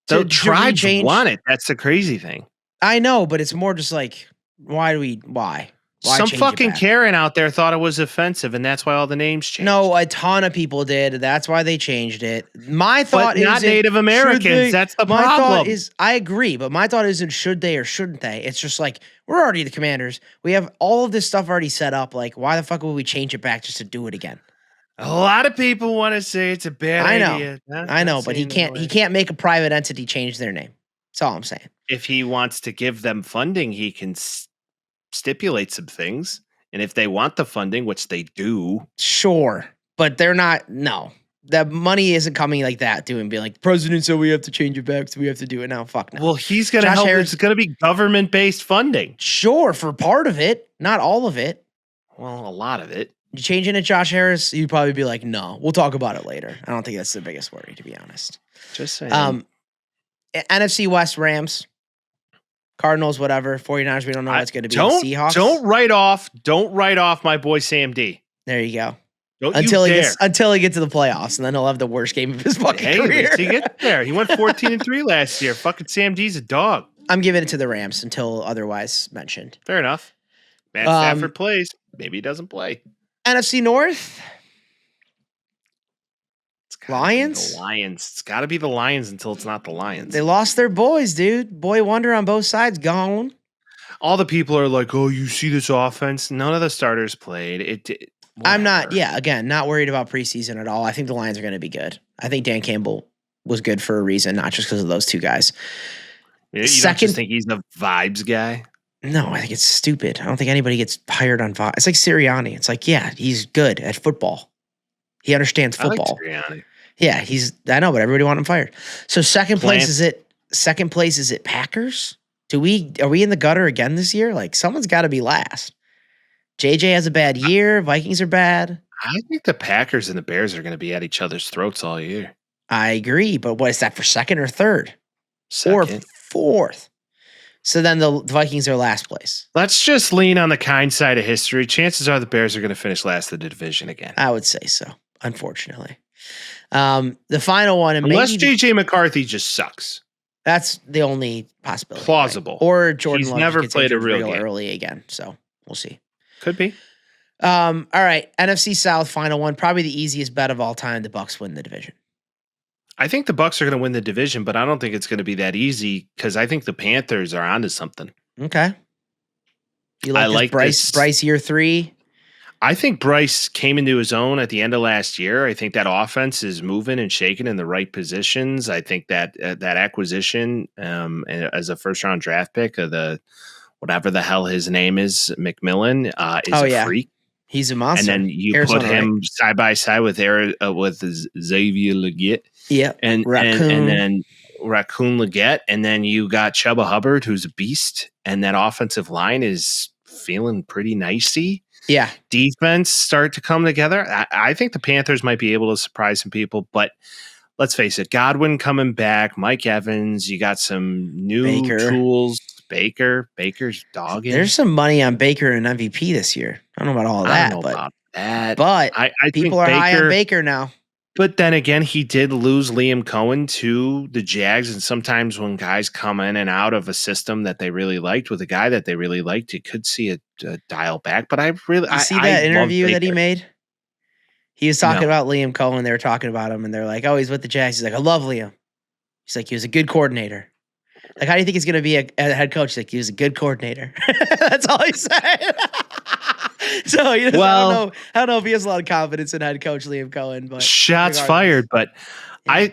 The tribes want it. That's the crazy thing. I know, but it's more just like, why? Some fucking Karen out there thought it was offensive, and that's why all the names changed. No, a ton of people did. That's why they changed it. My thought is not Native Americans. That's the problem. My thought is, I agree, but my thought isn't should they or shouldn't they. It's just like, we're already the Commanders. We have all of this stuff already set up. Like, why the fuck would we change it back just to do it again? A lot of people want to say it's a bad idea. I know, but he can't make a private entity change their name. That's all I'm saying. If he wants to give them funding, he can stipulate some things, and if they want the funding, which they do, sure, but they're not. No, the money isn't coming like that. Be like, the president said we have to change it back, so we have to do it now. Fuck no. Well, he's gonna help. It's gonna be government based funding. Sure, for part of it, not all of it. Well, a lot of it. You changing it, Josh Harris? You'd probably be like, no, we'll talk about it later. I don't think that's the biggest worry, to be honest. Just saying. NFC West Rams. Cardinals, whatever. 49ers, we don't know what's going to be. Seahawks. Don't write off my boy Sam D. There you go. Until he gets to the playoffs, and then he'll have the worst game of his fucking career. He gets there. He went 14-3 last year. Fucking Sam D's a dog. I'm giving it to the Rams until otherwise mentioned. Fair enough. Matt Stafford plays. Maybe he doesn't play. NFC North. Lions? The Lions. It's got to be the Lions until it's not the Lions. They lost their boys, dude. Boy wonder on both sides gone. All the people are like, oh, you see this offense? None of the starters played. I'm not. Yeah, again, not worried about preseason at all. I think the Lions are going to be good. I think Dan Campbell was good for a reason, not just because of those two guys. You don't just think he's a vibes guy? No, I think it's stupid. I don't think anybody gets hired on vibes. It's like Sirianni. It's like, yeah, he's good at football. He understands football. I like Sirianni. Yeah, I know, but everybody want him fired. So second place is it Packers? Are we in the gutter again this year? Like someone's got to be last. JJ has a bad year. Vikings are bad. I think the Packers and the Bears are going to be at each other's throats all year. I agree, but what is that for second or third? Second. Or fourth? So then the Vikings are last place. Let's just lean on the kind side of history. Chances are the Bears are going to finish last in the division again. I would say so, unfortunately. The final one, and unless JJ McCarthy just sucks. That's the only possibility. Plausible. Right? Or Jordan He's Love never gets played a real game game early again. So we'll see. Could be. All right. NFC South final one. Probably the easiest bet of all time. The Bucs win the division. I think the Bucs are going to win the division, but I don't think it's going to be that easy because I think the Panthers are onto something. Okay. You like Bryce year 3? I think Bryce came into his own at the end of last year. I think that offense is moving and shaking in the right positions. I think that that acquisition as a first-round draft pick of the whatever the hell his name is, McMillan, is a freak. He's a monster. And then you Arizona, put him side by side with Xavier Leggett. Yeah, and then Raccoon Leggett, and then you got Chuba Hubbard, who's a beast, and that offensive line is feeling pretty nicey. Yeah, defense start to come together. I think the Panthers might be able to surprise some people, but let's face it, Godwin coming back, Mike Evans, you got some new tools. Baker's dogging. There's some money on Baker and MVP this year. I don't know about all of that, but I people are high on Baker now. But then again, he did lose Liam Cohen to the Jags, and sometimes when guys come in and out of a system that they really liked with a guy that they really liked, you could see a dial back. But I see that interview that he made. He was talking about Liam Cohen. They were talking about him, and they're like, "Oh, he's with the Jags." He's like, "I love Liam." He's like, "He was a good coordinator." Like, how do you think he's going to be a head coach? He's like, he was a good coordinator. That's all he said. So, I don't know if he has a lot of confidence in head coach Liam Cohen. But shots fired. But yeah.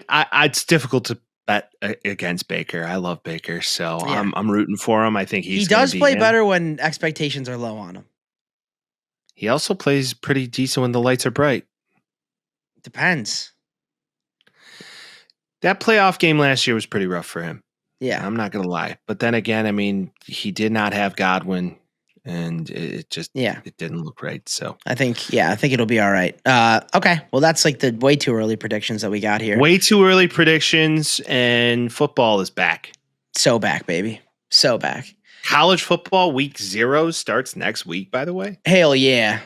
It's difficult to bet against Baker. I love Baker, so yeah. I'm rooting for him. I think he does play better when expectations are low on him. He also plays pretty decent when the lights are bright. Depends. That playoff game last year was pretty rough for him. Yeah. I'm not going to lie. But then again, I mean, he did not have Godwin, and it just it didn't look right. So I think it'll be all right. Okay. Well, that's like the way too early predictions that we got here. Way too early predictions, and football is back. So back, baby. So back. College football week 0 starts next week, by the way. Hell yeah.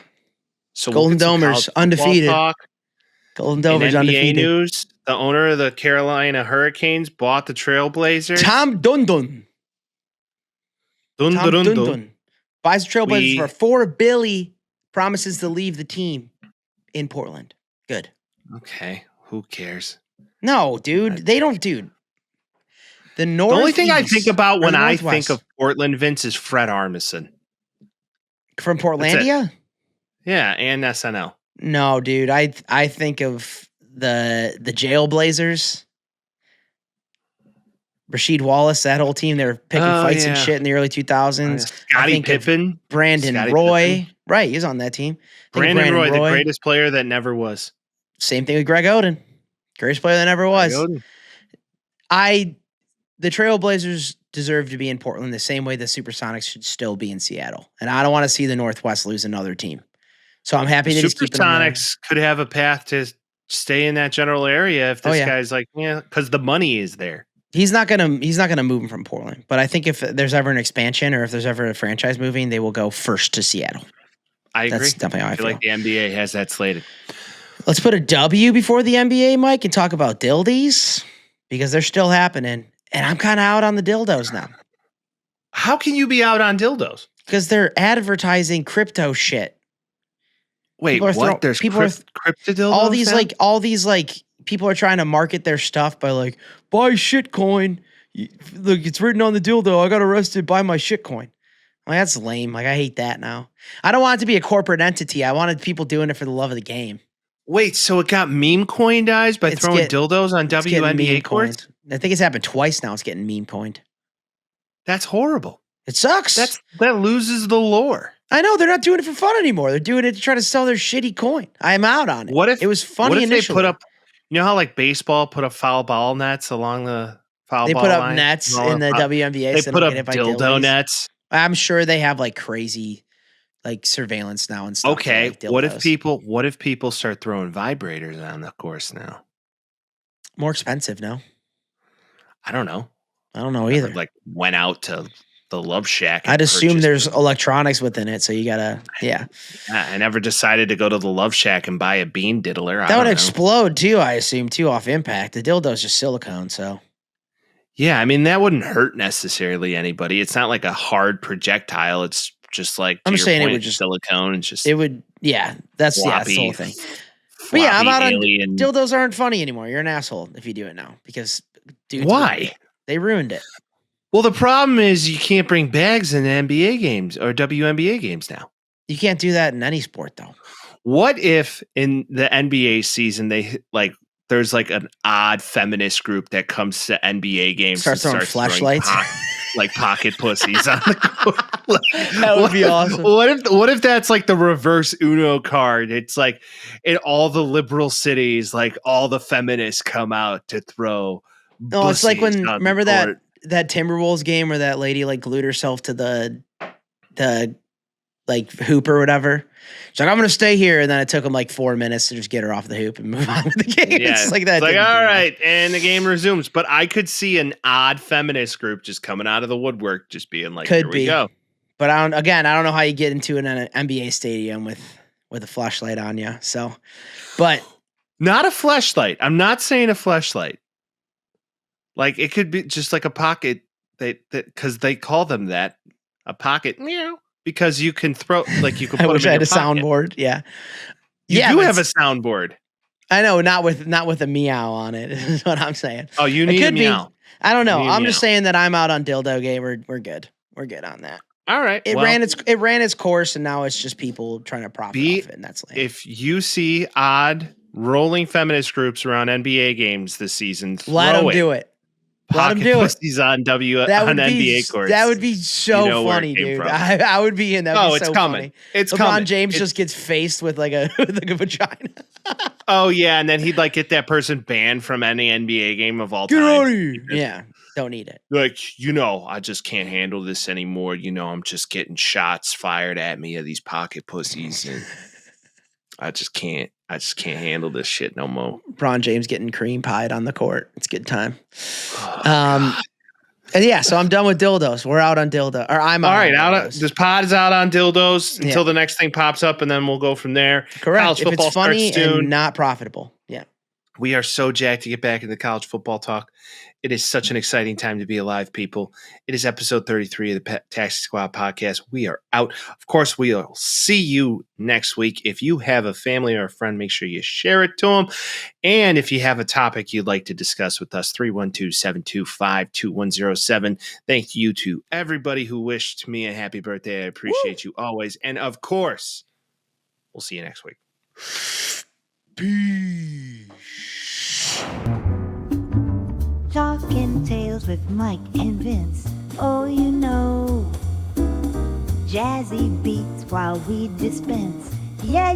So Golden Domers undefeated. Golden Domers undefeated. News. The owner of the Carolina Hurricanes bought the Trailblazers. Tom Dundon. Dundon. Buys the Trailblazers for $4 billion. Promises to leave the team in Portland. Good. Okay. Who cares? No, dude. They don't, dude. The only thing I think about when I think of Portland, Vince, is Fred Armisen. From Portlandia? Yeah, and SNL. No, dude. I think of the Jailblazers. Rasheed Wallace, that whole team, they were picking fights and shit in the early 2000s. Scottie Pippen. Brandon Roy. Pippen. Right, he was on that team. Brandon Roy, the greatest player that never was. Same thing with Greg Oden. Greatest player that never was. The Trailblazers deserve to be in Portland the same way the Supersonics should still be in Seattle. And I don't want to see the Northwest lose another team. So I'm happy to just keep them there. Supersonics could have a path to stay in that general area if this guy's like, because the money is there. He's not gonna move him from Portland. But I think if there's ever an expansion or if there's ever a franchise moving, they will go first to Seattle. I agree. That's definitely how I feel. Like the NBA has that slated. Let's put a W before the NBA, Mike, and talk about dildies because they're still happening. And I'm kind of out on the dildos now. How can you be out on dildos? Because they're advertising crypto shit. Wait, what? There's crypto dildos? All these people are trying to market their stuff by like, buy shitcoin. Look, it's written on the dildo. I got arrested. Buy my shitcoin. Like, that's lame. Like, I hate that now. I don't want it to be a corporate entity. I wanted people doing it for the love of the game. Wait, so it got meme coined by throwing dildos on WNBA courts? I think it's happened twice now. It's getting meme coined. That's horrible. It sucks. That loses the lore. I know they're not doing it for fun anymore. They're doing it to try to sell their shitty coin. I'm out on it. What if it was funny what if initially? They put up, you know how like baseball put up foul ball nets along the foul ball line? They put up nets in the WNBA. They put up dildo nets. I'm sure they have like crazy like surveillance now and stuff. Okay, like what if people start throwing vibrators on the course now? More expensive, no? I don't know. I don't know either. Like went out to the Love Shack. I'd assume there's electronics within it, so you gotta, I never decided to go to the Love Shack and buy a bean diddler. That would explode too, I assume, too, off impact. The dildo's just silicone, so. Yeah, I mean, that wouldn't hurt necessarily anybody. It's not like a hard projectile. It's just like, I'm saying it would just silicone. It's just, it would, that's the whole thing. But yeah, I'm out on dildos aren't funny anymore. You're an asshole if you do it now because dudes. Why? They ruined it. Well, the problem is you can't bring bags in NBA games or WNBA games now. You can't do that in any sport, though. What if in the NBA season there's like an odd feminist group that comes to NBA games starts throwing flashlights, like pocket pussies on the court? That would be awesome. What if that's like the reverse Uno card? It's like in all the liberal cities, like all the feminists come out to throw. No, it's like when remember that Timberwolves game where that lady like glued herself to the like hoop or whatever. She's like, I'm gonna stay here, and then it took him like 4 minutes to just get her off the hoop and move on with the game. Yeah, it's like that. It's like, all right, and the game resumes. But I could see an odd feminist group just coming out of the woodwork, just being like, here we go. But I don't know how you get into an NBA stadium with a flashlight on you. So, but not a flashlight. I'm not saying a flashlight. Like it could be just like a pocket because they call them that, a pocket meow, because you can throw like you can. I put wish them I in had your a pocket. soundboard. Yeah, you do have a soundboard. I know, not with a meow on it. Is what I'm saying. Oh, you need a meow. I don't know. I'm just saying that I'm out on dildo game. We're good. We're good on that. All right. It ran its course, and now it's just people trying to profit off it, and that's lame. If you see odd rolling feminist groups around NBA games this season, let them do it. Let them do it. On NBA courts. That would be so funny, dude. I would be in that. Oh, it's so coming. Funny. It's LeBron coming. James just gets faced with like a vagina. Oh yeah, and then he'd like get that person banned from any NBA game of all time. Get out of here. Yeah, don't need it. Like, I just can't handle this anymore. I'm just getting shots fired at me of these pocket pussies, and I just can't handle this shit no more. LeBron James getting cream pied on the court. It's a good time. And yeah, so I'm done with dildos. We're out on dildo. Or I'm out. All right, this pod is out on dildos until the next thing pops up, and then we'll go from there. Correct. College if football it's funny starts soon. and not profitable. Yeah. We are so jacked to get back into college football talk. It is such an exciting time to be alive, people. It is episode 33 of the Taxi Squad podcast. We are out. Of course, we'll see you next week. If you have a family or a friend, make sure you share it to them. And if you have a topic you'd like to discuss with us, 312-725-2107. Thank you to everybody who wished me a happy birthday. I appreciate you always. And of course, we'll see you next week. Peace. Talking Tales with Mike and Vince. Oh, jazzy beats while we dispense. Yeah,